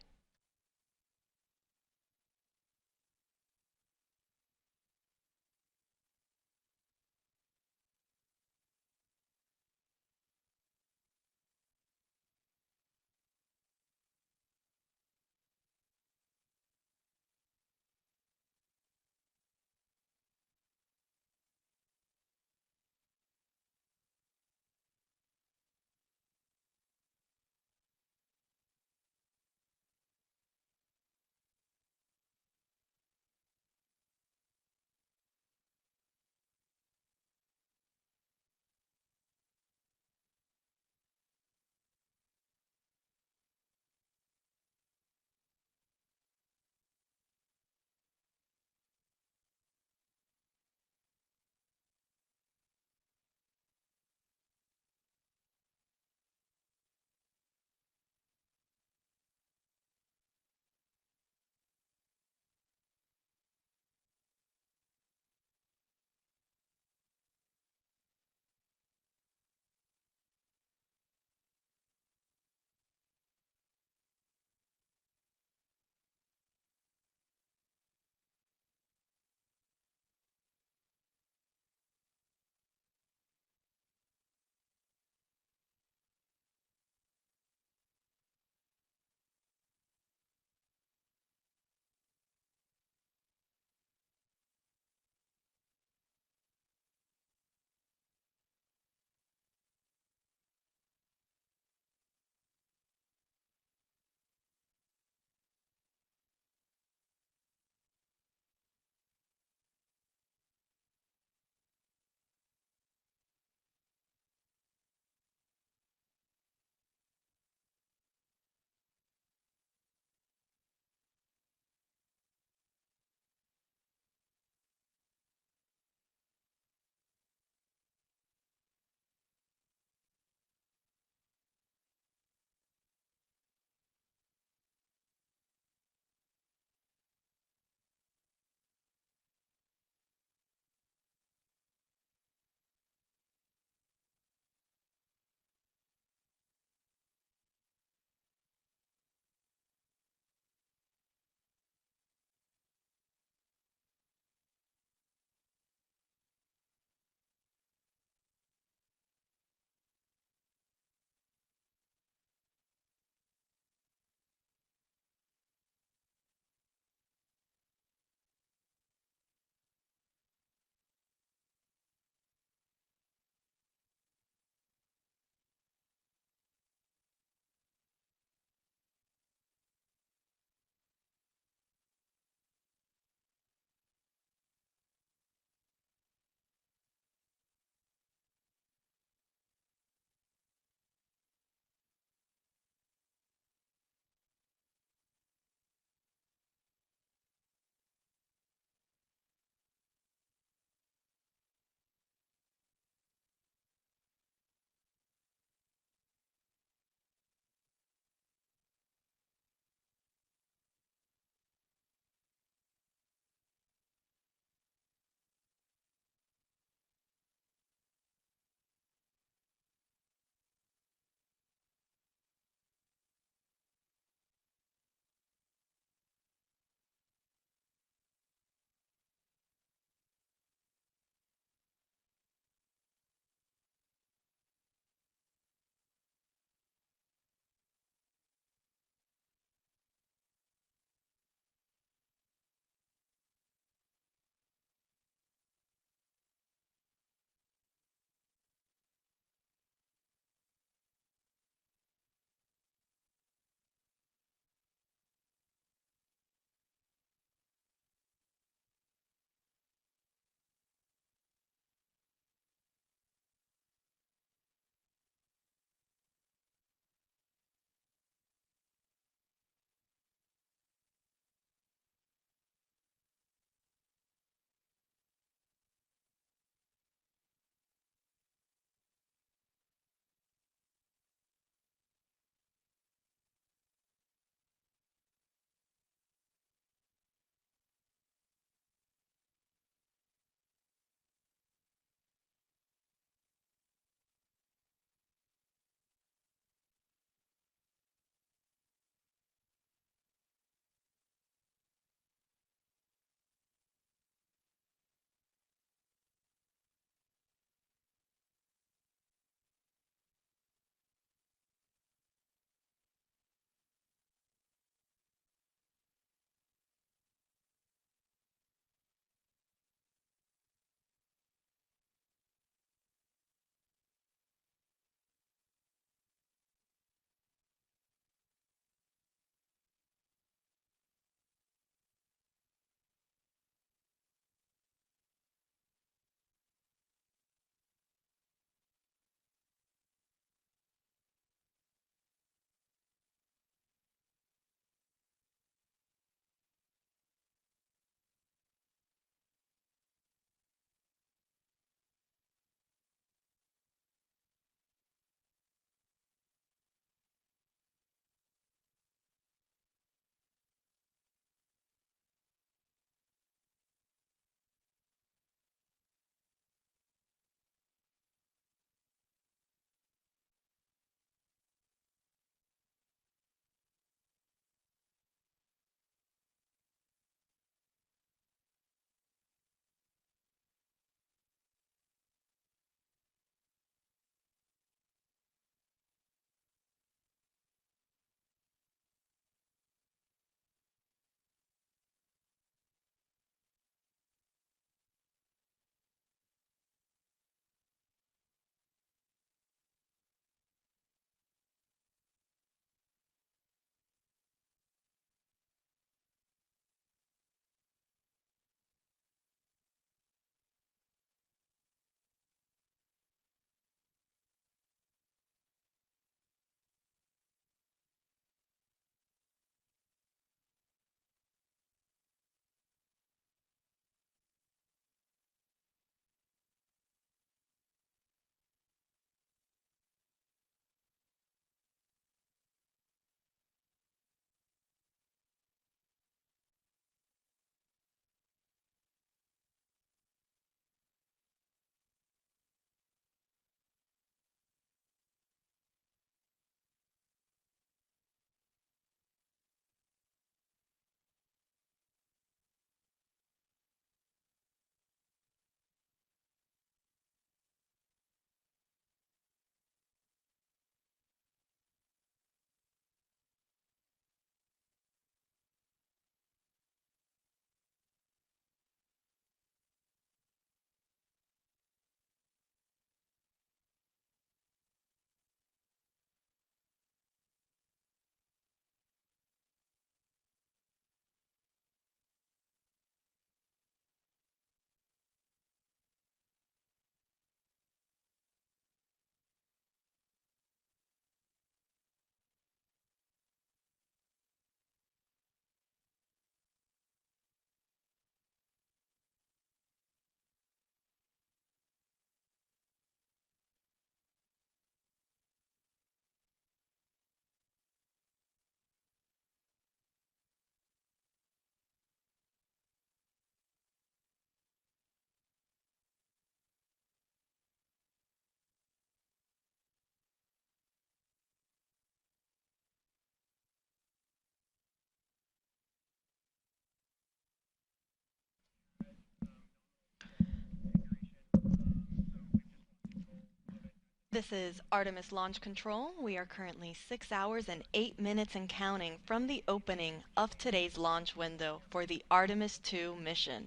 This is Artemis Launch Control. We are currently 6 hours and 8 minutes and counting from the opening of today's launch window for the Artemis II mission.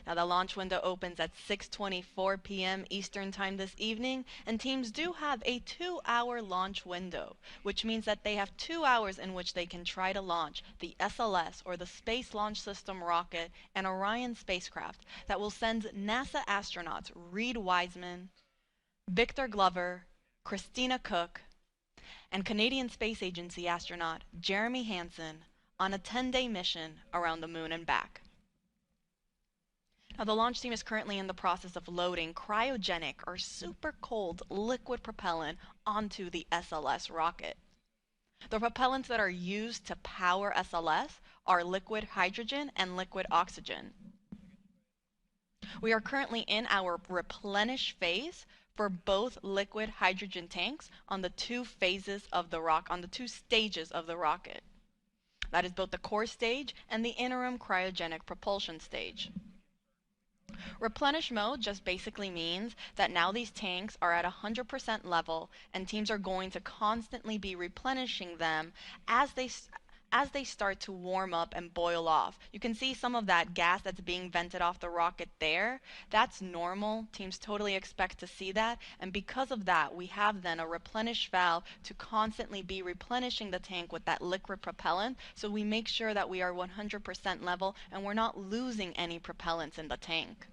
Now the launch window opens at 6:24 p.m. Eastern Time this evening, and teams do have a 2-hour launch window, which means that they have 2 hours in which they can try to launch the SLS, or the Space Launch System rocket, and Orion spacecraft that will send NASA astronauts Reed Wiseman, Victor Glover, Christina Cook, and Canadian Space Agency astronaut Jeremy Hansen on a 10-day mission around the moon and back. Now, the launch team is currently in the process of loading cryogenic or super cold liquid propellant onto the SLS rocket. The propellants that are used to power SLS are liquid hydrogen and liquid oxygen. We are currently in our replenish phase for both liquid hydrogen tanks on the two stages of the rocket. That is both the core stage and the interim cryogenic propulsion stage. Replenish mode just basically means that now these tanks are at 100% level, and teams are going to constantly be replenishing them as they start to warm up and boil off. You can see some of that gas that's being vented off the rocket there. That's normal. Teams totally expect to see that, and because of that, we have then a replenish valve to constantly be replenishing the tank with that liquid propellant, so we make sure that we are 100% level and we're not losing any propellants in the tank.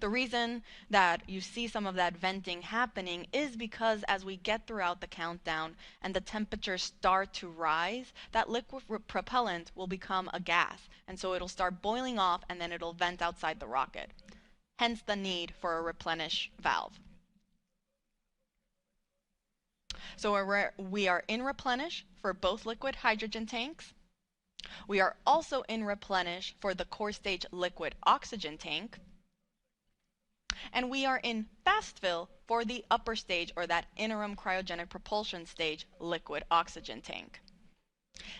The reason that you see some of that venting happening is because as we get throughout the countdown and the temperatures start to rise, that liquid propellant will become a gas, and so it'll start boiling off and then it'll vent outside the rocket. Hence the need for a replenish valve. So we are in replenish for both liquid hydrogen tanks. We are also in replenish for the core stage liquid oxygen tank. And we are in fast fill for the upper stage, or that interim cryogenic propulsion stage, liquid oxygen tank.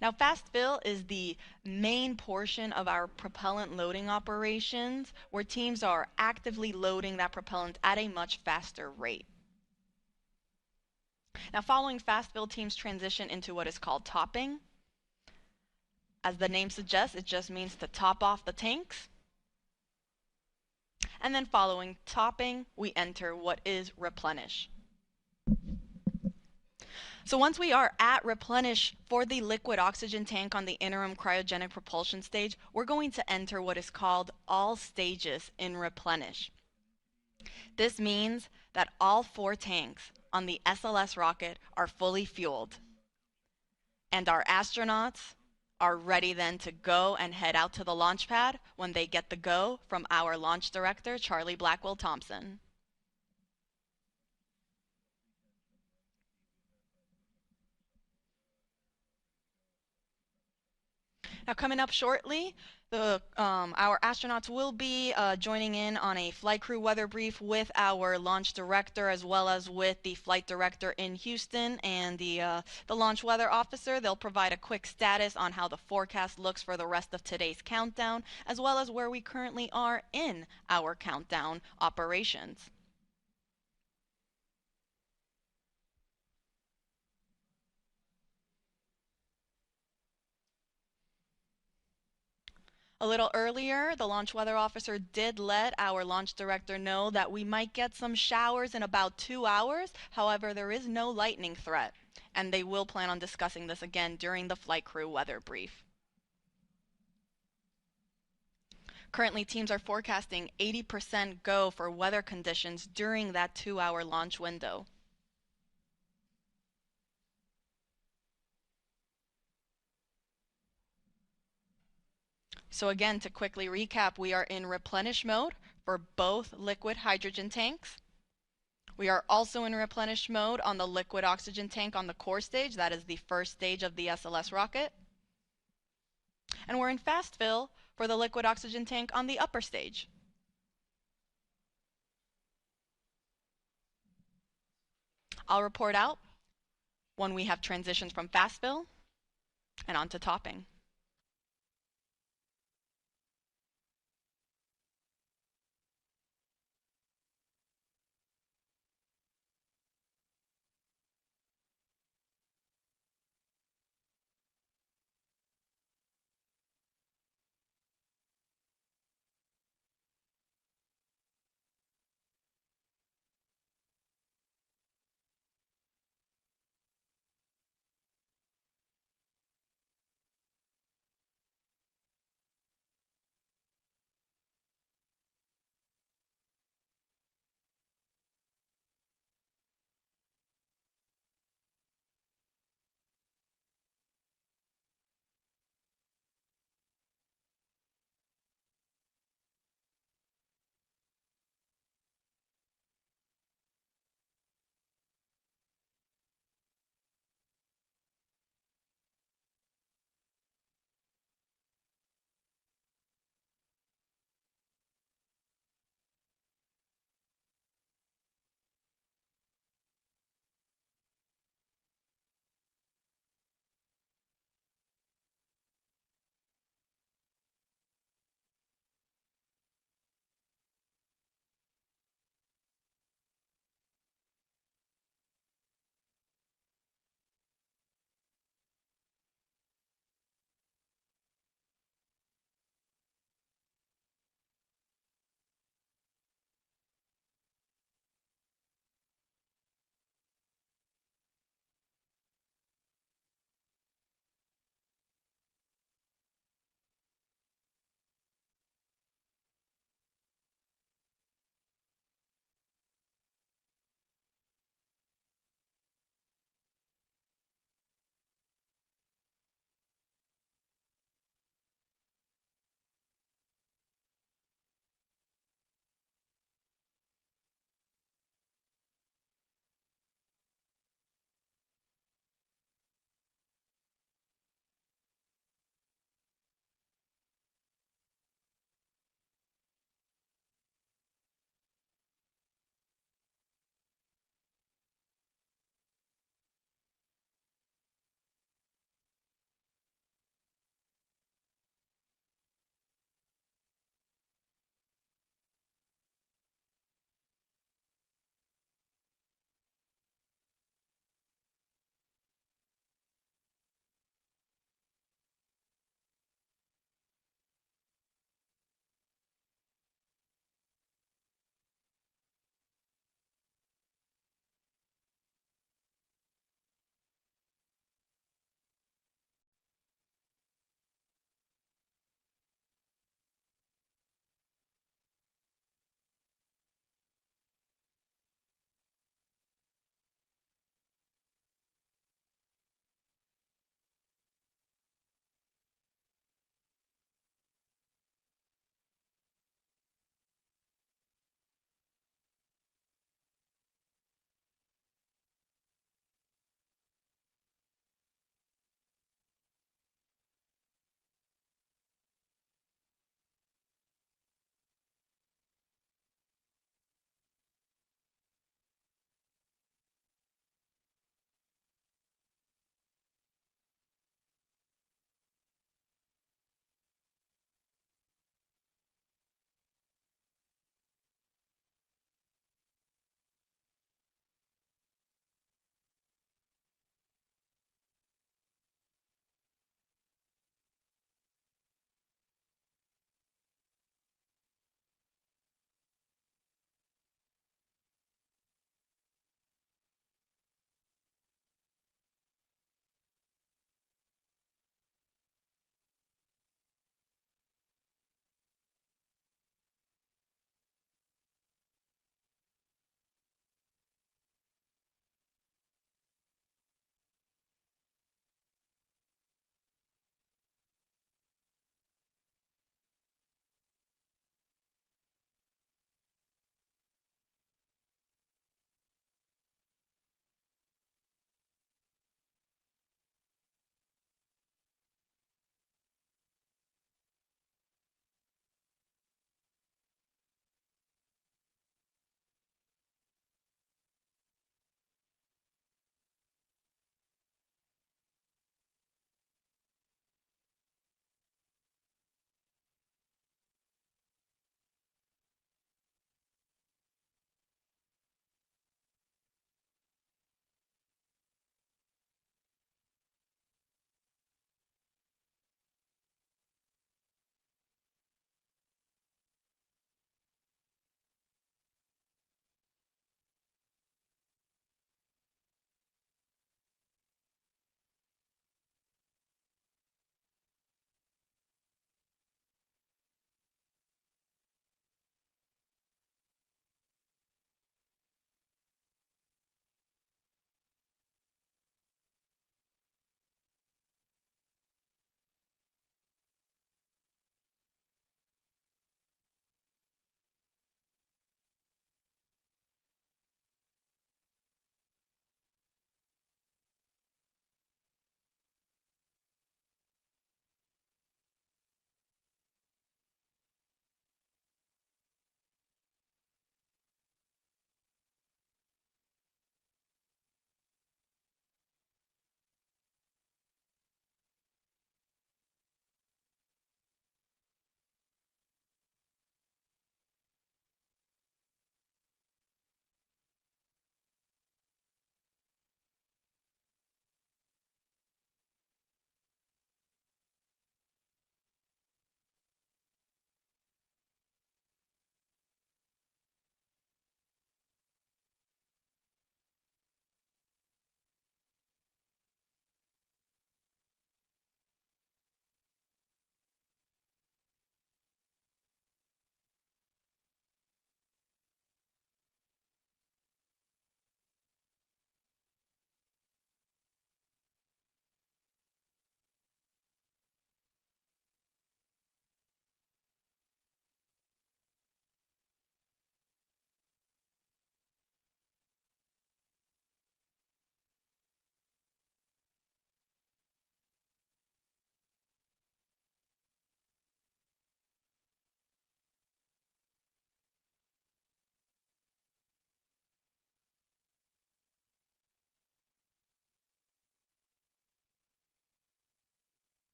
Now, fast fill is the main portion of our propellant loading operations, where teams are actively loading that propellant at a much faster rate. Now, following fast fill, teams transition into what is called topping. As the name suggests, it just means to top off the tanks. And then following topping, we enter what is replenish. So once we are at replenish for the liquid oxygen tank on the interim cryogenic propulsion stage, we're going to enter what is called all stages in replenish. This means that all 4 tanks on the SLS rocket are fully fueled, and our astronauts are ready then to go and head out to the launch pad when they get the go from our launch director, Charlie Blackwell Thompson. Now, coming up shortly, our astronauts will be joining in on a flight crew weather brief with our launch director, as well as with the flight director in Houston and the launch weather officer. They'll provide a quick status on how the forecast looks for the rest of today's countdown, as well as where we currently are in our countdown operations. A little earlier, the launch weather officer did let our launch director know that we might get some showers in about 2 hours. However, there is no lightning threat, and they will plan on discussing this again during the flight crew weather brief. Currently, teams are forecasting 80% go for weather conditions during that 2-hour launch window. So again, to quickly recap, we are in replenish mode for both liquid hydrogen tanks. We are also in replenish mode on the liquid oxygen tank on the core stage. That is the first stage of the SLS rocket. And we're in fast fill for the liquid oxygen tank on the upper stage. I'll report out when we have transitioned from fast fill and onto topping.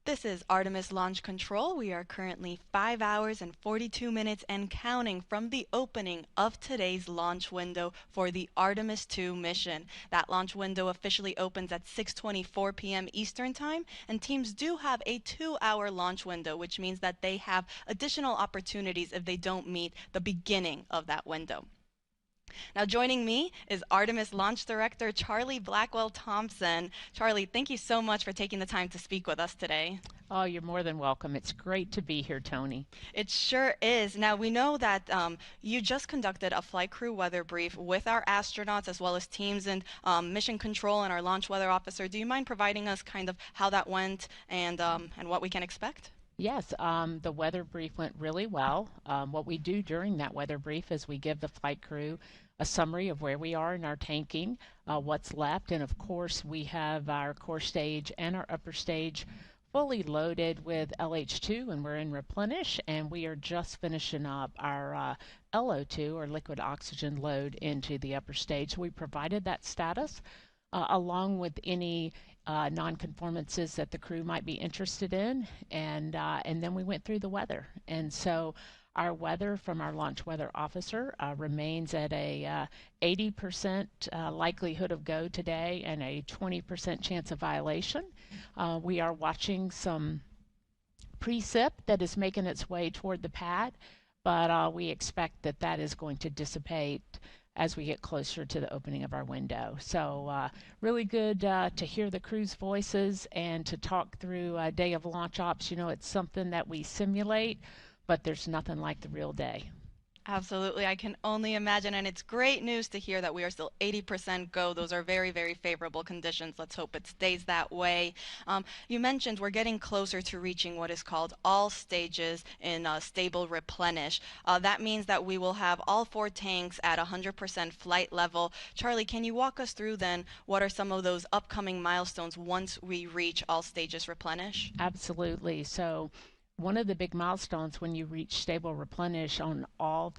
This is Artemis Launch Control. We are currently 5 hours and 42 minutes and counting from the opening of today's launch window for the Artemis II mission. That launch window officially opens at 6:24 p.m. Eastern Time, and teams do have a 2-hour launch window, which means that they have additional opportunities if they don't meet the beginning of that window. Now, joining me is Artemis Launch Director Charlie Blackwell Thompson. Charlie, thank you so much for taking the time to speak with us today. Oh, you're more than welcome. It's great to be here, Tony. It sure is. Now, we know that you just conducted a flight crew weather brief with our astronauts as well as teams and mission control and our launch weather officer. Do you mind providing us kind of how that went and what we can expect? Yes, the weather brief went really well. What we do during that weather brief is we give the flight crew a summary of where we are in our tanking, what's left, and of course we have our core stage and our upper stage fully loaded with LH2, and we're in Replenish, and we are just finishing up our LO2 or liquid oxygen load into the upper stage. We provided that status along with any non-conformances that the crew might be interested in, and then we went through the weather. And so our weather from our launch weather officer remains at a 80% likelihood of go today and a 20% chance of violation. We are watching some precip that is making its way toward the pad, but we expect that that is going to dissipate as we get closer to the opening of our window. So really good to hear the crew's voices and to talk through a day of launch ops. You know, it's something that we simulate, but there's nothing like the real day. Absolutely, I can only imagine, and it's great news to hear that we are still 80% go. Those are very, very favorable conditions. Let's hope it stays that way. You mentioned we're getting closer to reaching what is called all stages in stable replenish. That means that we will have all 4 tanks at 100% flight level. Charlie, can you walk us through then what are some of those upcoming milestones once we reach all stages replenish? Absolutely. So one of the big milestones when you reach stable replenish on all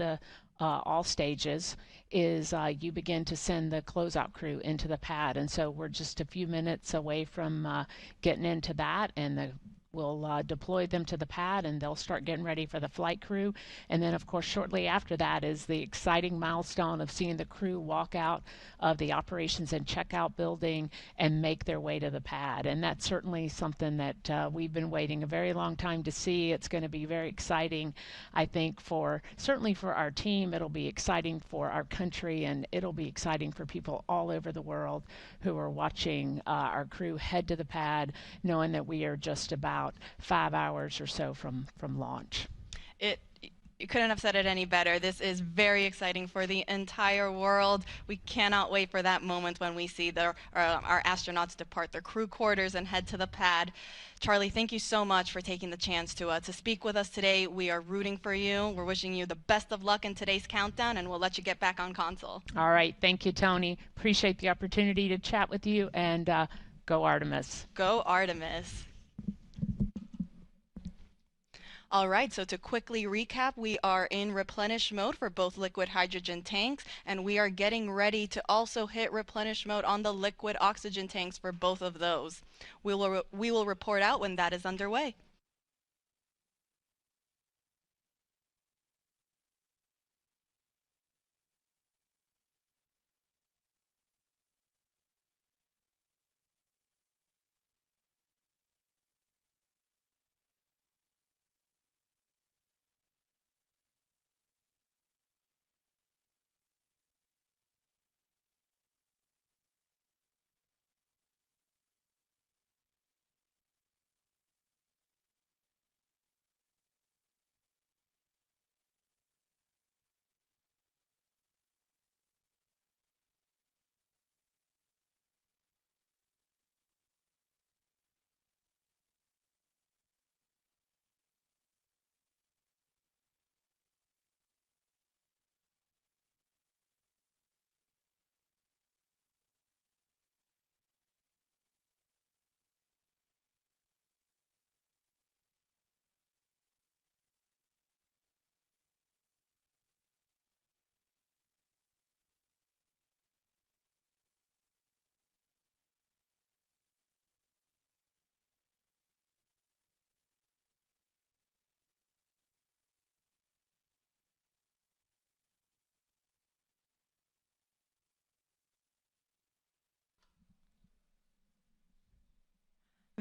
stages is you begin to send the closeout crew into the pad, and so we're just a few minutes away from getting into that, and we'll deploy them to the pad and they'll start getting ready for the flight crew. And then of course shortly after that is the exciting milestone of seeing the crew walk out of the operations and checkout building and make their way to the pad. And that's certainly something that we've been waiting a very long time to see. It's going to be very exciting, I think, certainly for our team. It'll be exciting for our country, and it'll be exciting for people all over the world who are watching our crew head to the pad, knowing that we are just about 5 hours or so from launch. You couldn't have said it any better. This is very exciting for the entire world. We cannot wait for that moment when we see our astronauts depart their crew quarters and head to the pad. Charlie, thank you so much for taking the chance to speak with us today. We are rooting for you. We're wishing you the best of luck in today's countdown, and we'll let you get back on console. All right. Thank you, Tony. Appreciate the opportunity to chat with you, and go Artemis. Go Artemis. All right, so to quickly recap, we are in replenish mode for both liquid hydrogen tanks, and we are getting ready to also hit replenish mode on the liquid oxygen tanks for both of those. We will report out when that is underway.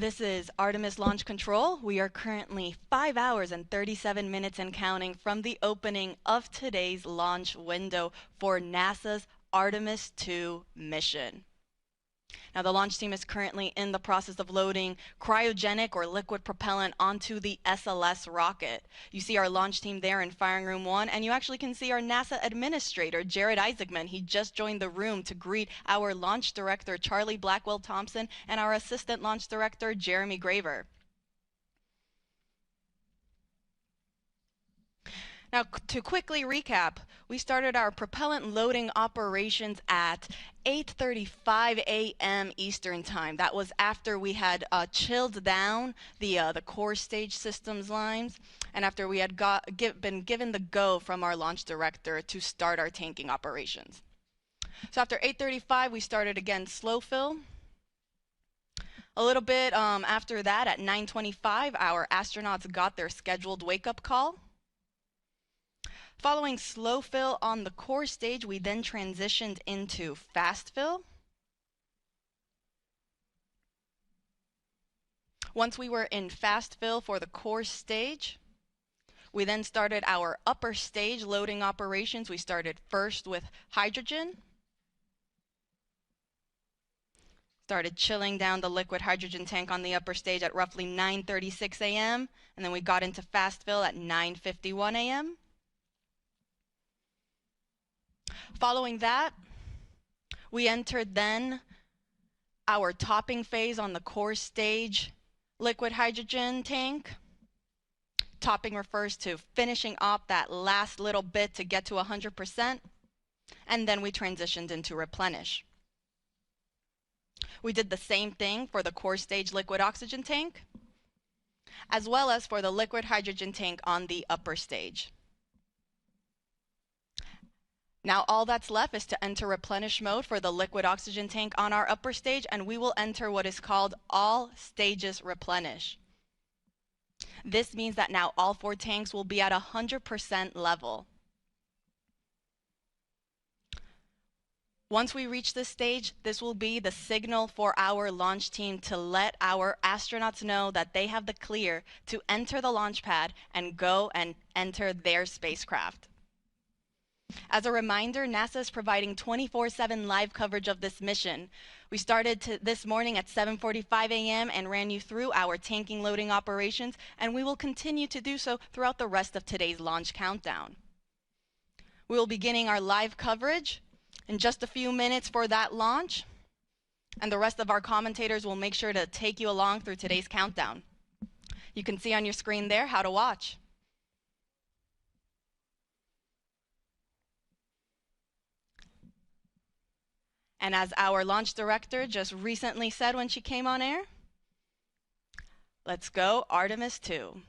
This is Artemis Launch Control. We are currently 5 hours and 37 minutes and counting from the opening of today's launch window for NASA's Artemis II mission. Now, the launch team is currently in the process of loading cryogenic or liquid propellant onto the SLS rocket. You see our launch team there in Firing Room 1, and you actually can see our NASA administrator, Jared Isaacman. He just joined the room to greet our launch director, Charlie Blackwell Thompson, and our assistant launch director, Jeremy Graver. Now, to quickly recap, we started our propellant loading operations at 8:35 a.m. Eastern Time. That was after we had chilled down the core stage systems lines, and after we had been given the go from our launch director to start our tanking operations. So after 8:35, we started again slow fill. A little bit after that, at 9:25, our astronauts got their scheduled wake-up call. Following slow fill on the core stage, we then transitioned into fast fill. Once we were in fast fill for the core stage, we then started our upper stage loading operations. We started first with hydrogen. Started chilling down the liquid hydrogen tank on the upper stage at roughly 9:36 a.m. and then we got into fast fill at 9:51 a.m. Following that, we entered then our topping phase on the core stage liquid hydrogen tank. Topping refers to finishing up that last little bit to get to 100%, and then we transitioned into replenish. We did the same thing for the core stage liquid oxygen tank, as well as for the liquid hydrogen tank on the upper stage. Now all that's left is to enter replenish mode for the liquid oxygen tank on our upper stage, and we will enter what is called all stages replenish. This means that now all 4 tanks will be at 100% level. Once we reach this stage, this will be the signal for our launch team to let our astronauts know that they have the clear to enter the launch pad and go and enter their spacecraft. As a reminder, NASA is providing 24/7 live coverage of this mission. We started this morning at 7:45 a.m. and ran you through our tanking loading operations, and we will continue to do so throughout the rest of today's launch countdown. We will be beginning our live coverage in just a few minutes for that launch, and the rest of our commentators will make sure to take you along through today's countdown. You can see on your screen there how to watch. And as our launch director just recently said when she came on air, let's go Artemis II.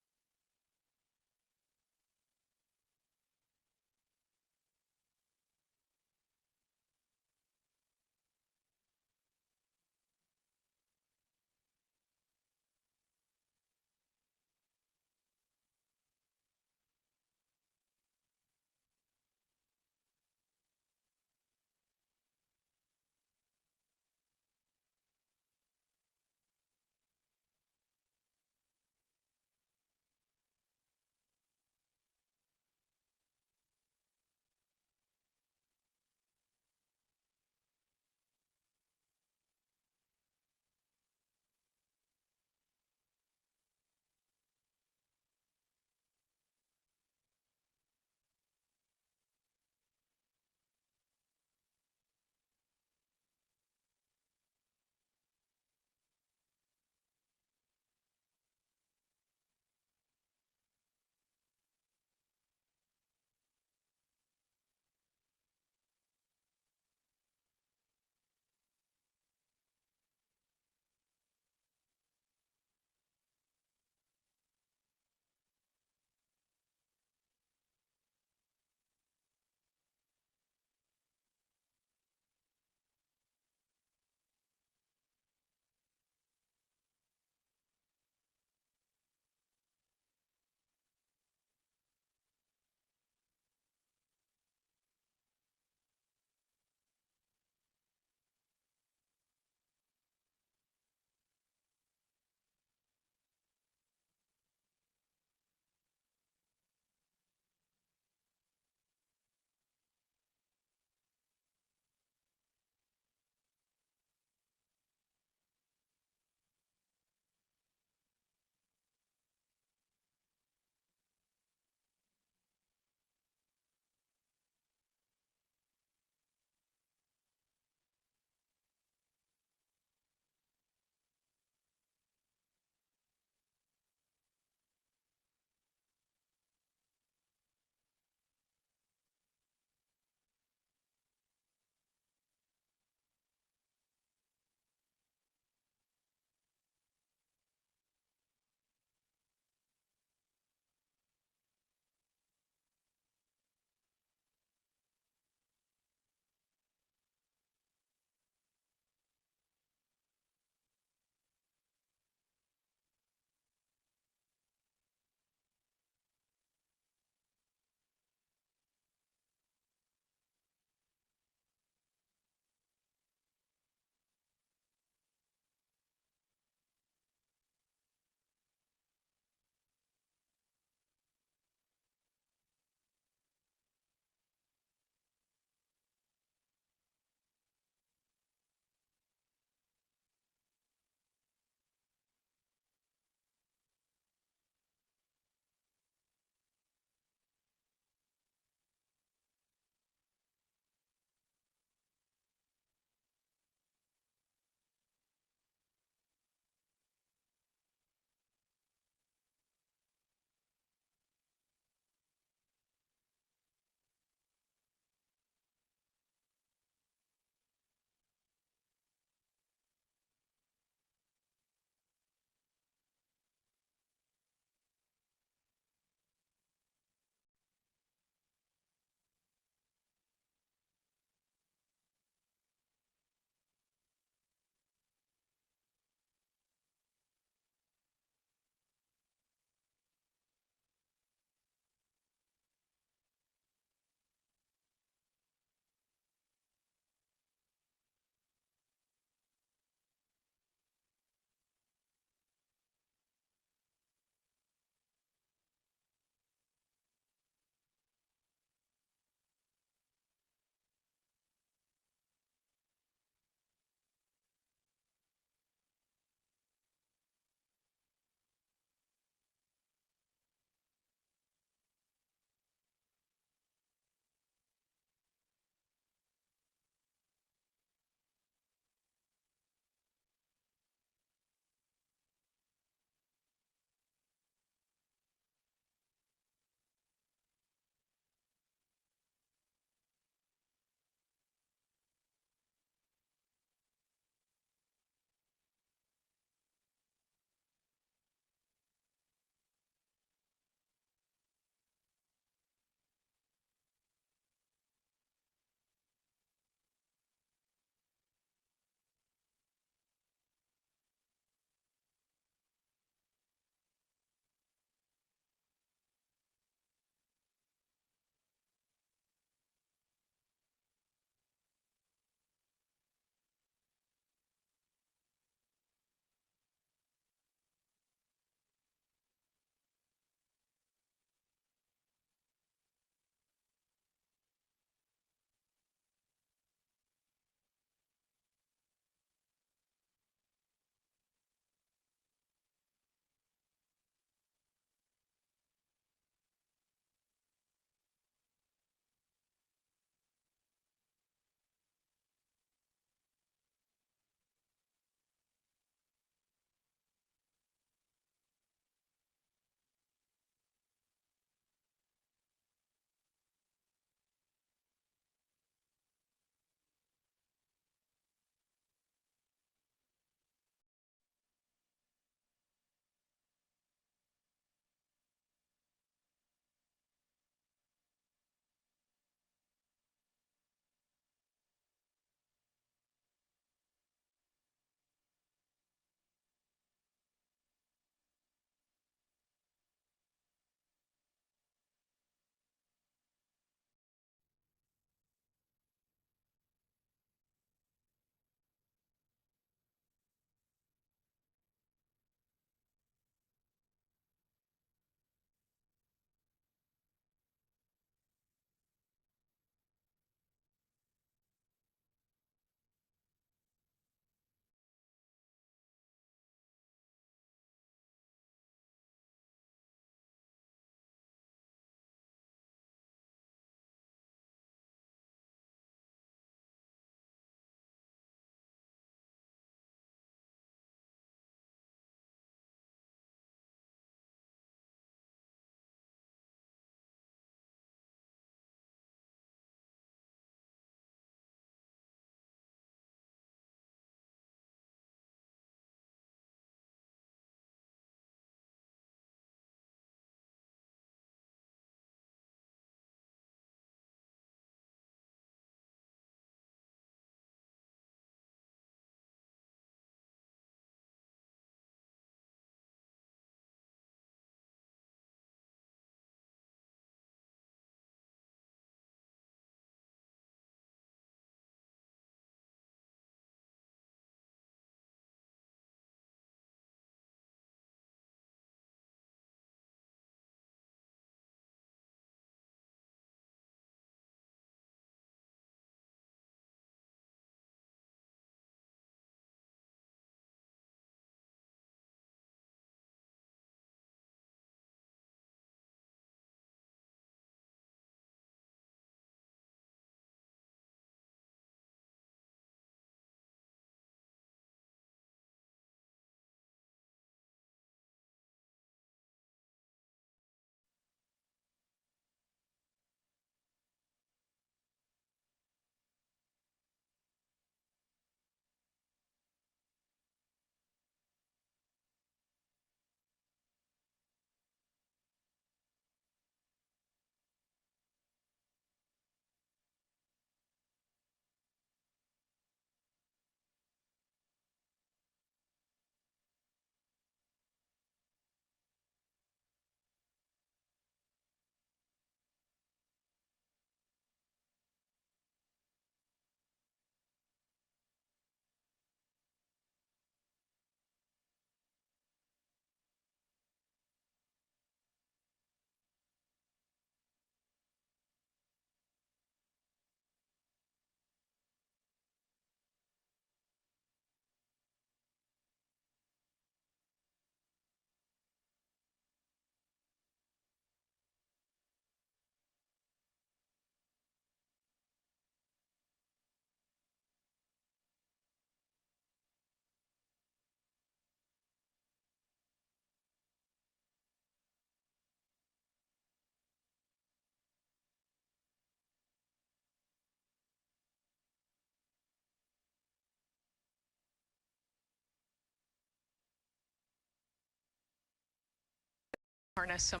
harness some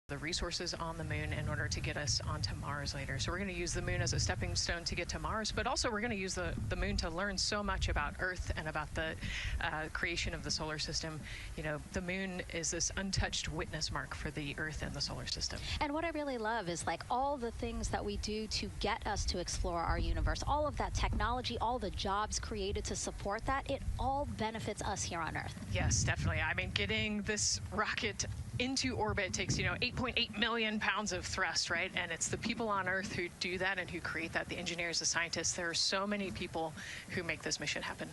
the resources on the moon in order to get us onto Mars later. So we're going to use the moon as a stepping stone to get to Mars, but also we're going to use the moon to learn so much about Earth and about the creation of the solar system. You know, the moon is this untouched witness mark for the Earth and the solar system. And what I really love is like all the things that we do to get us to explore our universe, all of that technology, all the jobs created to support that, it all benefits us here on Earth. Yes, definitely. I mean, getting this rocket into orbit takes, you know, 8.8 million pounds of thrust, right? And it's the people on Earth who do that and who create that, the engineers, the scientists. There are so many people who make this mission happen.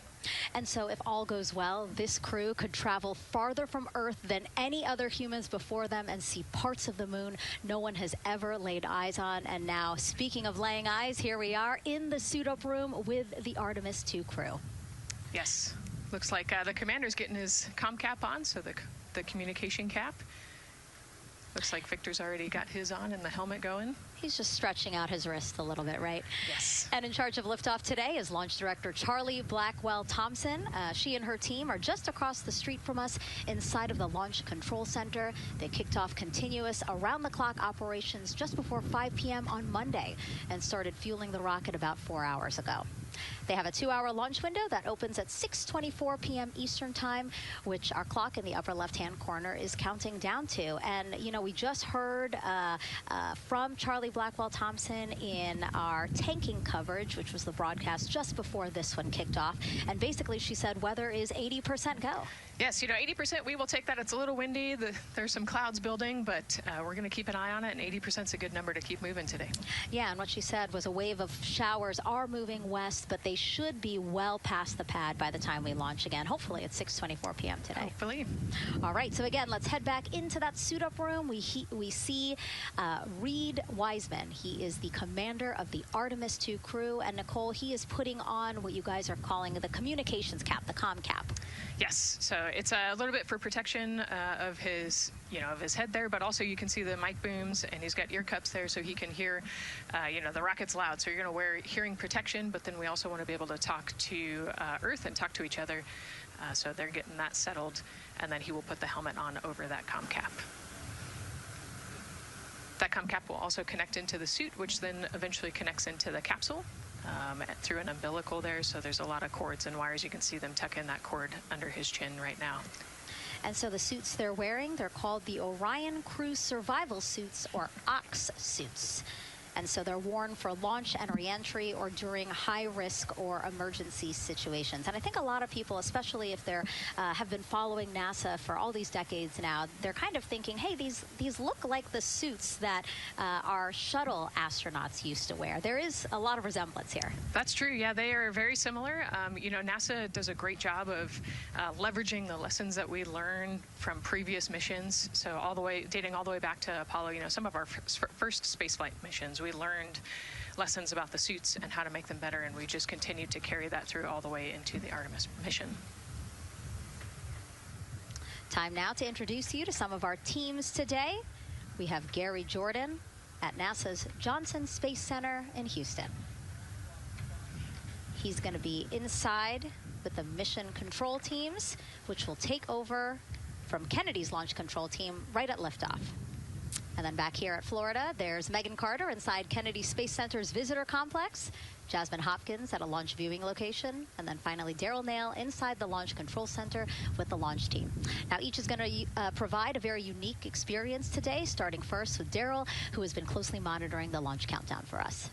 And so if all goes well, this crew could travel farther from Earth than any other humans before them and see parts of the moon no one has ever laid eyes on. And now, speaking of laying eyes, here we are in the suit-up room with the Artemis II crew. Yes. Looks like the commander's getting his comm cap on, so the communication cap. Looks like Victor's already got his on and the helmet going. He's just stretching out his wrist a little bit, right? Yes. And in charge of liftoff today is Launch Director Charlie Blackwell-Thompson. She and her team are just across the street from us inside of the Launch Control Center. They kicked off continuous around-the-clock operations just before 5 p.m. on Monday and started fueling the rocket about 4 hours ago. They have a 2-hour launch window that opens at 6:24 p.m. Eastern Time, which our clock in the upper left-hand corner is counting down to. And, you know, we just heard from Charlie Blackwell-Thompson in our tanking coverage, which was the broadcast just before this one kicked off. And basically, she said weather is 80% go. Yes, you know, 80%, we will take that. It's a little windy. There's some clouds building, but we're going to keep an eye on it, and 80% is a good number to keep moving today. Yeah, and what she said was a wave of showers are moving west, but they should be well past the pad by the time we launch again. Hopefully at 6:24 p.m. today. Hopefully. All right, so again, let's head back into that suit-up room. We see Reed Wiseman. He is the commander of the Artemis II crew, and Nicole, he is putting on what you guys are calling the communications cap, the comm cap. Yes, so it's a little bit for protection of his, of his head there, but also you can see the mic booms, and he's got ear cups there so he can hear, the rocket's loud. So you're going to wear hearing protection, but then we also want to be able to talk to Earth and talk to each other. So they're getting that settled, and then he will put the helmet on over that comm cap. That comm cap will also connect into the suit, which then eventually connects into the capsule. Through an umbilical there, so there's a lot of cords and wires. You can see them tuck in that cord under his chin right now. And so the suits they're wearing, they're called the Orion Crew Survival Suits, or OX suits. And so they're worn for launch and reentry or during high-risk or emergency situations. And I think a lot of people, especially if they're have been following NASA for all these decades now, they're kind of thinking, hey, these look like the suits that our shuttle astronauts used to wear. There is a lot of resemblance here. That's true. Yeah, they are very similar. NASA does a great job of leveraging the lessons that we learned from previous missions. So dating all the way back to Apollo, some of our first spaceflight missions, we learned lessons about the suits and how to make them better, and we just continued to carry that through all the way into the Artemis mission. Time now to introduce you to some of our teams today. We have Gary Jordan at NASA's Johnson Space Center in Houston. He's going to be inside with the mission control teams, which will take over from Kennedy's launch control team right at liftoff. And then back here at Florida, there's Megan Carter inside Kennedy Space Center's visitor complex, Jasmine Hopkins at a launch viewing location, and then finally Daryl Nail inside the Launch Control Center with the launch team. Now each is going to provide a very unique experience today, starting first with Daryl, who has been closely monitoring the launch countdown for us.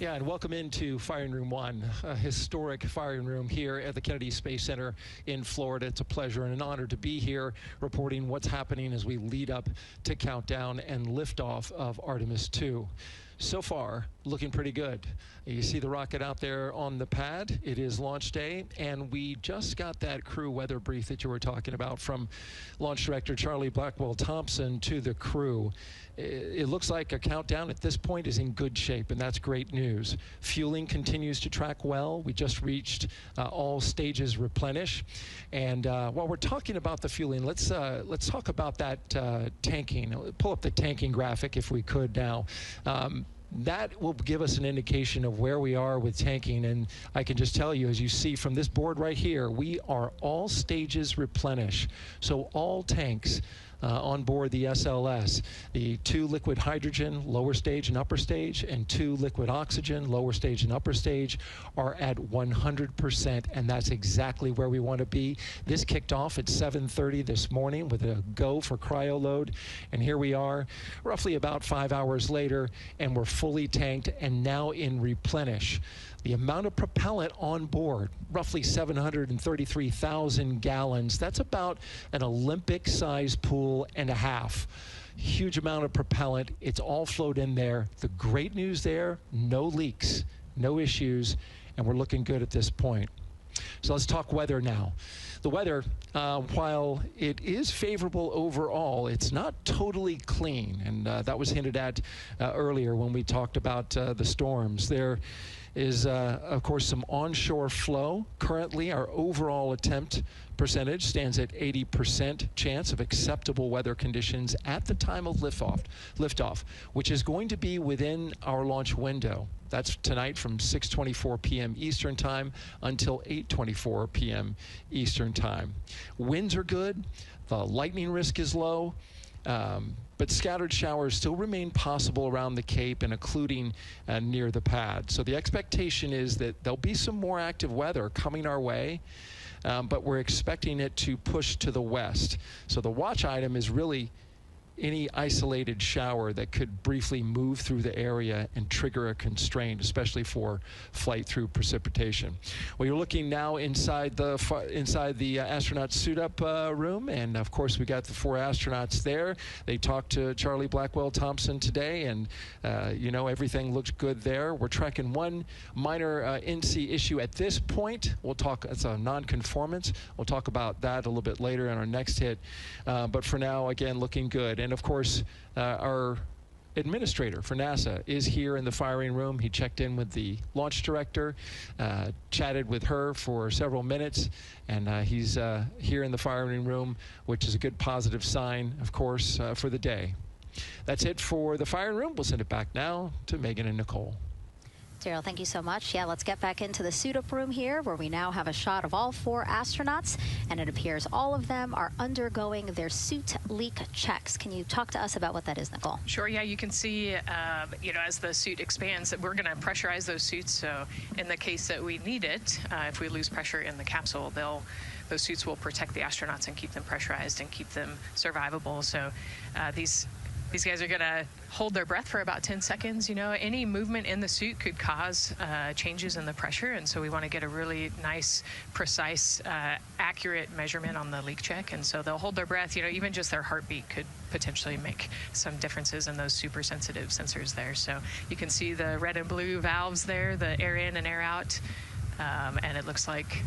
Yeah, and welcome into Firing Room 1, a historic firing room here at the Kennedy Space Center in Florida. It's a pleasure and an honor to be here reporting what's happening as we lead up to countdown and liftoff of Artemis II. So far, looking pretty good. You see the rocket out there on the pad. It is launch day, and we just got that crew weather brief that you were talking about from Launch Director Charlie Blackwell-Thompson to the crew. It looks like a countdown at this point is in good shape, and that's great news. Fueling continues to track well. We just reached all stages replenish. And while we're talking about the fueling, let's talk about that tanking. Pull up the tanking graphic if we could now. That will give us an indication of where we are with tanking, and I can just tell you, as you see from this board right here, we are all stages replenish. So all tanks on board the SLS. The 2 liquid hydrogen, lower stage and upper stage, and 2 liquid oxygen, lower stage and upper stage, are at 100%, and that's exactly where we want to be. This kicked off at 7:30 this morning with a go for cryo load, and here we are roughly about 5 hours later, and we're fully tanked and now in replenish. The amount of propellant on board, roughly 733,000 gallons. That's about an Olympic-sized pool and a half. Huge amount of propellant. It's all flowed in there. The great news there, no leaks, no issues, and we're looking good at this point. So let's talk weather now. The weather, while it is favorable overall, it's not totally clean, and that was hinted at earlier when we talked about the storms. There is, of course, some onshore flow. Currently, our overall attempt percentage stands at 80% chance of acceptable weather conditions at the time of liftoff, which is going to be within our launch window. That's tonight from 6:24 p.m. Eastern Time until 8:24 p.m. Eastern Time. Winds are good. The lightning risk is low. But scattered showers still remain possible around the Cape and including near the pad. So the expectation is that there'll be some more active weather coming our way, but we're expecting it to push to the west. So the watch item is really any isolated shower that could briefly move through the area and trigger a constraint, especially for flight through precipitation. Well, you're looking now inside the astronaut suit-up room, and of course we got the 4 astronauts there. They talked to Charlie Blackwell-Thompson today, and you know, everything looks good there. We're tracking one minor NC issue at this point. We'll talk, it's a non-conformance. We'll talk about that a little bit later in our next hit, but for now, again, looking good. And of course, our administrator for NASA is here in the firing room. He checked in with the launch director, chatted with her for several minutes, and he's here in the firing room, which is a good positive sign, of course, for the day. That's it for the firing room. We'll send it back now to Megan and Nicole. Daryl, thank you so much. Yeah, let's get back into the suit-up room here, where we now have a shot of all 4 astronauts, and it appears all of them are undergoing their suit leak checks. Can you talk to us about what that is, Nicole? Sure, yeah, you can see, you know, as the suit expands, that we're going to pressurize those suits. So in the case that we need it, if we lose pressure in the capsule, those suits will protect the astronauts and keep them pressurized and keep them survivable. So these guys are going to hold their breath for about 10 seconds. You know, any movement in the suit could cause changes in the pressure, and so we want to get a really nice, precise, accurate measurement on the leak check. And so they'll hold their breath. You know, even just their heartbeat could potentially make some differences in those super sensitive sensors there. So you can see the red and blue valves there, the air in and air out, and it looks like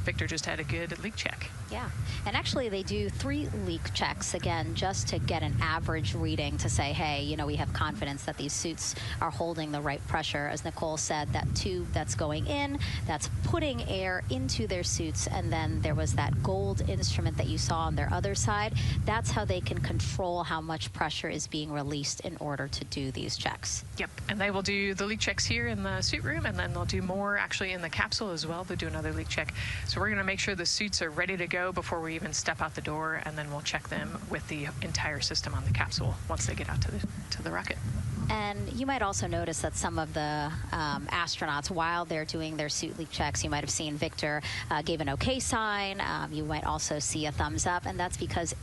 Victor just had a good leak check. Yeah, and actually they do 3 leak checks, again, just to get an average reading to say, hey, you know, we have confidence that these suits are holding the right pressure. As Nicole said, that tube that's going in, that's putting air into their suits, and then there was that gold instrument that you saw on their other side. That's how they can control how much pressure is being released in order to do these checks. Yep, and they will do the leak checks here in the suit room, and then they'll do more actually in the capsule as well. They'll do another leak check. So we're going to make sure the suits are ready to go before we even step out the door, and then we'll check them with the entire system on the capsule once they get out to the rocket. And you might also notice that some of the astronauts, while they're doing their suit leak checks, you might have seen Victor gave an okay sign. You might also see a thumbs up, and that's because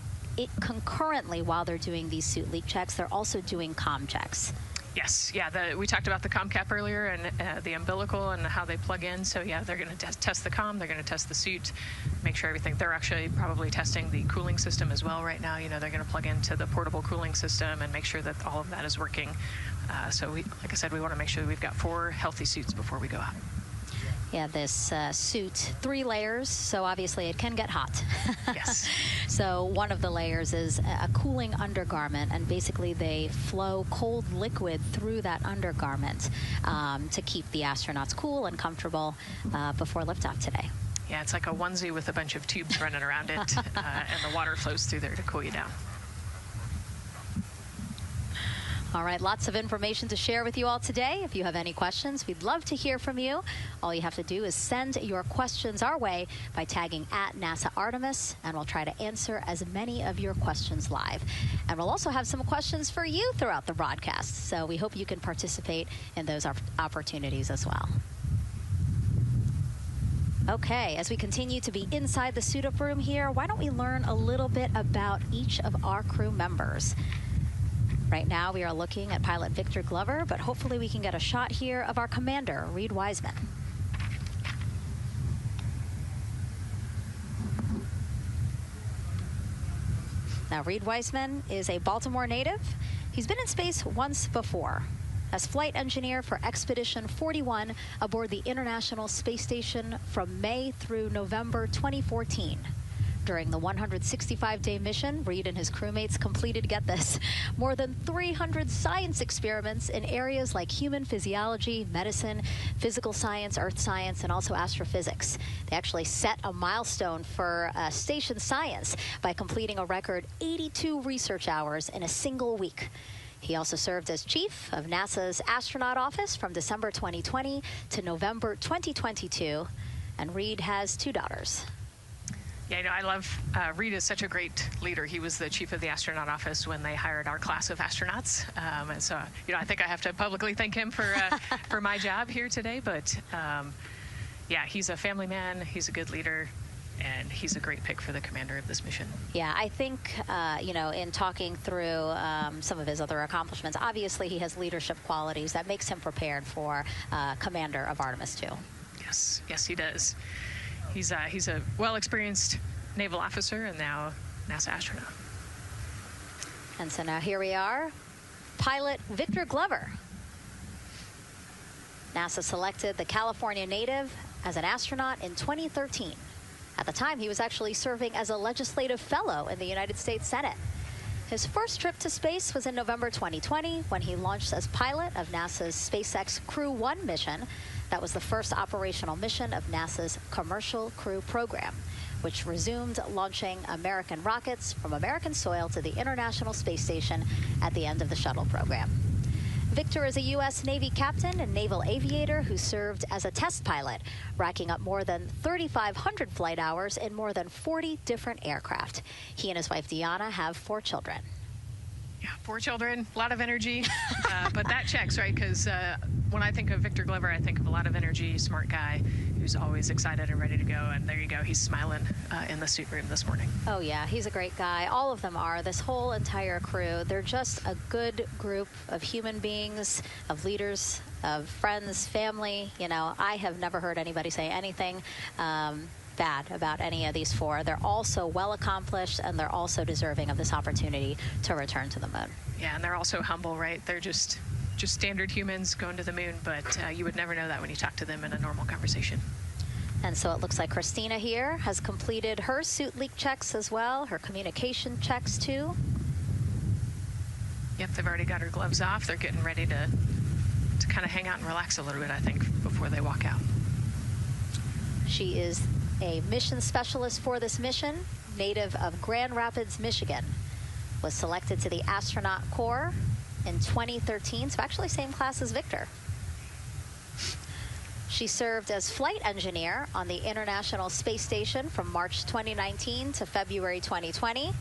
concurrently, while they're doing these suit leak checks, they're also doing comm checks. Yes, yeah, we talked about the comm cap earlier and the umbilical and how they plug in. So yeah, they're going to test the comm, they're going to test the suit, make sure everything. They're actually probably testing the cooling system as well right now. You know, they're going to plug into the portable cooling system and make sure that all of that is working. So like I said, we want to make sure that we've got 4 healthy suits before we go out. Yeah, this suit, 3 layers, so obviously it can get hot. Yes. So one of the layers is a cooling undergarment, and basically they flow cold liquid through that undergarment to keep the astronauts cool and comfortable before liftoff today. Yeah, it's like a onesie with a bunch of tubes running around it, and the water flows through there to cool you down. All right, lots of information to share with you all today. If you have any questions, we'd love to hear from you. All you have to do is send your questions our way by tagging @NASA Artemis, and we'll try to answer as many of your questions live. And we'll also have some questions for you throughout the broadcast, so we hope you can participate in those opportunities as well. Okay, as we continue to be inside the suit-up room here, why don't we learn a little bit about each of our crew members? Right now, we are looking at pilot Victor Glover, but hopefully we can get a shot here of our commander, Reed Wiseman. Now, Reed Wiseman is a Baltimore native. He's been in space once before as flight engineer for Expedition 41 aboard the International Space Station from May through November 2014. During the 165-day mission, Reed and his crewmates completed, get this, more than 300 science experiments in areas like human physiology, medicine, physical science, earth science, and also astrophysics. They actually set a milestone for station science by completing a record 82 research hours in a single week. He also served as chief of NASA's astronaut office from December 2020 to November 2022, and Reed has 2 daughters. Yeah, I love, Reed is such a great leader. He was the chief of the astronaut office when they hired our class of astronauts. And so, I think I have to publicly thank him for, for my job here today. But yeah, he's a family man, he's a good leader, and he's a great pick for the commander of this mission. Yeah, I think, in talking through some of his other accomplishments, obviously he has leadership qualities that makes him prepared for commander of Artemis II. Yes, he does. He's a well-experienced naval officer and now NASA astronaut. And so now here we are, pilot Victor Glover. NASA selected the California native as an astronaut in 2013. At the time, he was actually serving as a legislative fellow in the United States Senate. His first trip to space was in November 2020 when he launched as pilot of NASA's SpaceX Crew 1 mission. That was the first operational mission of NASA's Commercial Crew Program, which resumed launching American rockets from American soil to the International Space Station at the end of the shuttle program. Victor is a U.S. Navy captain and naval aviator who served as a test pilot, racking up more than 3,500 flight hours in more than 40 different aircraft. He and his wife, Deanna, have 4 children. Yeah, 4 children, a lot of energy, but that checks, right? Because when I think of Victor Glover, I think of a lot of energy, smart guy who's always excited and ready to go. And there you go, he's smiling in the suit room this morning. Oh yeah, he's a great guy. All of them are. This whole entire crew, they're just a good group of human beings, of leaders, of friends, family. I have never heard anybody say anything bad about any of these 4. They're also well accomplished, and they're also deserving of this opportunity to return to the moon. Yeah, and they're also humble, right? They're just standard humans going to the moon, but you would never know that when you talk to them in a normal conversation. And so it looks like Christina here has completed her suit leak checks as well, her communication checks too. Yep, they've already got her gloves off. They're getting ready to kind of hang out and relax a little bit, I think, before they walk out. She is a mission specialist for this mission, native of Grand Rapids, Michigan. Was selected to the Astronaut Corps in 2013, so actually same class as Victor. She served as flight engineer on the International Space Station from March 2019 to February 2020.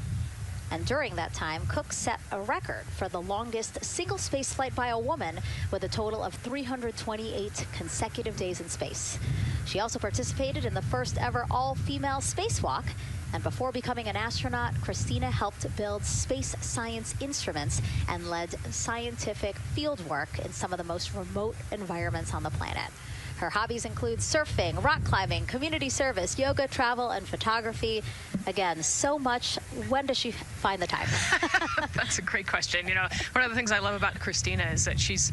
And during that time, Cook set a record for the longest single space flight by a woman with a total of 328 consecutive days in space. She also participated in the first ever all-female spacewalk. And before becoming an astronaut, Christina helped build space science instruments and led scientific field work in some of the most remote environments on the planet. Her hobbies include surfing, rock climbing, community service, yoga, travel, and photography. Again, so much. When does she find the time? That's a great question. One of the things I love about Christina is that she's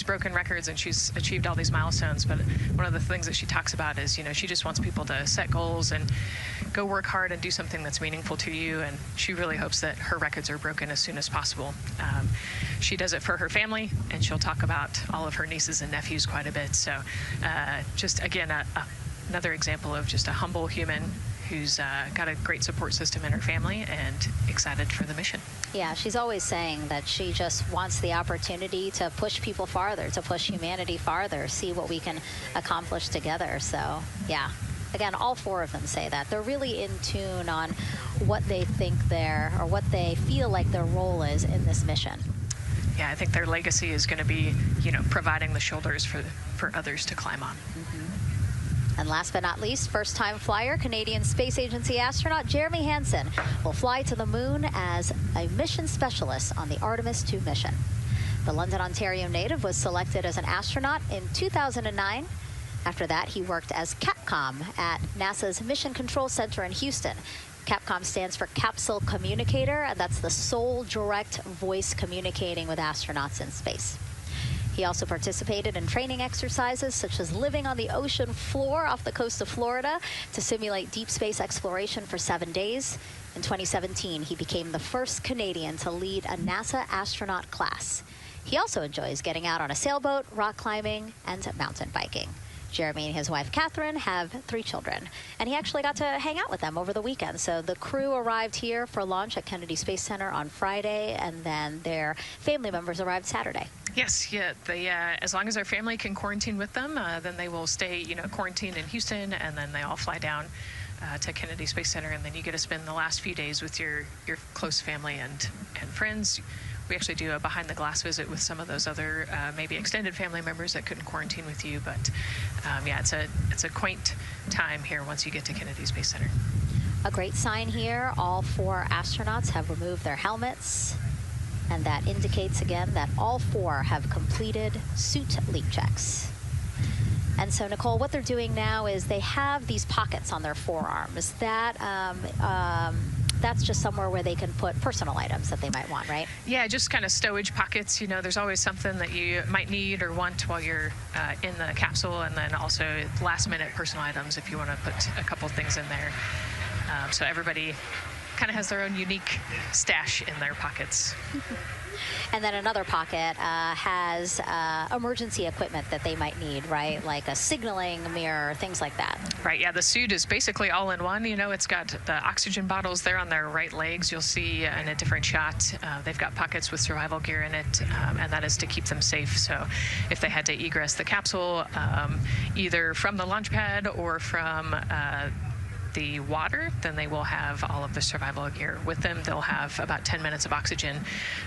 broken records and she's achieved all these milestones. But one of the things that she talks about is, she just wants people to set goals and go work hard and do something that's meaningful to you. And she really hopes that her records are broken as soon as possible. She does it for her family, and she'll talk about all of her nieces and nephews quite a bit. So just, again, another example of just a humble human who's got a great support system in her family and excited for the mission. Yeah, she's always saying that she just wants the opportunity to push people farther, to push humanity farther, see what we can accomplish together. So, yeah. Again, all four of them say that. They're really in tune on what they think or what they feel like their role is in this mission. Yeah, I think their legacy is going to be, providing the shoulders for others to climb on. And last but not least, first-time flyer, Canadian Space Agency astronaut Jeremy Hansen will fly to the moon as a mission specialist on the Artemis II mission. The London, Ontario native was selected as an astronaut in 2009. After that, he worked as Capcom at NASA's Mission Control Center in Houston. Capcom stands for Capsule Communicator, and that's the sole direct voice communicating with astronauts in space. He also participated in training exercises such as living on the ocean floor off the coast of Florida to simulate deep space exploration for 7 days. In 2017, he became the first Canadian to lead a NASA astronaut class. He also enjoys getting out on a sailboat, rock climbing, and mountain biking. Jeremy and his wife, Catherine, have 3 children, and he actually got to hang out with them over the weekend. So the crew arrived here for launch at Kennedy Space Center on Friday, and then their family members arrived Saturday. Yes, yeah. As long as our family can quarantine with them, then they will stay, quarantined in Houston, and then they all fly down to Kennedy Space Center, and then you get to spend the last few days with your close family and friends. We actually do a behind-the-glass visit with some of those other maybe extended family members that couldn't quarantine with you. But yeah, it's a quaint time here once you get to Kennedy Space Center. A great sign here, all 4 astronauts have removed their helmets, and that indicates again that all 4 have completed suit leak checks. And so, Nicole, what they're doing now is they have these pockets on their forearms. That's just somewhere where they can put personal items that they might want, right? Yeah, just kind of stowage pockets. There's always something that you might need or want while you're in the capsule, and then also last-minute personal items if you want to put a couple things in there. So everybody kind of has their own unique stash in their pockets. And then another pocket has emergency equipment that they might need, right? Like a signaling mirror, things like that. Right, yeah, the suit is basically all in one. It's got the oxygen bottles there on their right legs. You'll see in a different shot, they've got pockets with survival gear in it, and that is to keep them safe. So if they had to egress the capsule, either from the launch pad or from the water, then they will have all of the survival gear with them. They'll have about 10 minutes of oxygen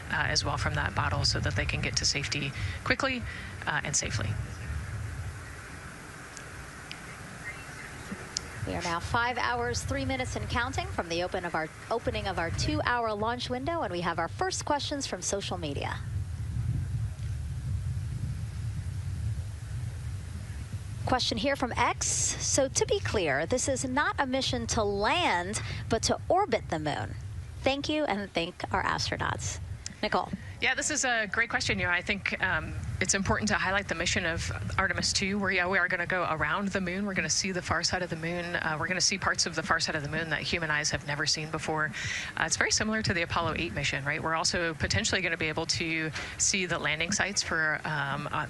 as well from that bottle so that they can get to safety quickly and safely. We are now 5 hours, 3 minutes and counting from the opening of our 2-hour launch window, and we have our first questions from social media. Question here from X. So to be clear, this is not a mission to land, but to orbit the moon. Thank you, and thank our astronauts. Nicole. Yeah, this is a great question. I think it's important to highlight the mission of Artemis II, where we are going to go around the moon. We're going to see the far side of the moon. We're going to see parts of the far side of the moon that human eyes have never seen before. It's very similar to the Apollo 8 mission, right? We're also potentially going to be able to see the landing sites for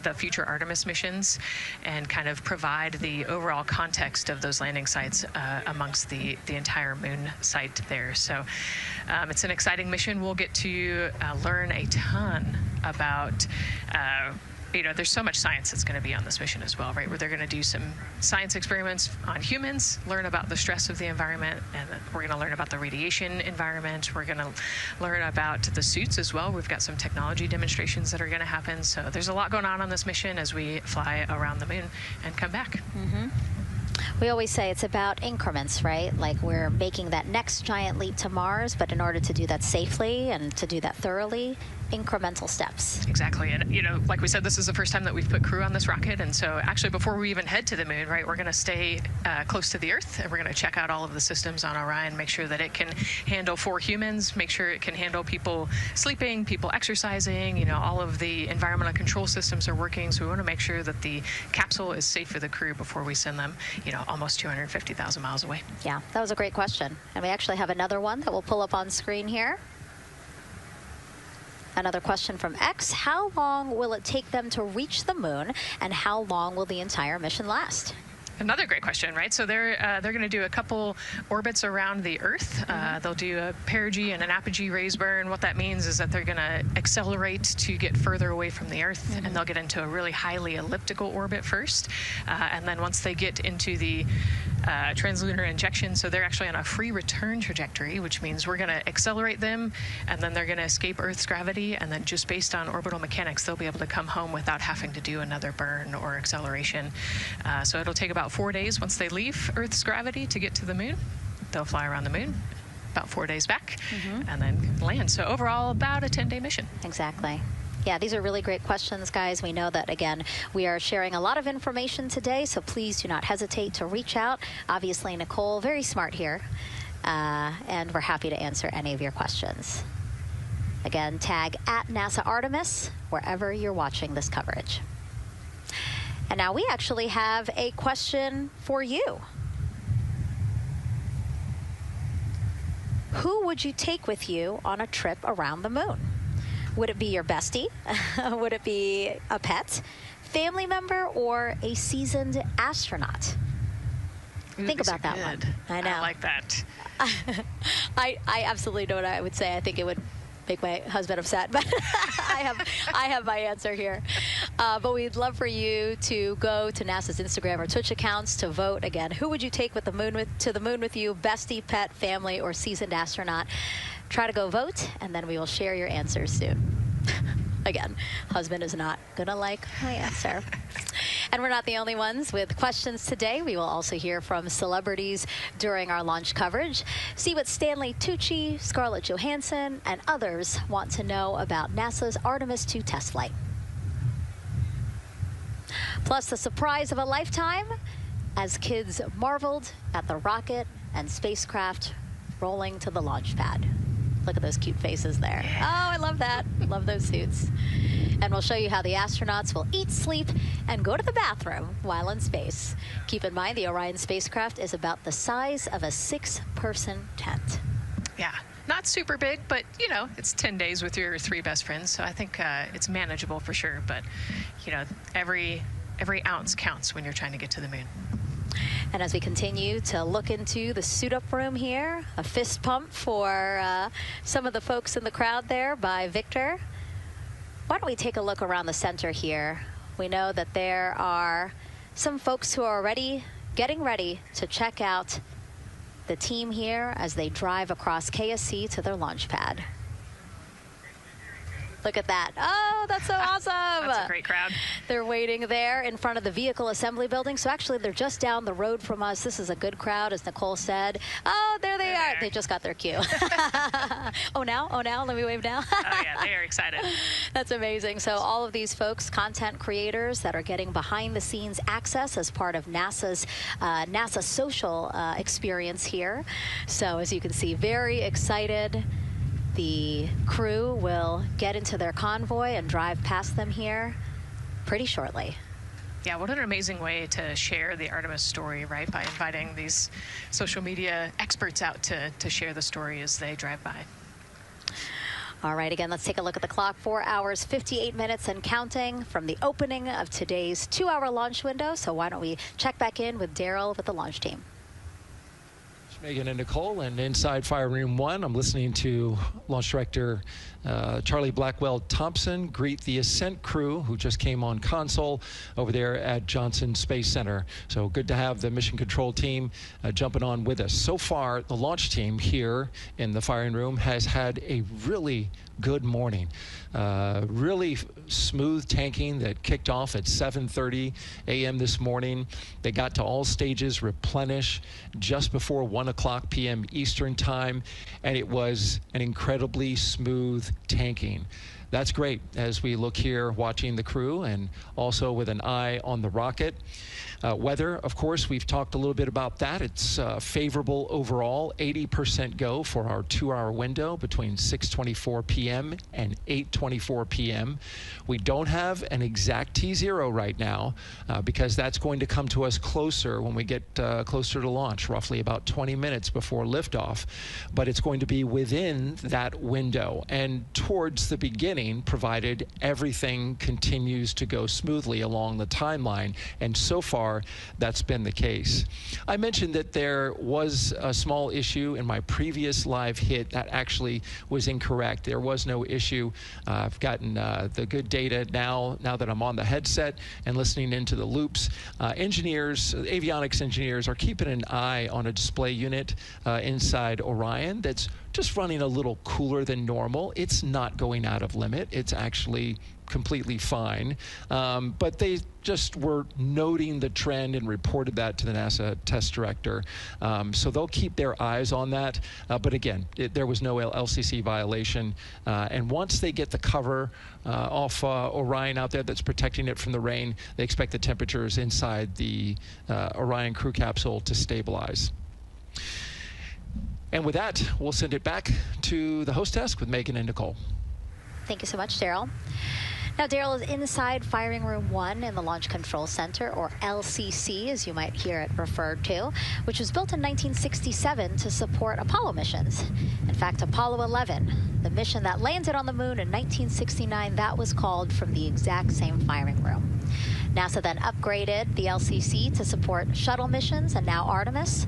the future Artemis missions and kind of provide the overall context of those landing sites amongst the entire moon site there. So it's an exciting mission. We'll get to learn a ton about there's so much science that's going to be on this mission as well, right? Where they're going to do some science experiments on humans, learn about the stress of the environment, and we're going to learn about the radiation environment. We're going to learn about the suits as well. We've got some technology demonstrations that are going to happen. So there's a lot going on this mission as we fly around the moon and come back. Mm-hmm. We always say it's about increments, right? Like we're making that next giant leap to Mars, but in order to do that safely and to do that thoroughly, incremental steps. Exactly. And, like we said, this is the first time that we've put crew on this rocket. And so actually before we even head to the moon, right, we're going to stay close to the Earth, and we're going to check out all of the systems on Orion, make sure that it can handle 4 humans, make sure it can handle people sleeping, people exercising, all of the environmental control systems are working. So we want to make sure that the capsule is safe for the crew before we send them, almost 250,000 miles away. Yeah, that was a great question. And we actually have another one that we'll pull up on screen here. Another question from X. How long will it take them to reach the moon, and how long will the entire mission last? Another great question, right? So they're going to do a couple orbits around the Earth. They'll do a perigee and an apogee raise burn. What that means is that they're going to accelerate to get further away from the Earth, and they'll get into a really highly elliptical orbit first. And then once they get into the translunar injection, so they're actually on a free return trajectory, which means we're going to accelerate them, and then they're going to escape Earth's gravity, and then just based on orbital mechanics, they'll be able to come home without having to do another burn or acceleration. So it'll take about 4 days once they leave Earth's gravity to get to the moon. They'll fly around the moon, about 4 days back, and then land. So overall, about a 10-day mission. Exactly. Yeah, these are really great questions, guys. We know that, again, we are sharing a lot of information today, so please do not hesitate to reach out. Obviously, Nicole, very smart here, and we're happy to answer any of your questions. Again, tag @NASA Artemis wherever you're watching this coverage. And now we actually have a question for you. Who would you take with you on a trip around the moon? Would it be your bestie? Would it be a pet, family member, or a seasoned astronaut? Think about that one. I know. I like that. I absolutely know what I would say. I think it would make my husband upset, but I have my answer here. But we'd love for you to go to NASA's Instagram or Twitch accounts to vote. Again, who would you take with to the moon with you? Bestie, pet, family, or seasoned astronaut? Try to go vote, and then we will share your answers soon. Again, husband is not gonna like my answer. And we're not the only ones with questions today. We will also hear from celebrities during our launch coverage. See what Stanley Tucci, Scarlett Johansson, and others want to know about NASA's Artemis II test flight. Plus the surprise of a lifetime as kids marveled at the rocket and spacecraft rolling to the launch pad. Look at those cute faces there. Oh, I love that. Love those suits. And we'll show you how the astronauts will eat, sleep, and go to the bathroom while in space. Keep in mind, the Orion spacecraft is about the size of a 6-person tent. Yeah, not super big, but, you know, it's 10 days with your 3 best friends, so I think it's manageable for sure. But, you know, every ounce counts when you're trying to get to the moon. And as we continue to look into the suit-up room here, a fist pump for some of the folks in the crowd there by Victor. Why don't we take a look around the center here? We know that there are some folks who are already getting ready to check out the team here as they drive across KSC to their launch pad. Look at that. Oh, that's so awesome. That's a great crowd. They're waiting there in front of the vehicle assembly building. So actually, they're just down the road from us. This is a good crowd, as Nicole said. Oh, there they are. They just got their cue. Oh, now? Let me wave now. Oh, yeah, they are excited. That's amazing. So all of these folks, content creators that are getting behind-the-scenes access as part of NASA's NASA social experience here. So as you can see, very excited. The crew will get into their convoy and drive past them here pretty shortly. Yeah, what an amazing way to share the Artemis story, right? By inviting these social media experts out to share the story as they drive by. All right, again, let's take a look at the clock. 4 hours, 58 minutes and counting from the opening of today's 2-hour launch window. So why don't we check back in with Daryl with the launch team. Megan and Nicole, and inside Fire Room 1, I'm listening to Launch Director Charlie Blackwell Thompson greet the Ascent crew who just came on console over there at Johnson Space Center. So good to have the Mission Control team jumping on with us. So far, the launch team here in the firing room has had a really good morning. Really smooth tanking that kicked off at 7:30 a.m. this morning. They got to all stages replenish just before 1:00 p.m. Eastern time, and it was an incredibly smooth tanking. That's great as we look here watching the crew and also with an eye on the rocket. Weather, of course, we've talked a little bit about that. It's favorable overall, 80% go for our 2-hour window between 6:24 p.m. and 8:24 p.m. We don't have an exact T0 right now because that's going to come to us closer when we get closer to launch, roughly about 20 minutes before liftoff. But it's going to be within that window and towards the beginning, provided everything continues to go smoothly along the timeline. And so far, far that's been the case. I mentioned that there was a small issue in my previous live hit that actually was incorrect. There was no issue. I've gotten the good data now that I'm on the headset and listening into the loops. Engineers, avionics engineers, are keeping an eye on a display unit inside Orion that's just running a little cooler than normal. It's not going out of limit. It's actually completely fine. But they just were noting the trend and reported that to the NASA test director. So they'll keep their eyes on that. But again, there was no LCC violation. And once they get the cover off Orion out there that's protecting it from the rain, they expect the temperatures inside the Orion crew capsule to stabilize. And with that, we'll send it back to the host desk with Megan and Nicole. Thank you so much, Daryl. Now, Daryl is inside Firing Room 1 in the Launch Control Center, or LCC, as you might hear it referred to, which was built in 1967 to support Apollo missions. In fact, Apollo 11, the mission that landed on the moon in 1969, that was called from the exact same firing room. NASA then upgraded the LCC to support shuttle missions, and now Artemis.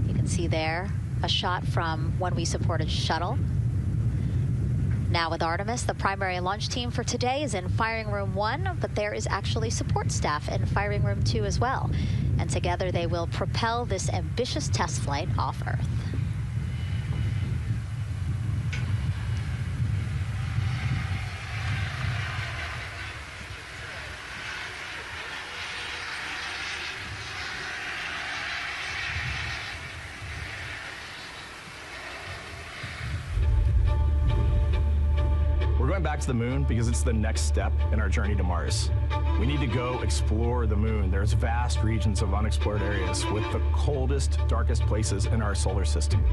You can see there a shot from when we supported shuttle. Now with Artemis, the primary launch team for today is in Firing Room 1, but there is actually support staff in Firing Room 2 as well. And together they will propel this ambitious test flight off Earth. Back to the moon because it's the next step in our journey to Mars. We need to go explore the moon. There's vast regions of unexplored areas with the coldest, darkest places in our solar system.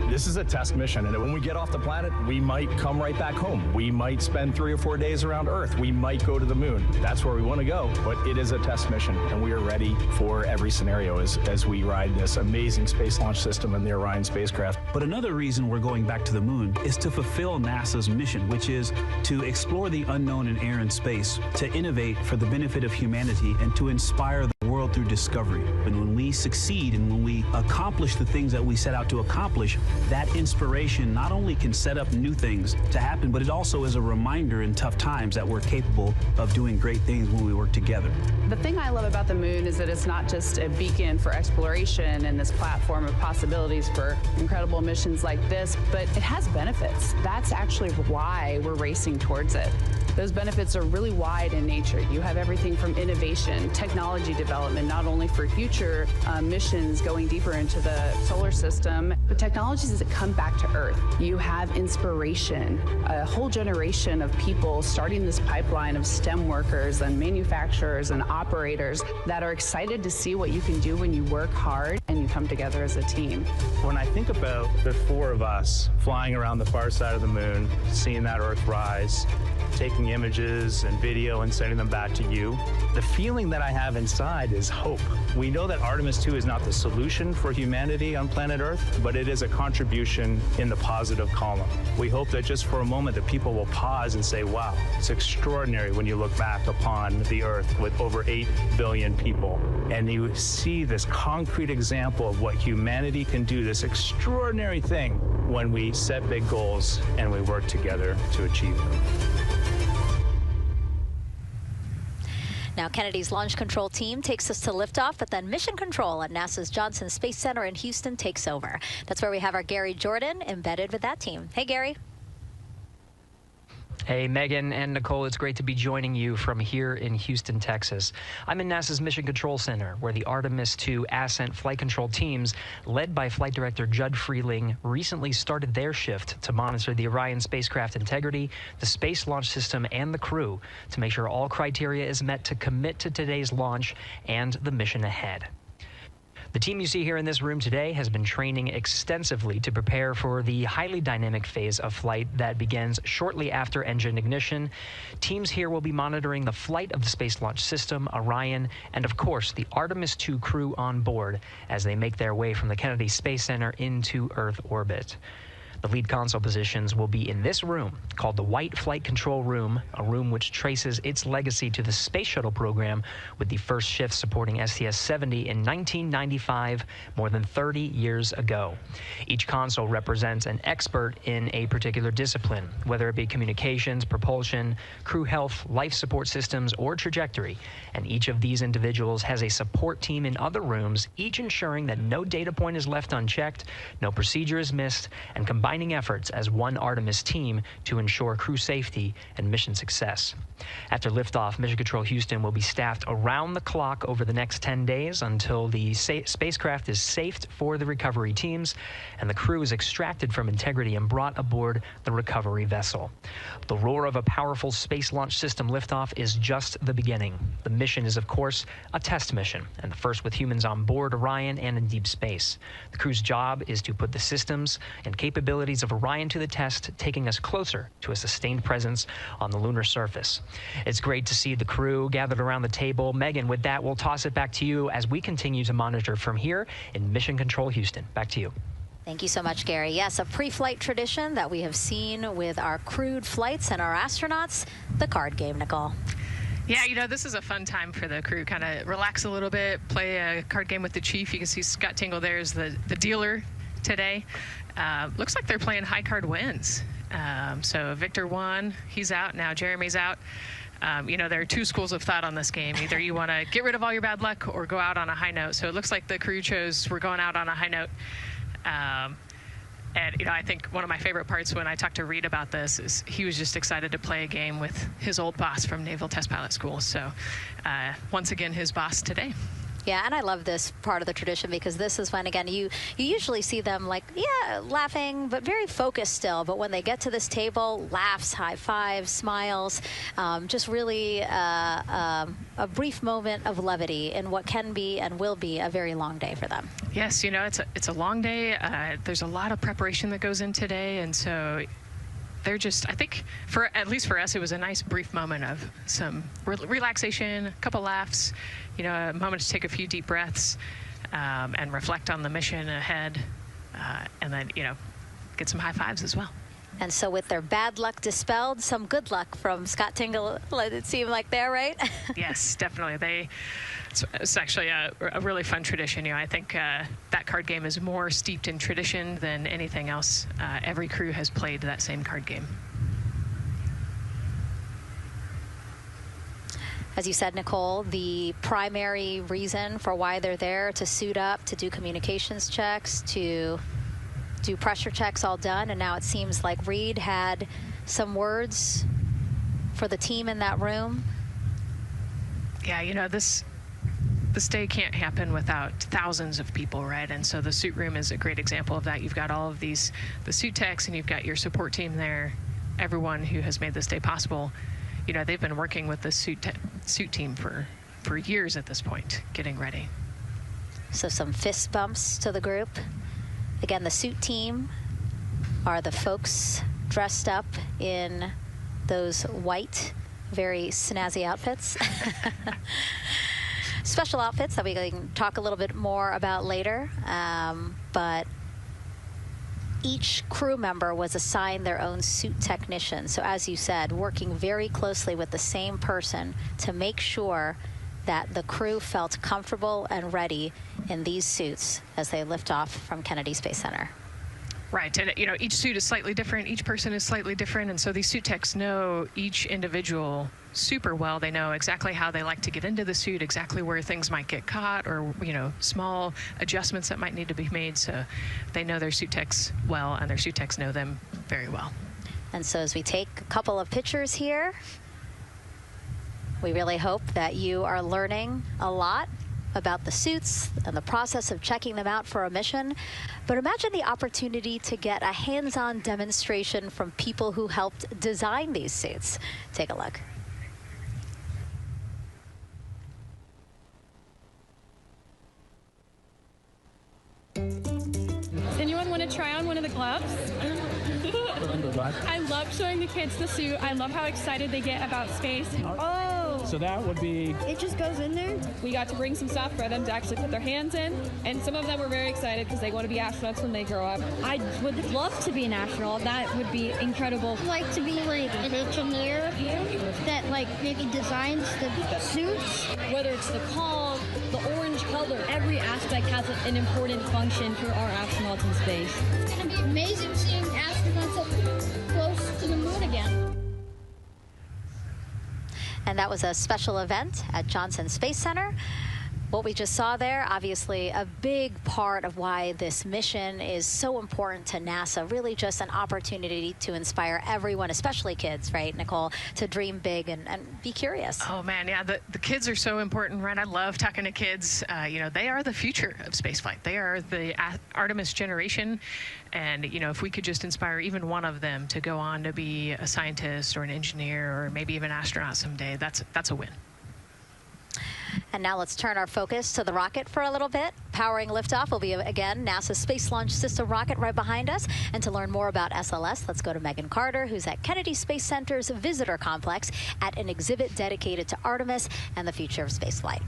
This is a test mission, and when we get off the planet, we might come right back home. We might spend 3 or 4 days around Earth. We might go to the moon. That's where we want to go, but it is a test mission, and we are ready for every scenario as we ride this amazing space launch system in the Orion spacecraft. But another reason we're going back to the moon is to fulfill NASA's mission, which is to explore the unknown in air and space, to innovate for the benefit of humanity, and to inspire the world through discovery. And when we succeed and when we accomplish the things that we set out to accomplish, that inspiration not only can set up new things to happen, but it also is a reminder in tough times that we're capable of doing great things when we work together. The thing I love about the moon is that it's not just a beacon for exploration and this platform of possibilities for incredible missions like this, but it has benefits. That's actually why we're racing towards it. Those benefits are really wide in nature. You have everything from innovation, technology development, not only for future missions going deeper into the solar system, but technologies that come back to Earth. You have inspiration, a whole generation of people starting this pipeline of STEM workers and manufacturers and operators that are excited to see what you can do when you work hard and you come together as a team. When I think about the 4 of us flying around the far side of the moon, seeing that Earth rise, taking images and video and sending them back to you, the feeling that I have inside is hope. We know that Artemis II is not the solution for humanity on planet Earth, but it is a contribution in the positive column. We hope that just for a moment that people will pause and say, wow, it's extraordinary when you look back upon the Earth with over 8 billion people, and you see this concrete example of what humanity can do, this extraordinary thing when we set big goals and we work together to achieve them. Now, Kennedy's launch control team takes us to liftoff, but then mission control at NASA's Johnson Space Center in Houston takes over. That's where we have our Gary Jordan embedded with that team. Hey, Gary. Hey, Megan and Nicole, it's great to be joining you from here in Houston, Texas. I'm in NASA's Mission Control Center, where the Artemis II Ascent flight control teams, led by Flight Director Judd Freeling, recently started their shift to monitor the Orion spacecraft integrity, the Space Launch System, and the crew to make sure all criteria is met to commit to today's launch and the mission ahead. The team you see here in this room today has been training extensively to prepare for the highly dynamic phase of flight that begins shortly after engine ignition. Teams here will be monitoring the flight of the Space Launch System, Orion, and of course the Artemis II crew on board as they make their way from the Kennedy Space Center into Earth orbit. The lead console positions will be in this room called the White Flight Control Room, a room which traces its legacy to the Space Shuttle program, with the first shift supporting STS-70 in 1995, more than 30 years ago. Each console represents an expert in a particular discipline, whether it be communications, propulsion, crew health, life support systems, or trajectory. And each of these individuals has a support team in other rooms, each ensuring that no data point is left unchecked, no procedure is missed, and combining efforts as one Artemis team to ensure crew safety and mission success. After liftoff, Mission Control Houston will be staffed around the clock over the next 10 days until the spacecraft is safed for the recovery teams and the crew is extracted from integrity and brought aboard the recovery vessel. The roar of a powerful Space Launch System liftoff is just the beginning. The mission is, of course, a test mission, and the first with humans on board Orion and in deep space. The crew's job is to put the systems and capabilities of Orion to the test, taking us closer to a sustained presence on the lunar surface. It's great to see the crew gathered around the table. Megan, with that, we'll toss it back to you as we continue to monitor from here in Mission Control Houston. Back to you. Thank you so much, Gary. Yes, a pre-flight tradition that we have seen with our crewed flights and our astronauts, the card game, Nicole. Yeah, you know, this is a fun time for the crew. Kind of relax a little bit, play a card game with the chief. You can see Scott Tingle there is the dealer today. Looks like they're playing high card wins. So Victor won, he's out. Now Jeremy's out. You know, there are two schools of thought on this game. Either you want to get rid of all your bad luck or go out on a high note. So it looks like the crew chose we're going out on a high note. And, you know, I think one of my favorite parts when I talked to Reed about this is he was just excited to play a game with his old boss from Naval Test Pilot School. So once again, his boss today. Yeah, and I love this part of the tradition because this is when, again, you usually see them like, yeah, laughing, but very focused still. But when they get to this table, laughs, high fives, smiles, just really a brief moment of levity in what can be and will be a very long day for them. Yes, you know, it's a long day. There's a lot of preparation that goes in today, and so they're just, I think, at least for us, it was a nice brief moment of some relaxation, a couple laughs, you know, a moment to take a few deep breaths and reflect on the mission ahead, and then, you know, get some high fives as well. And so with their bad luck dispelled, some good luck from Scott Tingle, let it seem like there, right? Yes, definitely. It's actually a really fun tradition. You know, I think that card game is more steeped in tradition than anything else. Every crew has played that same card game. As you said, Nicole, the primary reason for why they're there to suit up, to do communications checks, to do pressure checks, all done. And now it seems like Reed had some words for the team in that room. Yeah, you know, this day can't happen without thousands of people, right? And so the suit room is a great example of that. You've got all of the suit techs, and you've got your support team there, everyone who has made this day possible. You know, they've been working with the suit team for years at this point, getting ready. So some fist bumps to the group. Again, the suit team are the folks dressed up in those white, very snazzy outfits. Special outfits that we can talk a little bit more about later. But each crew member was assigned their own suit technician. So as you said, working very closely with the same person to make sure that the crew felt comfortable and ready in these suits as they lift off from Kennedy Space Center. Right, and you know, each suit is slightly different, each person is slightly different, and so these suit techs know each individual super well. They know exactly how they like to get into the suit, exactly where things might get caught, or, you know, small adjustments that might need to be made. So they know their suit techs well, and their suit techs know them very well. And so as we take a couple of pictures here, we really hope that you are learning a lot about the suits and the process of checking them out for a mission. But imagine the opportunity to get a hands-on demonstration from people who helped design these suits. Take a look. Does anyone want to try on one of the gloves? I love showing the kids the suit. I love how excited they get about space. Oh, So that would be... It just goes in there. We got to bring some stuff for them to actually put their hands in, and some of them were very excited because they want to be astronauts when they grow up. I would love to be an astronaut. That would be incredible. I'd like to be like an engineer that like maybe designs the suits. Whether it's the call, the orange color, every aspect has an important function for our astronauts in space. It's going to be amazing seeing astronauts up close to the moon again. And that was a special event at Johnson Space Center. What we just saw there, obviously a big part of why this mission is so important to NASA, really just an opportunity to inspire everyone, especially kids, right, Nicole, to dream big and be curious. Oh man, yeah, the kids are so important, right? I love talking to kids. You know, they are the future of spaceflight. They are the Artemis generation. And, you know, if we could just inspire even one of them to go on to be a scientist or an engineer or maybe even an astronaut someday, that's a win. And now let's turn our focus to the rocket for a little bit. Powering liftoff will be, again, NASA's Space Launch System rocket right behind us. And to learn more about SLS, let's go to Megan Carter, who's at Kennedy Space Center's Visitor Complex at an exhibit dedicated to Artemis and the future of spaceflight.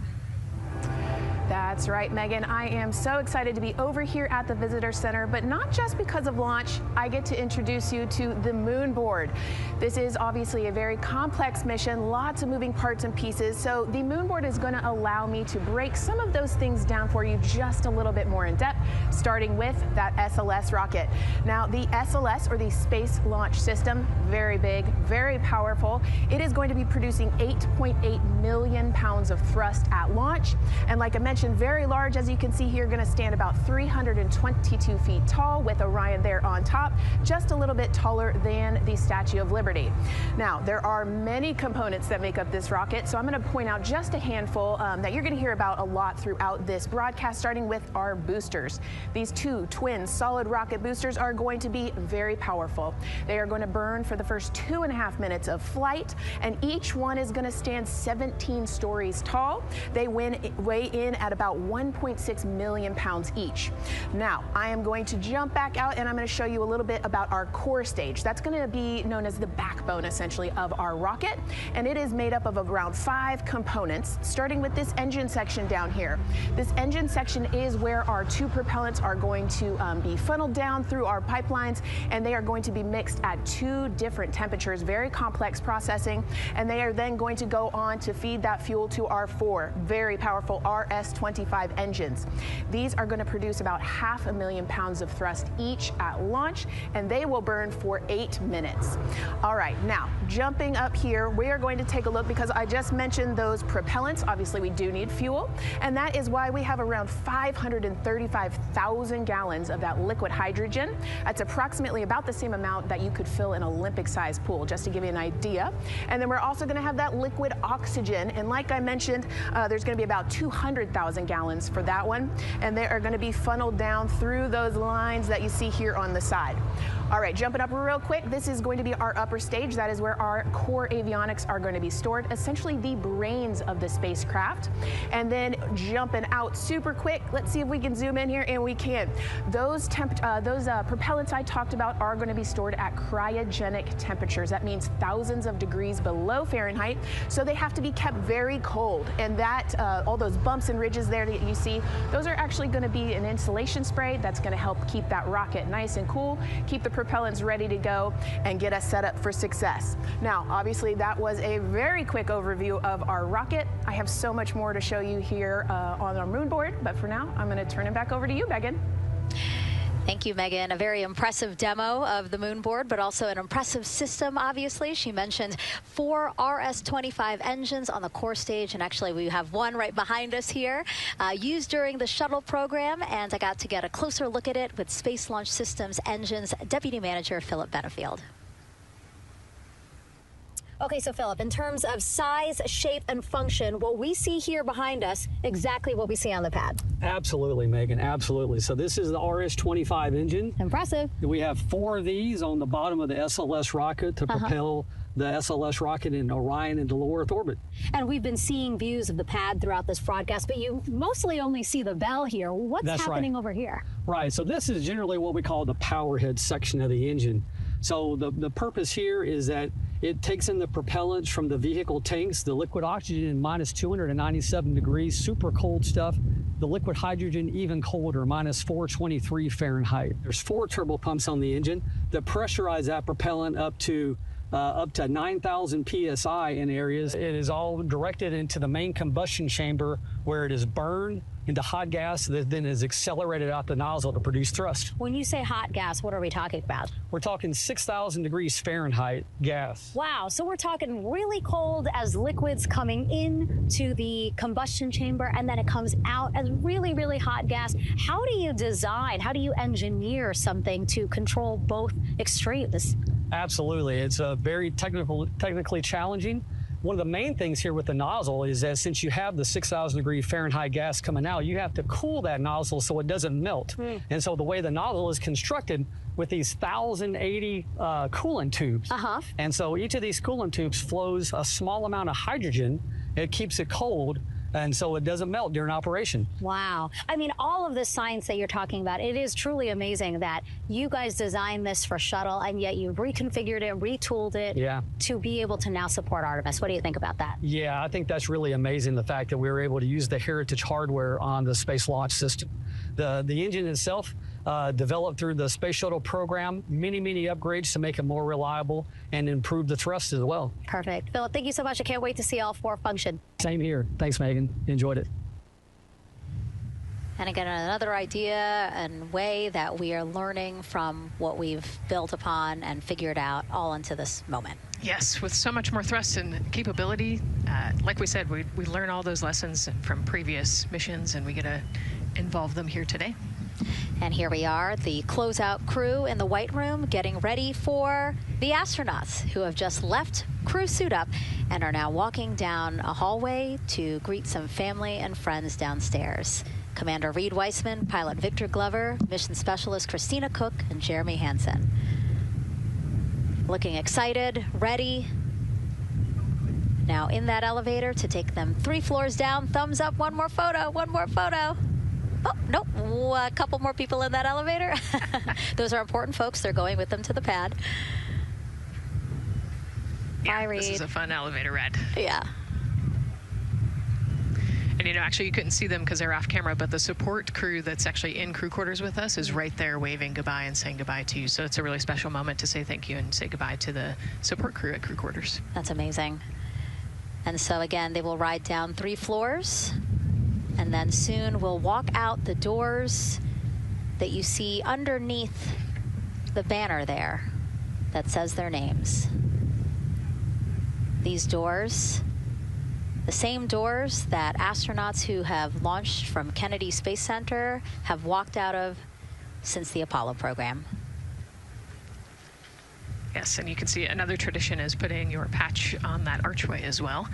That's right, Megan. I am so excited to be over here at the Visitor Center, but not just because of launch. I get to introduce you to the moon board. This is obviously a very complex mission, lots of moving parts and pieces. So the moon board is going to allow me to break some of those things down for you just a little bit more in depth, starting with that SLS rocket. Now, the SLS, or the Space Launch System, very big, very powerful. It is going to be producing 8.8 million pounds of thrust at launch. And like I mentioned, very large, as you can see here, going to stand about 322 feet tall with Orion there on top, just a little bit taller than the Statue of Liberty. Now, there are many components that make up this rocket, so I'm going to point out just a handful that you're going to hear about a lot throughout this broadcast, starting with our boosters. These two twin solid rocket boosters are going to be very powerful. They are going to burn for the first 2.5 minutes of flight, and each one is going to stand 17 stories tall. They weigh in at about 1.6 million pounds each. Now, I am going to jump back out and I'm going to show you a little bit about our core stage. That's going to be known as the backbone, essentially, of our rocket, and it is made up of around 5 components, starting with this engine section down here. This engine section is where our 2 propellants are going to be funneled down through our pipelines, and they are going to be mixed at 2 different temperatures, very complex processing, and they are then going to go on to feed that fuel to our 4 very powerful RS-25 engines. These are going to produce about 500,000 pounds of thrust each at launch, and they will burn for 8 minutes. All right, now jumping up here, we are going to take a look, because I just mentioned those propellants. Obviously, we do need fuel, and that is why we have around 535,000 gallons of that liquid hydrogen. That's approximately about the same amount that you could fill an Olympic-sized pool, just to give you an idea. And then we're also going to have that liquid oxygen, and like I mentioned, there's going to be about 200,000 gallons for that one, and they are going to be funneled down through those lines that you see here on the side. All right, jumping up real quick, this is going to be our upper stage. That is where our core avionics are going to be stored, essentially the brains of the spacecraft. And then jumping out super quick, let's see if we can zoom in here, and we can. Those propellants I talked about are going to be stored at cryogenic temperatures. That means thousands of degrees below Fahrenheit, so they have to be kept very cold. And that, all those bumps and ridges there that you see, those are actually going to be an insulation spray that's going to help keep that rocket nice and cool, keep the propellants ready to go, and get us set up for success. Now, obviously, that was a very quick overview of our rocket. I have so much more to show you here on our moon board, but for now, I'm going to turn it back over to you, Megan. Thank you, Megan. A very impressive demo of the moon board, but also an impressive system, obviously. She mentioned 4 RS-25 engines on the core stage, and actually we have one right behind us here, used during the shuttle program, and I got to get a closer look at it with Space Launch Systems Engines Deputy Manager Philip Benefield. Okay, so Philip, in terms of size, shape, and function, what we see here behind us, exactly what we see on the pad. Absolutely, Megan, absolutely. So this is the RS-25 engine. Impressive. We have 4 of these on the bottom of the SLS rocket to propel the SLS rocket in Orion into low Earth orbit. And we've been seeing views of the pad throughout this broadcast, but you mostly only see the bell here. What's happening over here? Right, so this is generally what we call the power head section of the engine. So the purpose here is that It takes in the propellants from the vehicle tanks, the liquid oxygen in minus 297 degrees, super cold stuff. The liquid hydrogen even colder, minus 423 Fahrenheit. There's 4 turbo pumps on the engine that pressurize that propellant up to 9,000 psi in areas. It is all directed into the main combustion chamber where it is burned into hot gas that then is accelerated out the nozzle to produce thrust. When you say hot gas, what are we talking about? We're talking 6,000 degrees Fahrenheit gas. Wow, so we're talking really cold as liquids coming into the combustion chamber, and then it comes out as really, really hot gas. How do you design, how do you engineer something to control both extremes? Absolutely, it's very technically challenging. One of the main things here with the nozzle is that since you have the 6,000 degree Fahrenheit gas coming out, you have to cool that nozzle so it doesn't melt. And so the way the nozzle is constructed with these 1,080 coolant tubes. And so each of these coolant tubes flows a small amount of hydrogen. It keeps it cold, and so it doesn't melt during operation. Wow. I mean, all of this science that you're talking about, it is truly amazing that you guys designed this for shuttle, and yet you've reconfigured it, retooled it to be able to now support Artemis. What do you think about that? Yeah, I think that's really amazing, the fact that we were able to use the heritage hardware on the Space Launch System. The engine itself, developed through the Space Shuttle program, many upgrades to make it more reliable and improve the thrust as well. Perfect. Philip, thank you so much. I can't wait to see all 4 function. Same here. Thanks, Megan. Enjoyed it. And again, another idea and way that we are learning from what we've built upon and figured out all into this moment. Yes, with so much more thrust and capability, like we said, we learn all those lessons from previous missions, and we get to involve them here today. And here we are, the closeout crew in the White Room getting ready for the astronauts who have just left crew suit up and are now walking down a hallway to greet some family and friends downstairs. Commander Reed Weissman, Pilot Victor Glover, Mission Specialist Christina Cook, and Jeremy Hansen. Looking excited, ready. Now in that elevator to take them 3 floors down. Thumbs up, one more photo, one more photo. Oh, nope, a couple more people in that elevator. Those are important folks. They're going with them to the pad. Yeah, Bye, Reed. This is a fun elevator ride. Yeah. And you know, actually you couldn't see them because they're off camera, but the support crew that's actually in crew quarters with us is right there waving goodbye and saying goodbye to you. So it's a really special moment to say thank you and say goodbye to the support crew at crew quarters. That's amazing. And so again, they will ride down 3 floors. And then soon we'll walk out the doors that you see underneath the banner there that says their names. These doors, the same doors that astronauts who have launched from Kennedy Space Center have walked out of since the Apollo program. Yes, and you can see another tradition is putting your patch on that archway as well.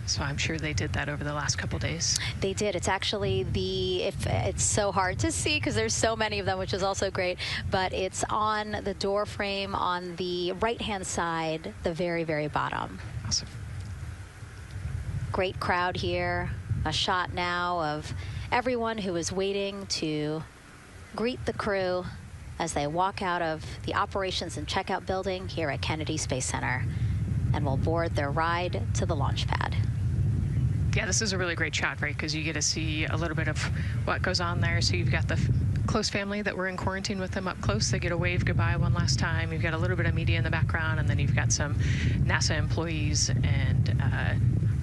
So I'm sure they did that over the last couple days. They did. It's actually it's so hard to see because there's so many of them, which is also great, but it's on the door frame on the right-hand side, the very, very bottom. Awesome. Great crowd here. A shot now of everyone who is waiting to greet the crew as they walk out of the operations and checkout building here at Kennedy Space Center and will board their ride to the launch pad. Yeah, this is a really great shot, right? Because you get to see a little bit of what goes on there. So you've got the close family that were in quarantine with them up close. They get to wave goodbye one last time. You've got a little bit of media in the background, and then you've got some NASA employees and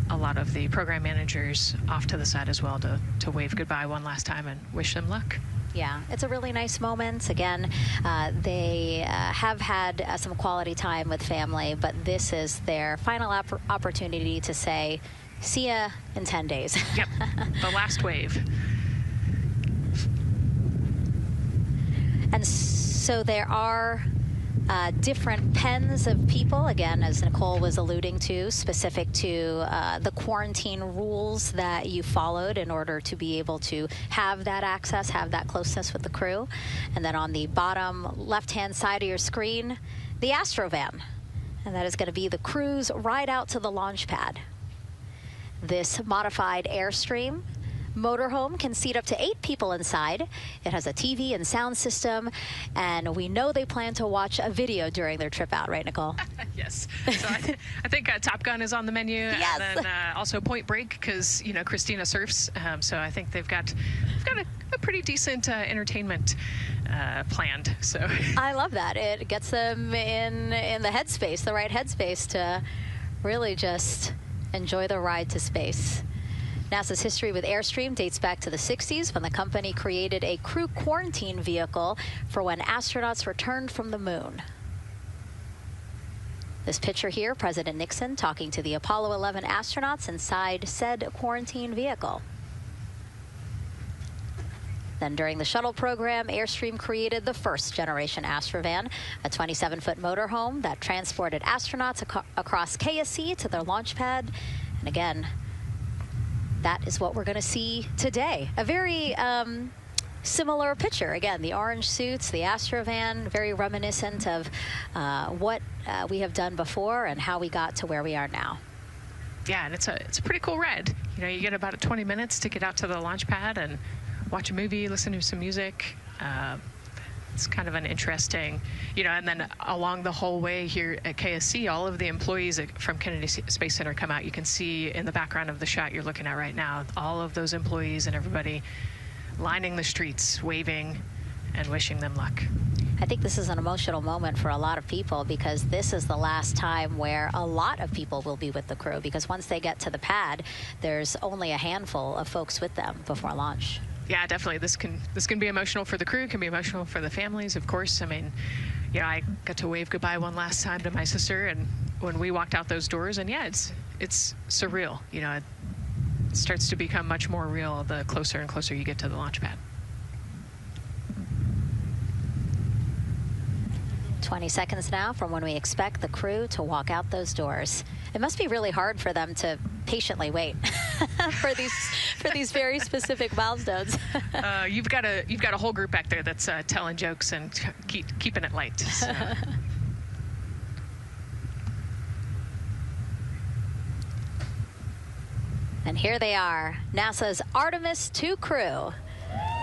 a lot of the program managers off to the side as well to wave goodbye one last time and wish them luck. Yeah, it's a really nice moment. Again, they have had some quality time with family, but this is their final opportunity to say, see ya in 10 days. Yep, the last wave. And so there are different pens of people, again, as Nicole was alluding to, specific to the quarantine rules that you followed in order to be able to have that access, have that closeness with the crew. And then on the bottom left-hand side of your screen, the Astrovan. And that is going to be the crew's ride out to the launch pad. This modified Airstream motorhome can seat up to 8 people inside. It has a TV and sound system, and we know they plan to watch a video during their trip out, right, Nicole? Yes. So I think Top Gun is on the menu, yes. And then also Point Break, because Christina surfs. So I think they've got a pretty decent entertainment planned. So I love that. It gets them in the headspace, the right headspace, to really just enjoy the ride to space. NASA's history with Airstream dates back to the 60s, when the company created a crew quarantine vehicle for when astronauts returned from the moon. This picture here, President Nixon talking to the Apollo 11 astronauts inside said quarantine vehicle. Then during the shuttle program, Airstream created the first generation Astrovan, a 27-foot motorhome that transported astronauts across KSC to their launch pad. And again, that is what we're going to see today. A very similar picture. Again, the orange suits, the Astrovan, very reminiscent of what we have done before and how we got to where we are now. Yeah, and it's a pretty cool ride. You get about 20 minutes to get out to the launch pad and watch a movie, listen to some music. It's kind of an interesting, and then along the whole way here at KSC, all of the employees from Kennedy Space Center come out. You can see in the background of the shot you're looking at right now, all of those employees and everybody lining the streets, waving and wishing them luck. I think this is an emotional moment for a lot of people, because this is the last time where a lot of people will be with the crew, because once they get to the pad, there's only a handful of folks with them before launch. Yeah, definitely. This can be emotional for the crew, can be emotional for the families, of course. I mean, I got to wave goodbye one last time to my sister, and when we walked out those doors, and yeah, it's surreal. It starts to become much more real the closer and closer you get to the launch pad. 20 seconds now from when we expect the crew to walk out those doors. It must be really hard for them to patiently wait for these very specific milestones. You've got a whole group back there that's telling jokes and keeping it light. So. And here they are, NASA's Artemis II crew.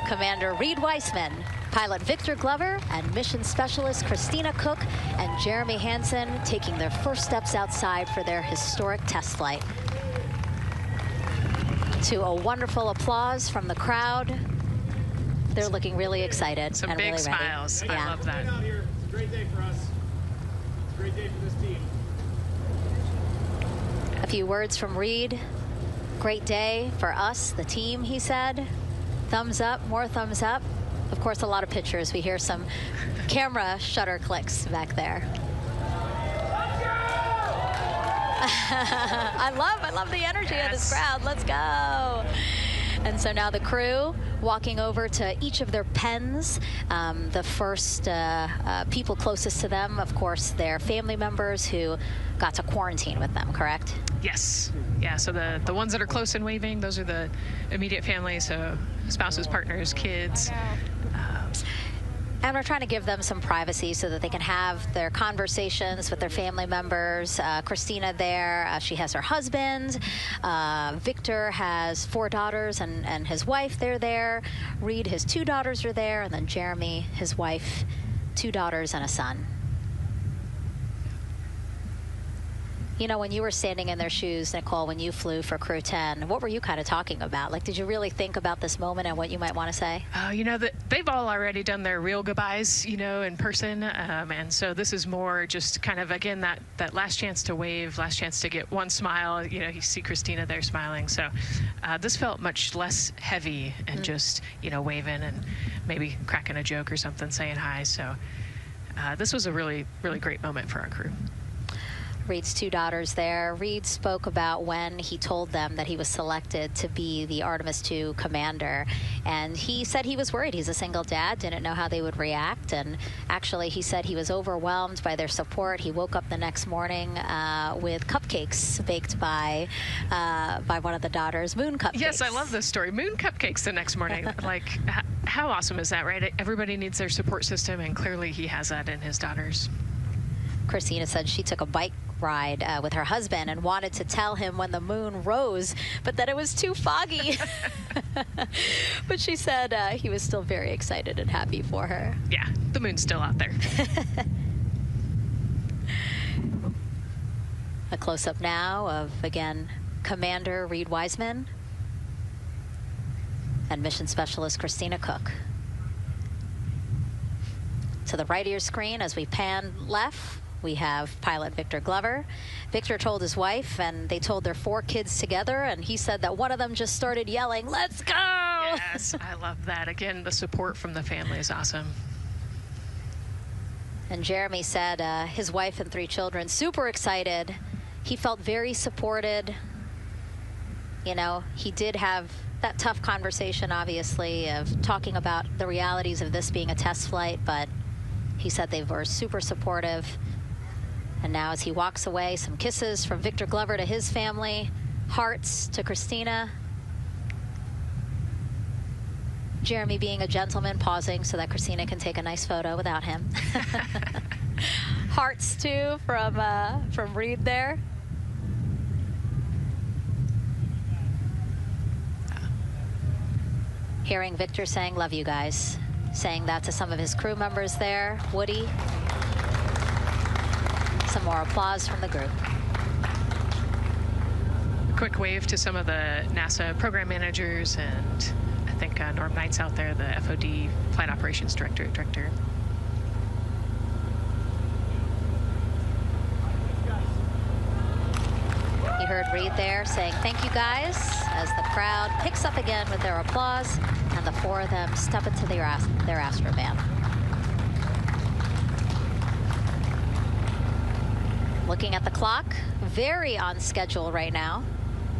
Commander Reed Weissman, pilot Victor Glover, and mission specialist Christina Cook and Jeremy Hansen taking their first steps outside for their historic test flight. To a wonderful applause from the crowd. They're looking really excited Some and big really smiles. ready. I love that. It's a great day for us. It's a great day for this team. A few words from Reed. Great day for us, the team, he said. Thumbs up, more thumbs up. Of course, a lot of pictures. We hear some camera shutter clicks back there. I love the energy of this crowd. Let's go. And so now the crew walking over to each of their pens. The first people closest to them, of course, their family members who got to quarantine with them, correct? Yes. Yeah, so the ones that are close and waving, those are the immediate family, so spouses, partners, kids. And we're trying to give them some privacy so that they can have their conversations with their family members. Christina there, she has her husband. Victor has 4 daughters and his wife, they're there. Reed, his 2 daughters are there. And then Jeremy, his wife, 2 daughters and a son. When you were standing in their shoes, Nicole, when you flew for Crew 10, what were you kind of talking about? Like, did you really think about this moment and what you might want to say? They've all already done their real goodbyes, in person. And so this is more just kind of, again, that last chance to wave, last chance to get one smile. You see Christina there smiling. So this felt much less heavy and just, waving and maybe cracking a joke or something, saying hi. So this was a really, really great moment for our crew. Reed's 2 daughters there. Reed spoke about when he told them that he was selected to be the Artemis II commander. And he said he was worried. He's a single dad, didn't know how they would react. And actually, he said he was overwhelmed by their support. He woke up the next morning with cupcakes baked by one of the daughters, moon cupcakes. Yes, I love this story. Moon cupcakes the next morning. Like, how awesome is that, right? Everybody needs their support system, and clearly he has that in his daughters. Christina said she took a bike ride with her husband and wanted to tell him when the moon rose, but that it was too foggy. But she said he was still very excited and happy for her. Yeah, the moon's still out there. A close-up now of, again, Commander Reed Wiseman and Mission Specialist Christina Cook. To the right of your screen, as we pan left, we have pilot Victor Glover. Victor told his wife, and they told their 4 kids together, and he said that one of them just started yelling, "Let's go!" Yes, I love that. Again, the support from the family is awesome. And Jeremy said his wife and 3 children, super excited. He felt very supported. You know, he did have that tough conversation, obviously, of talking about the realities of this being a test flight, but he said they were super supportive. And now as he walks away, some kisses from Victor Glover to his family, hearts to Christina. Jeremy being a gentleman, pausing so that Christina can take a nice photo without him. Hearts too from Reed there. Hearing Victor saying, "Love you guys," saying that to some of his crew members there. Woody. Some more applause from the group. Quick wave to some of the NASA program managers, and I think Norm Knight's out there, the FOD Flight Operations Director. You heard Reed there saying, "Thank you guys," as the crowd picks up again with their applause, and the 4 of them step into their Astrovan. Looking at the clock, very on schedule right now.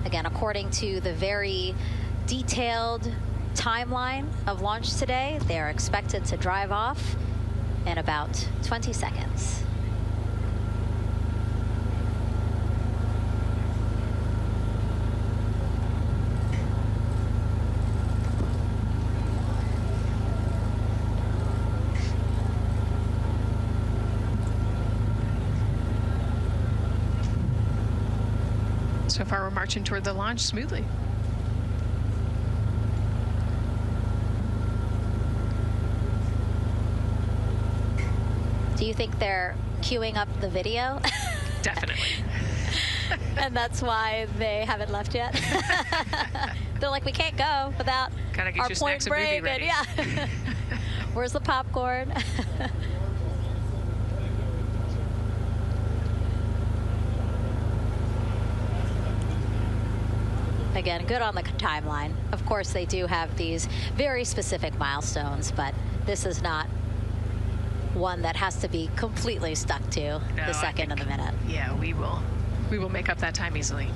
Again, according to the very detailed timeline of launch today, they're expected to drive off in about 20 seconds. So far, we're marching toward the launch smoothly. Do you think they're queuing up the video? Definitely. And that's why they haven't left yet? They're like, we can't go without Gotta get our your point snacks and movie break. ready. Yeah. Where's the popcorn? Again, good on the timeline. Of course, they do have these very specific milestones, but this is not one that has to be completely stuck to the second and the minute. Yeah, we will make up that time easily.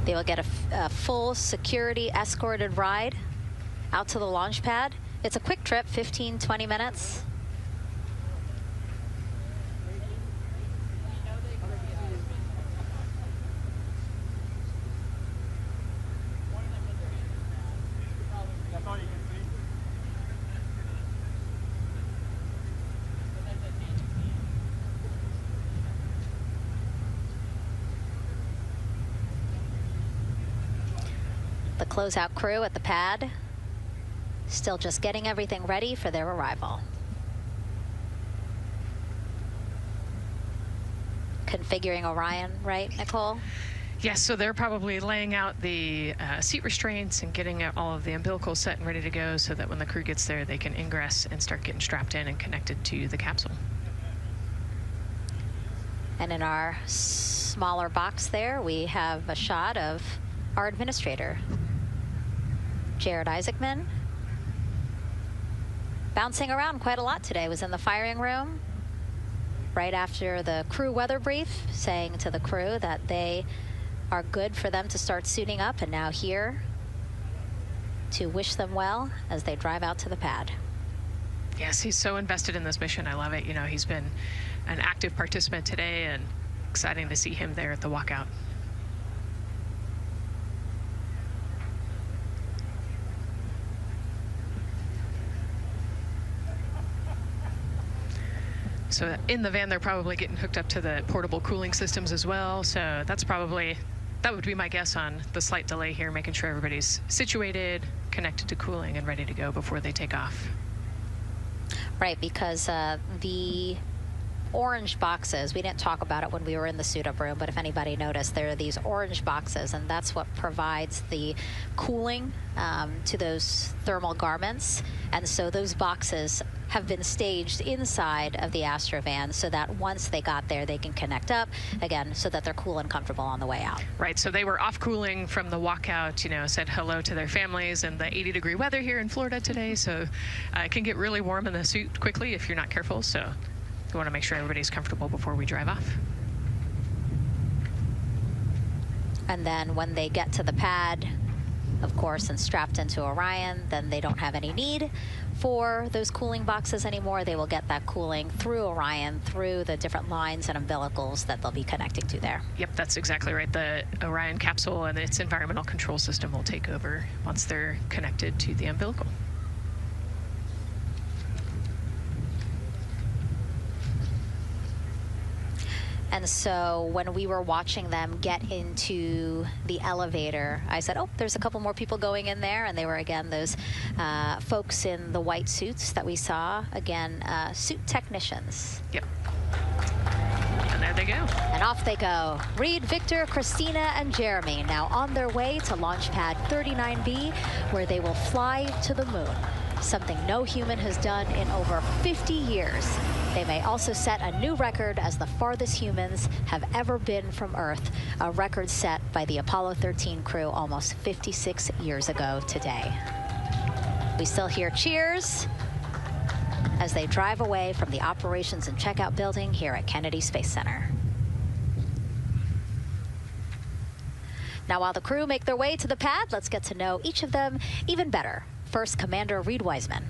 They will get a full security escorted ride out to the launch pad. It's a quick trip, 15, 20 minutes. The closeout crew at the pad still just getting everything ready for their arrival. Configuring Orion, right, Nicole? Yes, so they're probably laying out the seat restraints and getting all of the umbilicals set and ready to go so that when the crew gets there, they can ingress and start getting strapped in and connected to the capsule. And in our smaller box there, we have a shot of our administrator, Jared Isaacman. Bouncing around quite a lot today, was in the firing room right after the crew weather brief, saying to the crew that they are good for them to start suiting up, and now here to wish them well as they drive out to the pad. Yes, he's so invested in this mission. I love it. You know, he's been an active participant today, and exciting to see him there at the walkout. So in the van, they're probably getting hooked up to the portable cooling systems as well. So that would be my guess on the slight delay here, making sure everybody's situated, connected to cooling, and ready to go before they take off. Right, because the orange boxes, we didn't talk about it when we were in the suit-up room, but if anybody noticed, there are these orange boxes, and that's what provides the cooling to those thermal garments. And so those boxes have been staged inside of the Astrovan so that once they got there, they can connect up again so that they're cool and comfortable on the way out. Right, so they were off cooling from the walkout, you know, said hello to their families and the 80-degree weather here in Florida today. So it can get really warm in the suit quickly if you're not careful. So you want to make sure everybody's comfortable before we drive off. And then when they get to the pad, of course, and strapped into Orion, then they don't have any need for those cooling boxes anymore. They will get that cooling through Orion, through the different lines and umbilicals that they'll be connecting to there. Yep, that's exactly right. The Orion capsule and its environmental control system will take over once they're connected to the umbilical. And so when we were watching them get into the elevator, I said, oh, there's a couple more people going in there. And they were, again, those folks in the white suits that we saw. Again, suit technicians. Yep. And there they go. And off they go. Reed, Victor, Christina, and Jeremy now on their way to launch pad 39B, where they will fly to the moon. Something no human has done in over 50 years. They may also set a new record as the farthest humans have ever been from Earth, a record set by the Apollo 13 crew almost 56 years ago today. We still hear cheers as they drive away from the operations and checkout building here at Kennedy Space Center. Now, while the crew make their way to the pad, let's get to know each of them even better. First, Commander Reed Wiseman.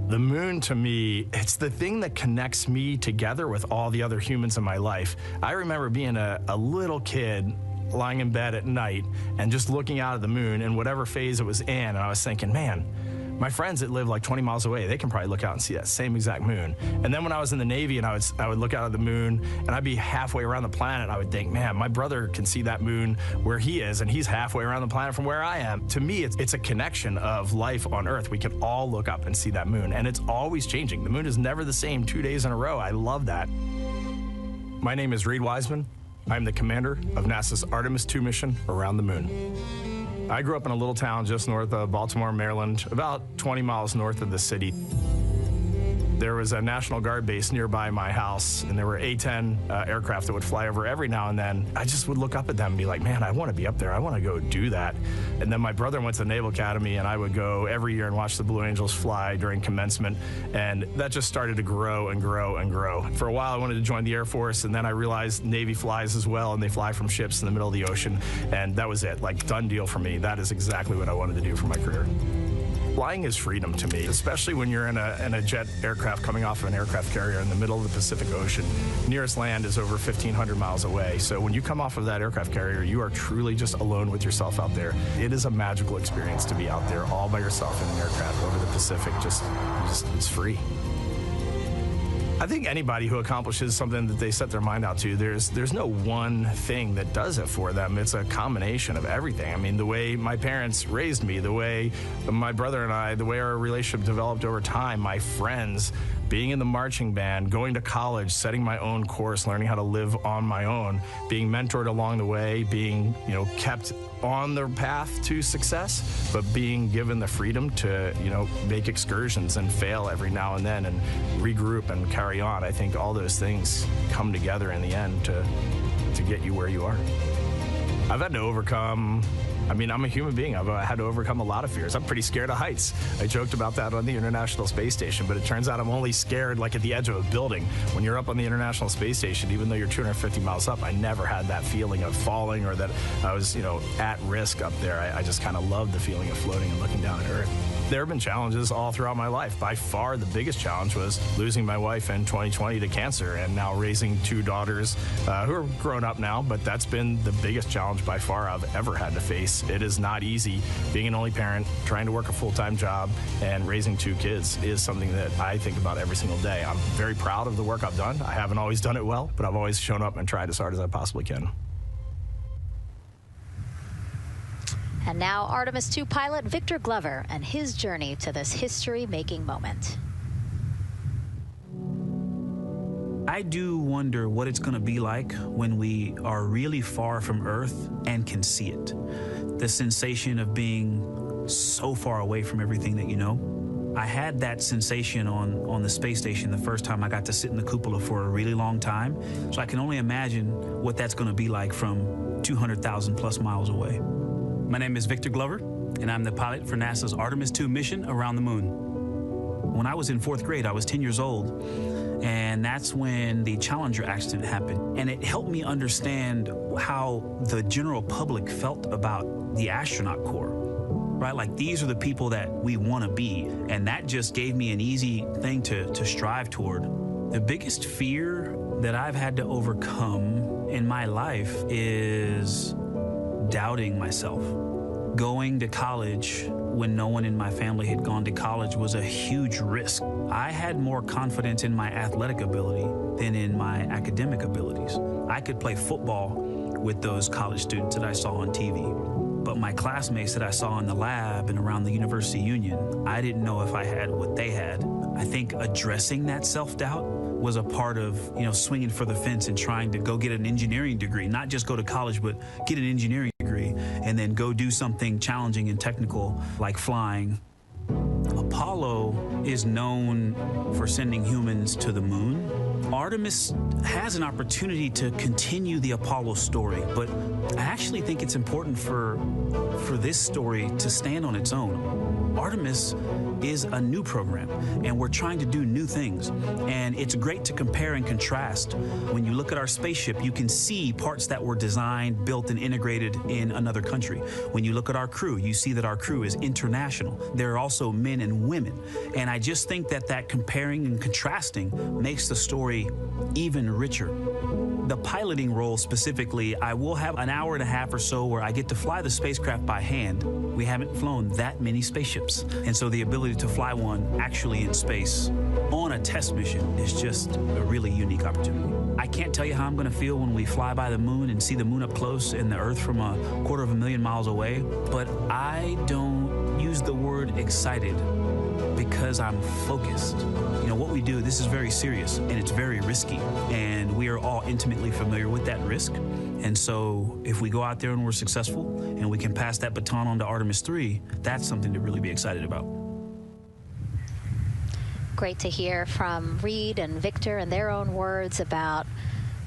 The moon, to me, it's the thing that connects me together with all the other humans in my life. I remember being a little kid lying in bed at night and just looking out at the moon in whatever phase it was in, and I was thinking, man, my friends that live like 20 miles away, they can probably look out and see that same exact moon. And then when I was in the Navy and I would look out at the moon and I'd be halfway around the planet, I would think, man, my brother can see that moon where he is and he's halfway around the planet from where I am. To me, it's a connection of life on Earth. We can all look up and see that moon, and it's always changing. The moon is never the same 2 days in a row. I love that. My name is Reed Wiseman. I'm the commander of NASA's Artemis II mission around the moon. I grew up in a little town just north of Baltimore, Maryland, about 20 miles north of the city. There was a National Guard base nearby my house, and there were A-10 aircraft that would fly over every now and then. I just would look up at them and be like, man, I want to be up there. I want to go do that. And then my brother went to the Naval Academy, and I would go every year and watch the Blue Angels fly during commencement, and that just started to grow and grow and grow. For a while, I wanted to join the Air Force, and then I realized Navy flies as well, and they fly from ships in the middle of the ocean, and that was it. Like, done deal for me. That is exactly what I wanted to do for my career. Flying is freedom to me, especially when you're in a jet aircraft coming off of an aircraft carrier in the middle of the Pacific Ocean. Nearest land is over 1,500 miles away. So when you come off of that aircraft carrier, you are truly just alone with yourself out there. It is a magical experience to be out there all by yourself in an aircraft over the Pacific. Just it's free. I think anybody who accomplishes something that they set their mind out to, there's no one thing that does it for them. It's a combination of everything. I mean, the way my parents raised me, the way my brother and I, the way our relationship developed over time, my friends, being in the marching band, going to college, setting my own course, learning how to live on my own, being mentored along the way, being, kept on the path to success, but being given the freedom to, make excursions and fail every now and then and regroup and carry on. I think all those things come together in the end to get you where you are. I've had to overcome, I'm a human being. I've had to overcome a lot of fears. I'm pretty scared of heights. I joked about that on the International Space Station, but it turns out I'm only scared like at the edge of a building. When you're up on the International Space Station, even though you're 250 miles up, I never had that feeling of falling or that I was, at risk up there. I just kind of loved the feeling of floating and looking down at Earth. There have been challenges all throughout my life. By far, the biggest challenge was losing my wife in 2020 to cancer, and now raising two daughters who are grown up now, but that's been the biggest challenge by far I've ever had to face. It is not easy. Being an only parent, trying to work a full-time job, and raising two kids is something that I think about every single day. I'm very proud of the work I've done. I haven't always done it well, but I've always shown up and tried as hard as I possibly can. And now Artemis II pilot Victor Glover and his journey to this history-making moment. I do wonder what it's going to be like when we are really far from Earth and can see it. The sensation of being so far away from everything that you know. I had that sensation on the space station the first time I got to sit in the cupola for a really long time. So I can only imagine what that's going to be like from 200,000 plus miles away. My name is Victor Glover, and I'm the pilot for NASA's Artemis II mission around the moon. When I was in 4th grade, I was 10 years old, and that's when the Challenger accident happened. And it helped me understand how the general public felt about the astronaut corps, right? Like, these are the people that we want to be, and that just gave me an easy thing to strive toward. The biggest fear that I've had to overcome in my life is doubting myself. Going to college when no one in my family had gone to college was a huge risk. I had more confidence in my athletic ability than in my academic abilities. I could play football with those college students that I saw on TV. But my classmates that I saw in the lab and around the University Union, I didn't know if I had what they had. I think addressing that self-doubt was a part of, swinging for the fence and trying to go get an engineering degree, not just go to college, but get an engineering degree and then go do something challenging and technical like flying. Apollo is known for sending humans to the moon. Artemis has an opportunity to continue the Apollo story, but I actually think it's important for this story to stand on its own. Artemis is a new program, and we're trying to do new things. And it's great to compare and contrast. When you look at our spaceship, you can see parts that were designed, built, and integrated in another country. When you look at our crew, you see that our crew is international. There are also men and women. And I just think that comparing and contrasting makes the story even richer. The piloting role specifically, I will have an hour and a half or so where I get to fly the spacecraft by hand. We haven't flown that many spaceships. And so the ability to fly one actually in space on a test mission is just a really unique opportunity. I can't tell you how I'm going to feel when we fly by the moon and see the moon up close and the Earth from 250,000 miles away, but I don't use the word excited because I'm focused. What we do, this is very serious and it's very risky, and we are all intimately familiar with that risk. And so if we go out there and we're successful and we can pass that baton on to Artemis III, that's something to really be excited about. Great to hear from Reed and Victor in their own words about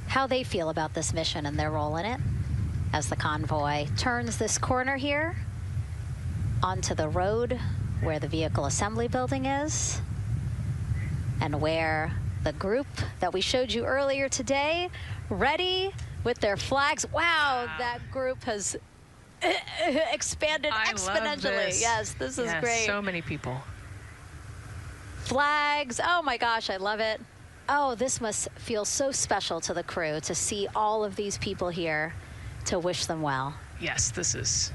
how they feel about this mission and their role in it as the convoy turns this corner here onto the road where the vehicle assembly building is and where the group that we showed you earlier today, ready with their flags. Wow, that group has expanded exponentially. Yes, this is great. So many people. Flags, oh my gosh, I love it. Oh, this must feel so special to the crew to see all of these people here to wish them well. Yes, this is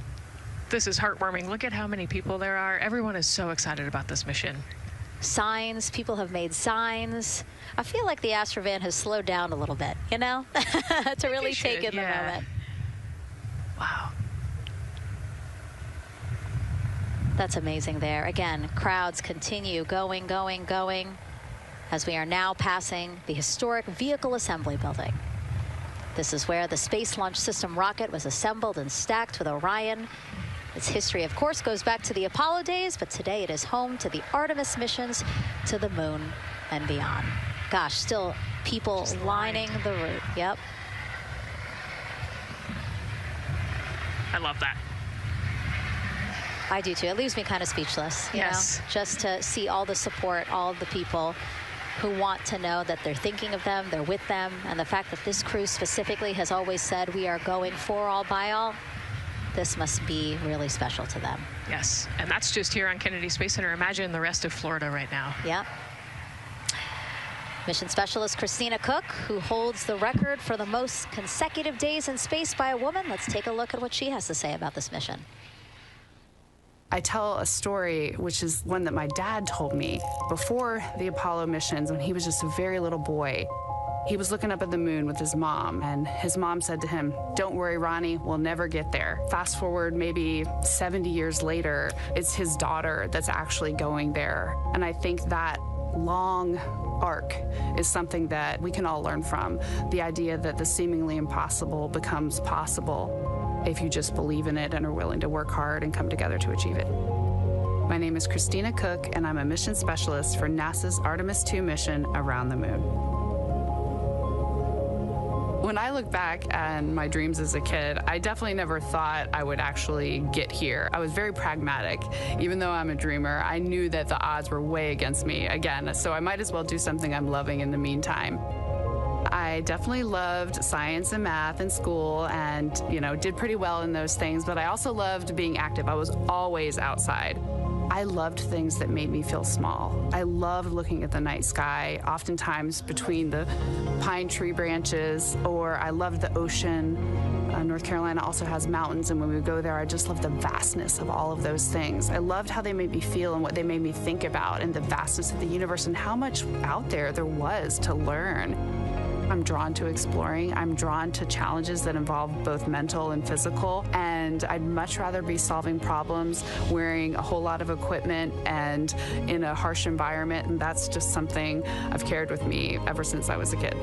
heartwarming. Look at how many people there are. Everyone is so excited about this mission. Signs, people have made signs. I feel like the Astrovan has slowed down a little bit, to really take in the moment. Wow. That's amazing there. Again, crowds continue going as we are now passing the historic vehicle assembly building. This is where the Space Launch System rocket was assembled and stacked with Orion. Its history, of course, goes back to the Apollo days, but today it is home to the Artemis missions to the moon and beyond. Gosh, still people lining the route. Yep. I love that. I do too. It leaves me kind of speechless, you know, just to see all the support, all of the people who want to know that they're thinking of them, they're with them, and the fact that this crew specifically has always said we are going for all by all. This must be really special to them. Yes, and that's just here on Kennedy Space Center. Imagine the rest of Florida right now. Yeah. Mission specialist Christina Cook, who holds the record for the most consecutive days in space by a woman. Let's take a look at what she has to say about this mission. I tell a story, which is one that my dad told me before the Apollo missions when he was just a very little boy. He was looking up at the moon with his mom, and his mom said to him, "Don't worry, Ronnie, we'll never get there." Fast forward maybe 70 years later, it's his daughter that's actually going there. And I think that long arc is something that we can all learn from. The idea that the seemingly impossible becomes possible if you just believe in it and are willing to work hard and come together to achieve it. My name is Christina Cook, and I'm a mission specialist for NASA's Artemis II mission around the moon. When I look back on my dreams as a kid, I definitely never thought I would actually get here. I was very pragmatic. Even though I'm a dreamer, I knew that the odds were way against me again, so I might as well do something I'm loving in the meantime. I definitely loved science and math in school and, did pretty well in those things, but I also loved being active. I was always outside. I loved things that made me feel small. I loved looking at the night sky, oftentimes between the pine tree branches, or I loved the ocean. North Carolina also has mountains, and when we go there, I just loved the vastness of all of those things. I loved how they made me feel and what they made me think about, and the vastness of the universe and how much out there was to learn. I'm drawn to exploring. I'm drawn to challenges that involve both mental and physical, and I'd much rather be solving problems wearing a whole lot of equipment and in a harsh environment, and that's just something I've carried with me ever since I was a kid.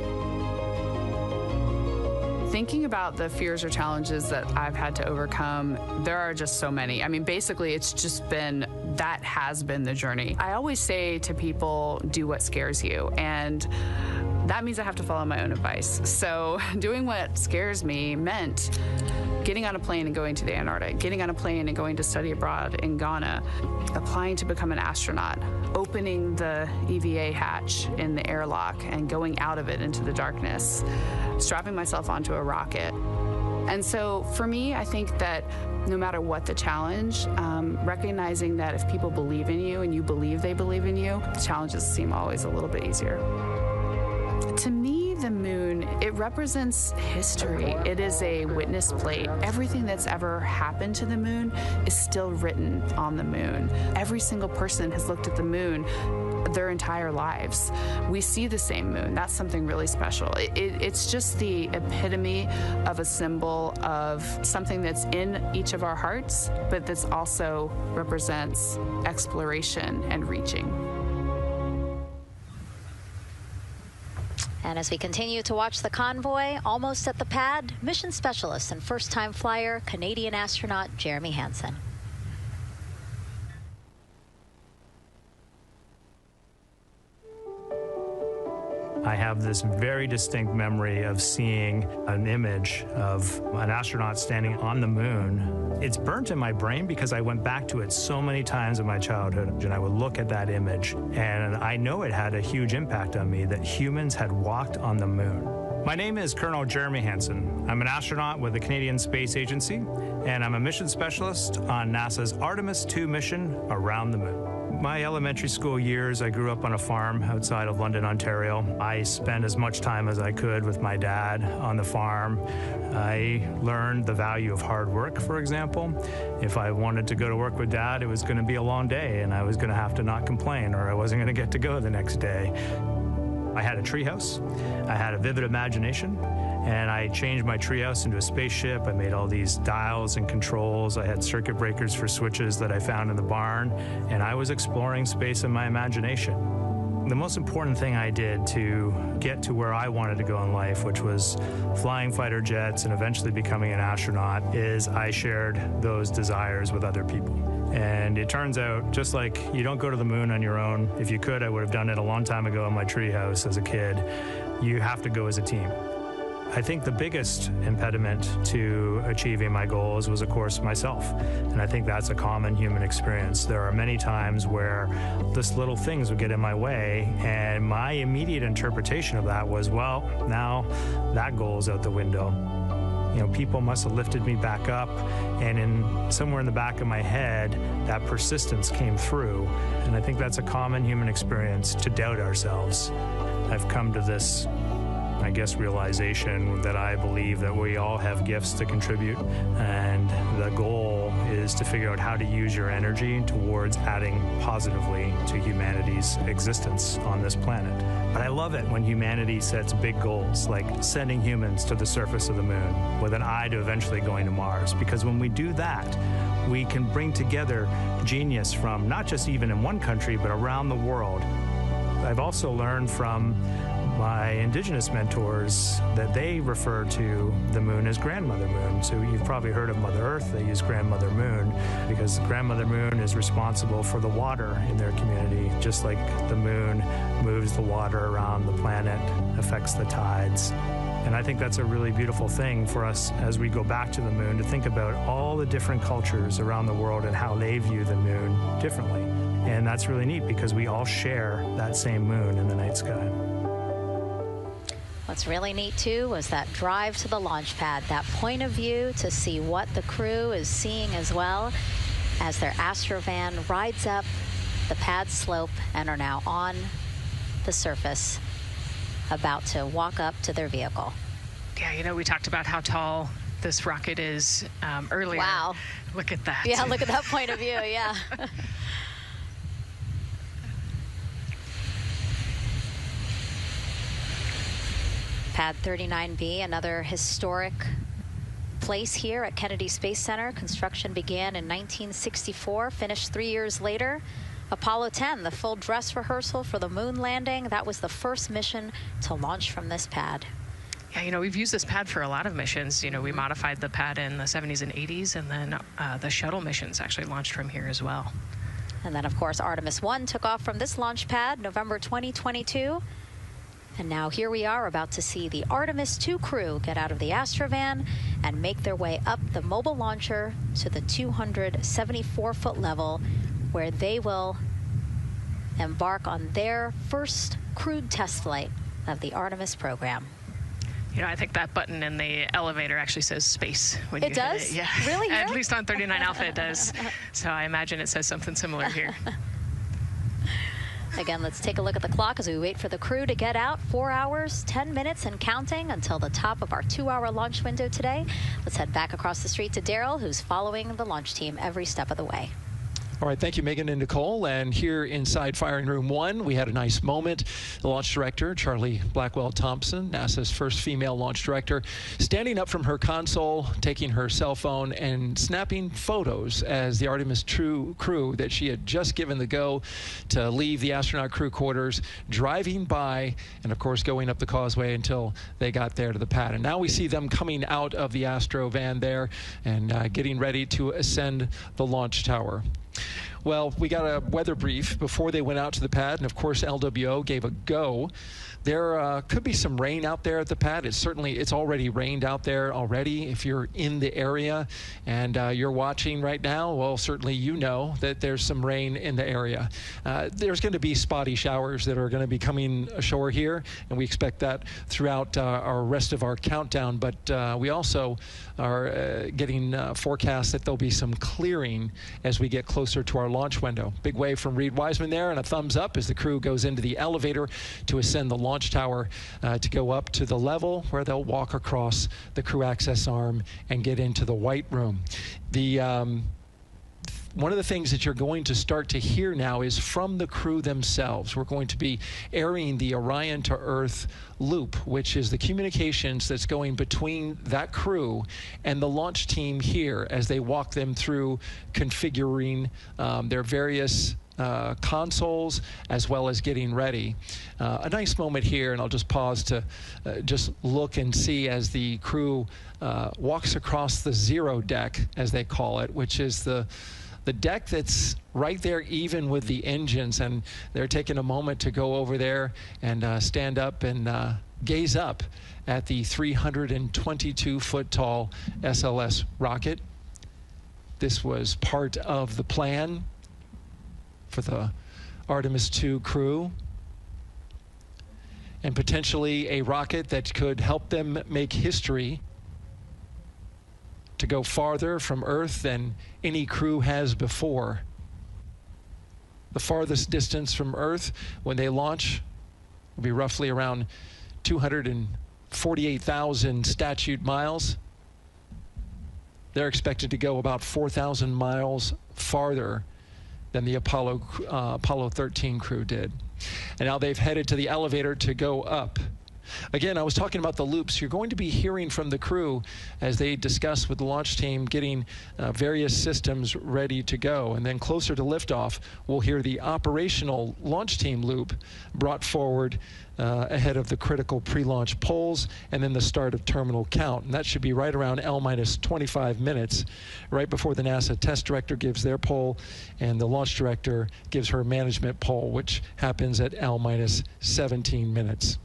Thinking about the fears or challenges that I've had to overcome, there are just so many. I mean, basically, it's just been, that has been the journey. I always say to people, do what scares you, and that means I have to follow my own advice. So doing what scares me meant getting on a plane and going to the Antarctic, getting on a plane and going to study abroad in Ghana, applying to become an astronaut, opening the EVA hatch in the airlock and going out of it into the darkness, strapping myself onto a rocket. And so for me, I think that no matter what the challenge, recognizing that if people believe in you and you believe they believe in you, the challenges seem always a little bit easier. To me, the moon, it represents history. It is a witness plate. Everything that's ever happened to the moon is still written on the moon. Every single person has looked at the moon their entire lives. We see the same moon. That's something really special. It's just the epitome of a symbol of something that's in each of our hearts, but that's also represents exploration and reaching. And as we continue to watch the convoy, almost at the pad, mission specialist and first-time flyer, Canadian astronaut Jeremy Hansen. I have this very distinct memory of seeing an image of an astronaut standing on the moon. It's burnt in my brain because I went back to it so many times in my childhood, and I would look at that image, and I know it had a huge impact on me that humans had walked on the moon. My name is Colonel Jeremy Hansen. I'm an astronaut with the Canadian Space Agency, and I'm a mission specialist on NASA's Artemis II mission around the moon. My elementary school years, I grew up on a farm outside of London, Ontario. I spent as much time as I could with my dad on the farm. I learned the value of hard work, for example. If I wanted to go to work with Dad, it was going to be a long day, and I was going to have to not complain, or I wasn't going to get to go the next day. I had a treehouse. I had a vivid imagination. And I changed my treehouse into a spaceship. I made all these dials and controls. I had circuit breakers for switches that I found in the barn. And I was exploring space in my imagination. The most important thing I did to get to where I wanted to go in life, which was flying fighter jets and eventually becoming an astronaut, is I shared those desires with other people. And it turns out, just like you don't go to the moon on your own, if you could, I would have done it a long time ago in my treehouse as a kid. You have to go as a team. I think the biggest impediment to achieving my goals was, of course, myself. And I think that's a common human experience. There are many times where just little things would get in my way, and my immediate interpretation of that was, well, now that goal's out the window. You know, people must have lifted me back up, and somewhere in the back of my head, that persistence came through. And I think that's a common human experience, to doubt ourselves. I've come to this, I guess, realization that I believe that we all have gifts to contribute, and the goal is to figure out how to use your energy towards adding positively to humanity's existence on this planet. But I love it when humanity sets big goals, like sending humans to the surface of the moon with an eye to eventually going to Mars, because when we do that, we can bring together genius from not just even in one country, but around the world. I've also learned from my indigenous mentors that they refer to the moon as Grandmother Moon. So you've probably heard of Mother Earth. They use Grandmother Moon because Grandmother Moon is responsible for the water in their community, just like the moon moves the water around the planet, affects the tides. And I think that's a really beautiful thing for us as we go back to the moon, to think about all the different cultures around the world and how they view the moon differently. And that's really neat because we all share that same moon in the night sky. What's really neat too was that drive to the launch pad, that point of view to see what the crew is seeing as well, as their Astrovan rides up the pad slope and are now on the surface, about to walk up to their vehicle. Yeah, you know, we talked about how tall this rocket is earlier. Wow. Look at that. Yeah, look at that point of view, yeah. Pad 39B, another historic place here at Kennedy Space Center. Construction began in 1964, finished 3 years later. Apollo 10, the full dress rehearsal for the moon landing. That was the first mission to launch from this pad. Yeah, you know, we've used this pad for a lot of missions. You know, we modified the pad in the 70s and 80s, and then the shuttle missions actually launched from here as well. And then, of course, Artemis I took off from this launch pad, November 2022. And now here we are about to see the Artemis II crew get out of the Astrovan and make their way up the mobile launcher to the 274-foot level, where they will embark on their first crewed test flight of the Artemis program. You know, I think that button in the elevator actually says space when you hit does? it. Yeah. Really? At least on 39 Alpha it does. So I imagine it says something similar here. Again, let's take a look at the clock as we wait for the crew to get out. 4 hours, 10 minutes and counting until the top of our 2-hour launch window today. Let's head back across the street to Daryl, who's following the launch team every step of the way. All right, thank you, Megan and Nicole. And here inside Firing Room 1, we had a nice moment. The launch director, Charlie Blackwell-Thompson, NASA's first female launch director, standing up from her console, taking her cell phone and snapping photos as the Artemis II crew that she had just given the go to leave the astronaut crew quarters, driving by, and of course going up the causeway until they got there to the pad. And now we see them coming out of the Astro van there and getting ready to ascend the launch tower. Well, we got a weather brief before they went out to the pad, and of course LWO gave a go. There could be some rain out there at the pad. It's already rained out there already. If you're in the area and you're watching right now, well, certainly you know that there's some rain in the area. There's going to be spotty showers that are going to be coming ashore here, and we expect that throughout our rest of our countdown. But we also are getting forecasts that there'll be some clearing as we get closer to our launch window. Big wave from Reed Wiseman there, and a thumbs up as the crew goes into the elevator to ascend the launch tower to go up to the level where they'll walk across the crew access arm and get into the white room. One of the things that you're going to start to hear now is from the crew themselves. We're going to be airing the Orion to Earth loop, which is the communications that's going between that crew and the launch team here as they walk them through configuring their various consoles as well as getting ready. A nice moment here, and I'll just pause to just look and see as the crew walks across the zero deck, as they call it, which is the deck that's right there even with the engines, and they're taking a moment to go over there and stand up and gaze up at the 322-foot tall SLS rocket. This was part of the plan for the Artemis II crew, and potentially a rocket that could help them make history to go farther from Earth than any crew has before. The farthest distance from Earth when they launch will be roughly around 248,000 statute miles. They're expected to go about 4,000 miles farther than the Apollo 13 crew did. And now they've headed to the elevator to go up. Again, I was talking about the loops. You're going to be hearing from the crew as they discuss with the launch team getting various systems ready to go. And then closer to liftoff, we'll hear the operational launch team loop brought forward ahead of the critical pre-launch polls and then the start of terminal count. And that should be right around L-25 minutes, right before the NASA test director gives their poll and the launch director gives her management poll, which happens at L-17 minutes.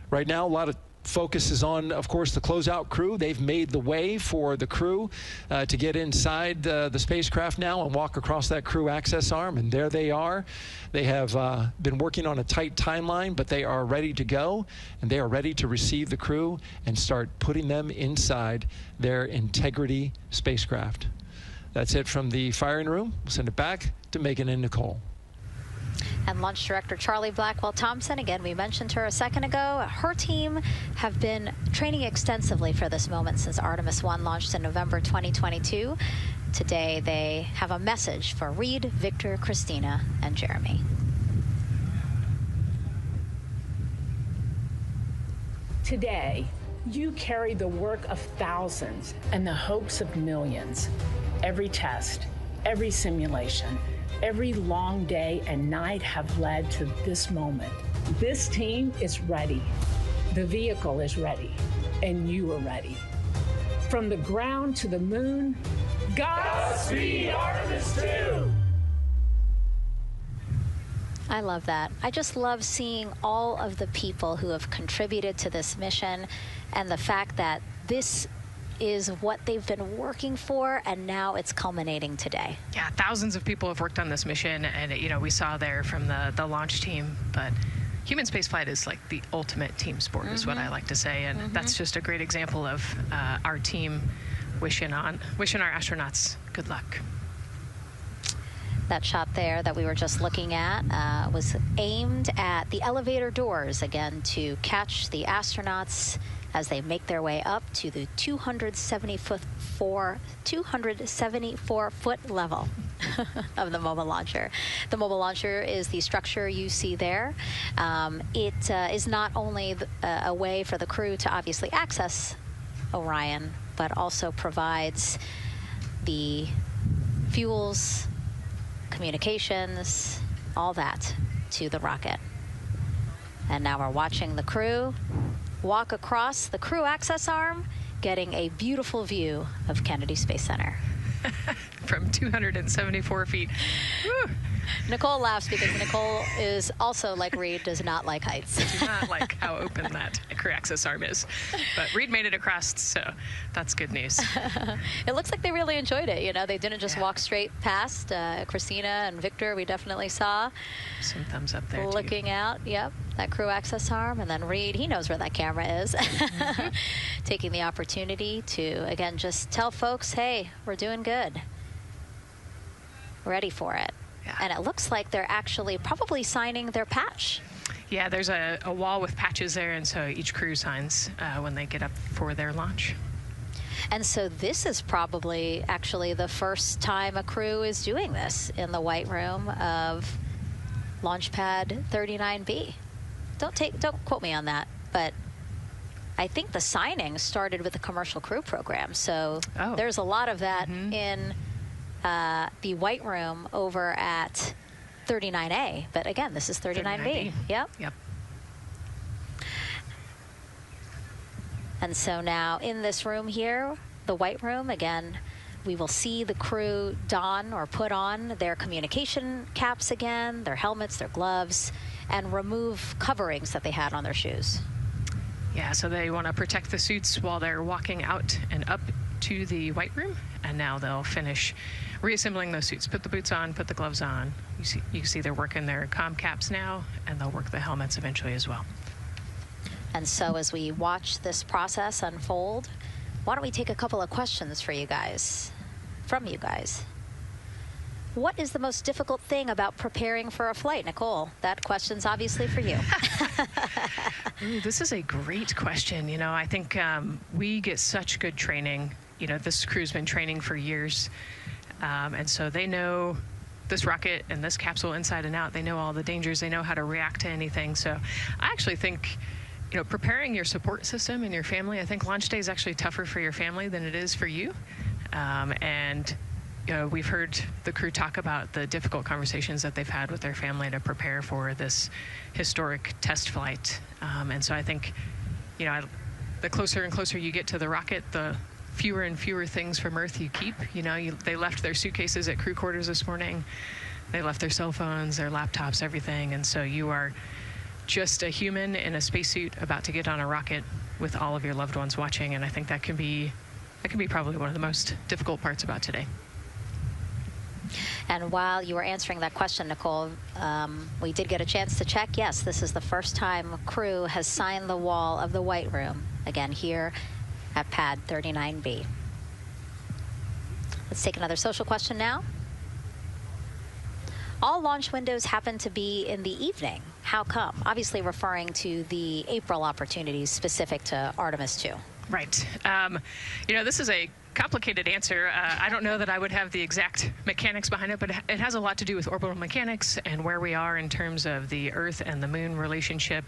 Right now, a lot of focus is on, of course, the closeout crew. They've made the way for the crew to get inside the spacecraft now and walk across that crew access arm, and there they are. They have been working on a tight timeline, but they are ready to go, and they are ready to receive the crew and start putting them inside their Integrity spacecraft. That's it from the firing room. We'll send it back to Megan and Nicole. And Launch Director Charlie Blackwell-Thompson, again, we mentioned her a second ago. Her team have been training extensively for this moment since Artemis I launched in November 2022. Today, they have a message for Reed, Victor, Christina, and Jeremy. Today, you carry the work of thousands and the hopes of millions. Every test, every simulation, every long day and night have led to this moment. This team is ready. The vehicle is ready, and you are ready. From the ground to the moon, Godspeed, Artemis II! I love that. I just love seeing all of the people who have contributed to this mission and the fact that this is what they've been working for, and now it's culminating today. Yeah, thousands of people have worked on this mission, and you know, we saw there from the launch team, but human spaceflight is like the ultimate team sport, is what I like to say, and that's just a great example of our team wishing our astronauts good luck. That shot there that we were just looking at was aimed at the elevator doors, again, to catch the astronauts as they make their way up to the 274-foot level of the mobile launcher. The mobile launcher is the structure you see there. It is not only a way for the crew to obviously access Orion, but also provides the fuels, communications, all that to the rocket. And now we're watching the crew walk across the crew access arm, getting a beautiful view of Kennedy Space Center. From 274 feet. Woo. Nicole laughs because Nicole is also, like Reed, does not like heights. I do not like how open that crew access arm is. But Reed made it across, so that's good news. It looks like they really enjoyed it. You know, they didn't just walk straight past. Christina and Victor, we definitely saw. Some thumbs up there, looking out, yep, that crew access arm. And then Reed, he knows where that camera is. Taking the opportunity to, again, just tell folks, hey, we're doing good. Ready for it. Yeah. And it looks like they're actually probably signing their patch. Yeah, there's a wall with patches there, and so each crew signs when they get up for their launch. And so this is probably actually the first time a crew is doing this in the White Room of Launch Pad 39B. Don't quote me on that, but I think the signing started with the commercial crew program. So there's a lot of that in the White Room over at 39A, but again, this is 39B. Yep. And so now in this room here, the White Room, again, we will see the crew don or put on their communication caps again, their helmets, their gloves, and remove coverings that they had on their shoes. Yeah, so they want to protect the suits while they're walking out and up to the White Room, and now they'll finish reassembling those suits. Put the boots on, put the gloves on. You can see they're working their comm caps now, and they'll work the helmets eventually as well. And so as we watch this process unfold, Why don't we take a couple of questions for you guys, from you guys. What is the most difficult thing about preparing for a flight? Nicole, that question's obviously for you. Ooh, this is a great question. You know, I think we get such good training. You know, this crew's been training for years. And so they know this rocket and this capsule inside and out. They know all the dangers. They know how to react to anything. So I actually think, you know, preparing your support system and your family, I think launch day is actually tougher for your family than it is for you. And you know, we've heard the crew talk about the difficult conversations that they've had with their family to prepare for this historic test flight. And so I think, you know, the closer and closer you get to the rocket, the fewer and fewer things from Earth you keep. You know, they left their suitcases at crew quarters this morning. They left their cell phones, their laptops, everything. And so you are just a human in a spacesuit about to get on a rocket with all of your loved ones watching. And I think that can be probably one of the most difficult parts about today. And while you were answering that question, Nicole, we did get a chance to check. Yes, this is the first time crew has signed the wall of the White Room, again here at pad 39B. Let's take another social question now. All launch windows happen to be in the evening. How come? Obviously referring to the April opportunities specific to Artemis II. Right. You know, this is a complicated answer. I don't know that I would have the exact mechanics behind it, but it has a lot to do with orbital mechanics and where we are in terms of the Earth and the Moon relationship.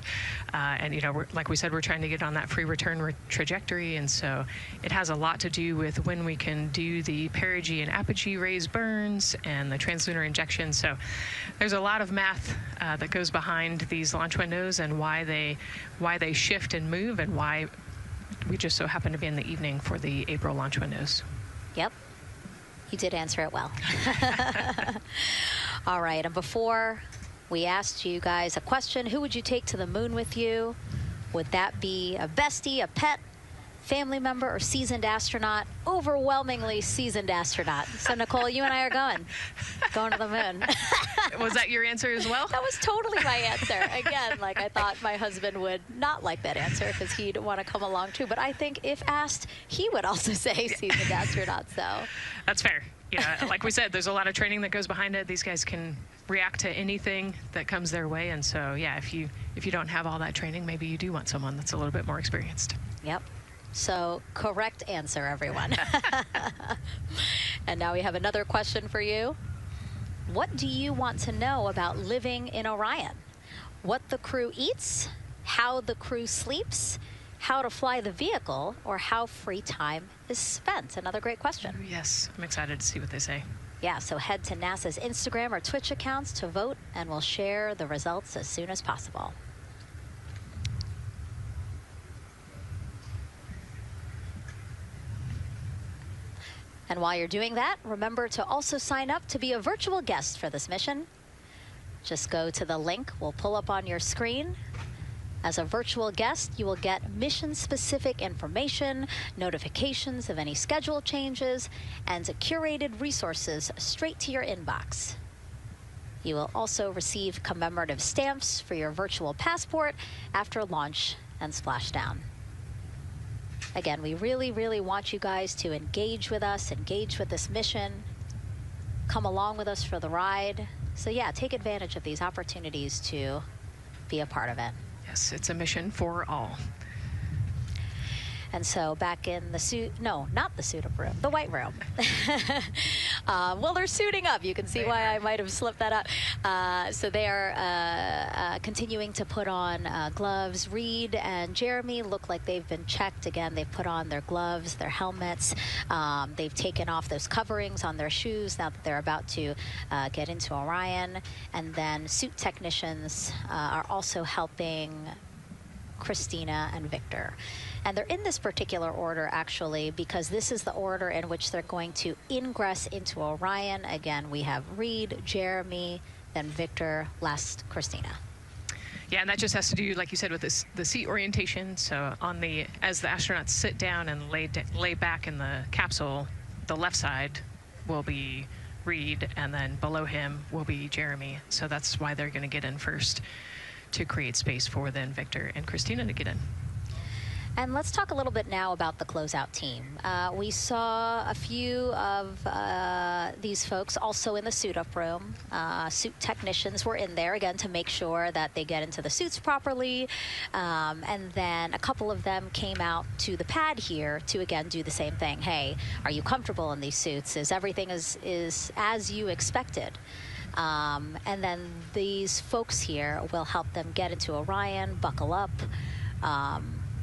And, you know, like we said, we're trying to get on that free return trajectory. And so it has a lot to do with when we can do the perigee and apogee raised burns and the translunar injection. So there's a lot of math that goes behind these launch windows and why they shift and move and why we just so happen to be in the evening for the April launch windows. Yep, you did answer it well. All right, and before we asked you guys a question, who would you take to the moon with you? Would that be a bestie, a pet, family member, or seasoned astronaut? Overwhelmingly seasoned astronaut. So Nicole, you and I are going to the moon. Was that your answer as well? That was totally my answer. Again, like I thought my husband would not like that answer because he'd want to come along too. But I think if asked, he would also say seasoned astronaut. So that's fair. Yeah, like we said, there's a lot of training that goes behind it. These guys can react to anything that comes their way. And so, yeah, if you don't have all that training, maybe you do want someone that's a little bit more experienced. Yep. So correct answer, everyone. And now we have another question for you. What do you want to know about living in Orion? What the crew eats, how the crew sleeps, how to fly the vehicle, or how free time is spent? Another great question. Yes, I'm excited to see what they say. Yeah, so head to NASA's Instagram or Twitch accounts to vote, and we'll share the results as soon as possible. And while you're doing that, remember to also sign up to be a virtual guest for this mission. Just go to the link we'll pull up on your screen. As a virtual guest, you will get mission-specific information, notifications of any schedule changes, and curated resources straight to your inbox. You will also receive commemorative stamps for your virtual passport after launch and splashdown. Again, we really, really want you guys to engage with us, engage with this mission, come along with us for the ride. So yeah, take advantage of these opportunities to be a part of it. Yes, it's a mission for all. And so back in the suit, no, not the suit up room, the White Room. Well, they're suiting up. You can see why I might have slipped that up. So they are continuing to put on gloves. Reed and Jeremy look like they've been checked. Again, they've put on their gloves, their helmets. They've taken off those coverings on their shoes now that they're about to get into Orion. And then suit technicians are also helping Christina and Victor. And they're in this particular order, actually, because this is the order in which they're going to ingress into Orion. Again, we have Reed, Jeremy, then Victor, last Christina. Yeah, and that just has to do, like you said, with this, the seat orientation. So as the astronauts sit down and lay back in the capsule, the left side will be Reed, and then below him will be Jeremy. So that's why they're going to get in first, to create space for then Victor and Christina to get in. And let's talk a little bit now about the closeout team. We saw a few of these folks also in the suit-up room. Suit technicians were in there, again, to make sure that they get into the suits properly. And then a couple of them came out to the pad here to, again, do the same thing. Hey, are you comfortable in these suits? Is everything is as you expected? And then these folks here will help them get into Orion, buckle up.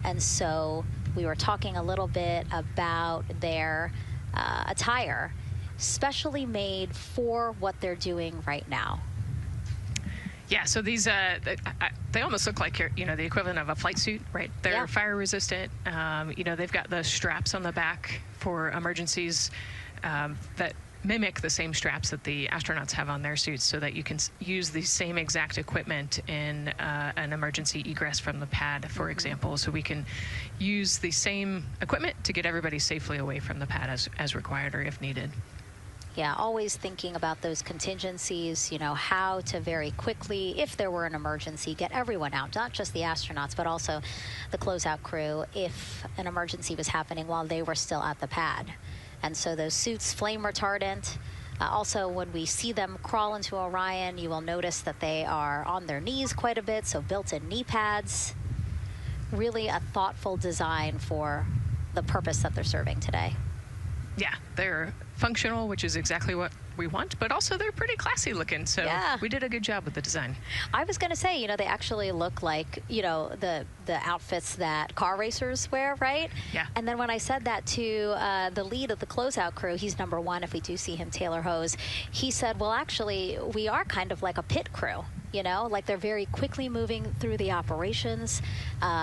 And so we were talking a little bit about their attire, specially made for what they're doing right now. Yeah, so these, they almost look like, the equivalent of a flight suit, right? They're fire resistant. They've got the straps on the back for emergencies that mimic the same straps that the astronauts have on their suits, so that you can use the same exact equipment in an emergency egress from the pad, for example. So we can use the same equipment to get everybody safely away from the pad as required or if needed. Yeah, always thinking about those contingencies, how to very quickly, if there were an emergency, get everyone out, not just the astronauts, but also the closeout crew if an emergency was happening while they were still at the pad. And so those suits, flame retardant. Also, when we see them crawl into Orion, you will notice that they are on their knees quite a bit, so built-in knee pads. Really a thoughtful design for the purpose that they're serving today. Yeah, they're functional, which is exactly what we want, but also they're pretty classy looking, so we did a good job with the design. I was going to say, they actually look like, the outfits that car racers wear, right? Yeah. And then when I said that to the lead of the closeout crew, he's #1 if we do see him, Taylor Hose, he said, well, actually, we are kind of like a pit crew, like they're very quickly moving through the operations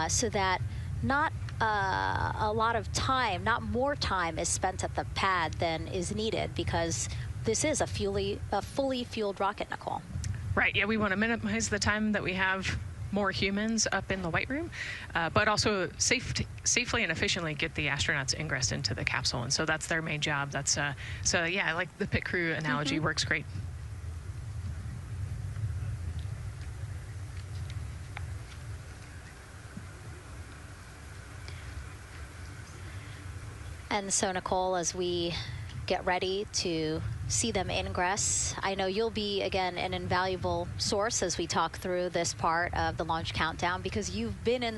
so that not a lot of time, not more time is spent at the pad than is needed, because this is a fully fueled rocket, Nicole. Right, yeah, we want to minimize the time that we have more humans up in the White Room, but also safely and efficiently get the astronauts ingressed into the capsule. And so that's their main job. That's so yeah, like the pit crew analogy works great. And so, Nicole, as we get ready to see them ingress, I know you'll be, again, an invaluable source as we talk through this part of the launch countdown, because you've been in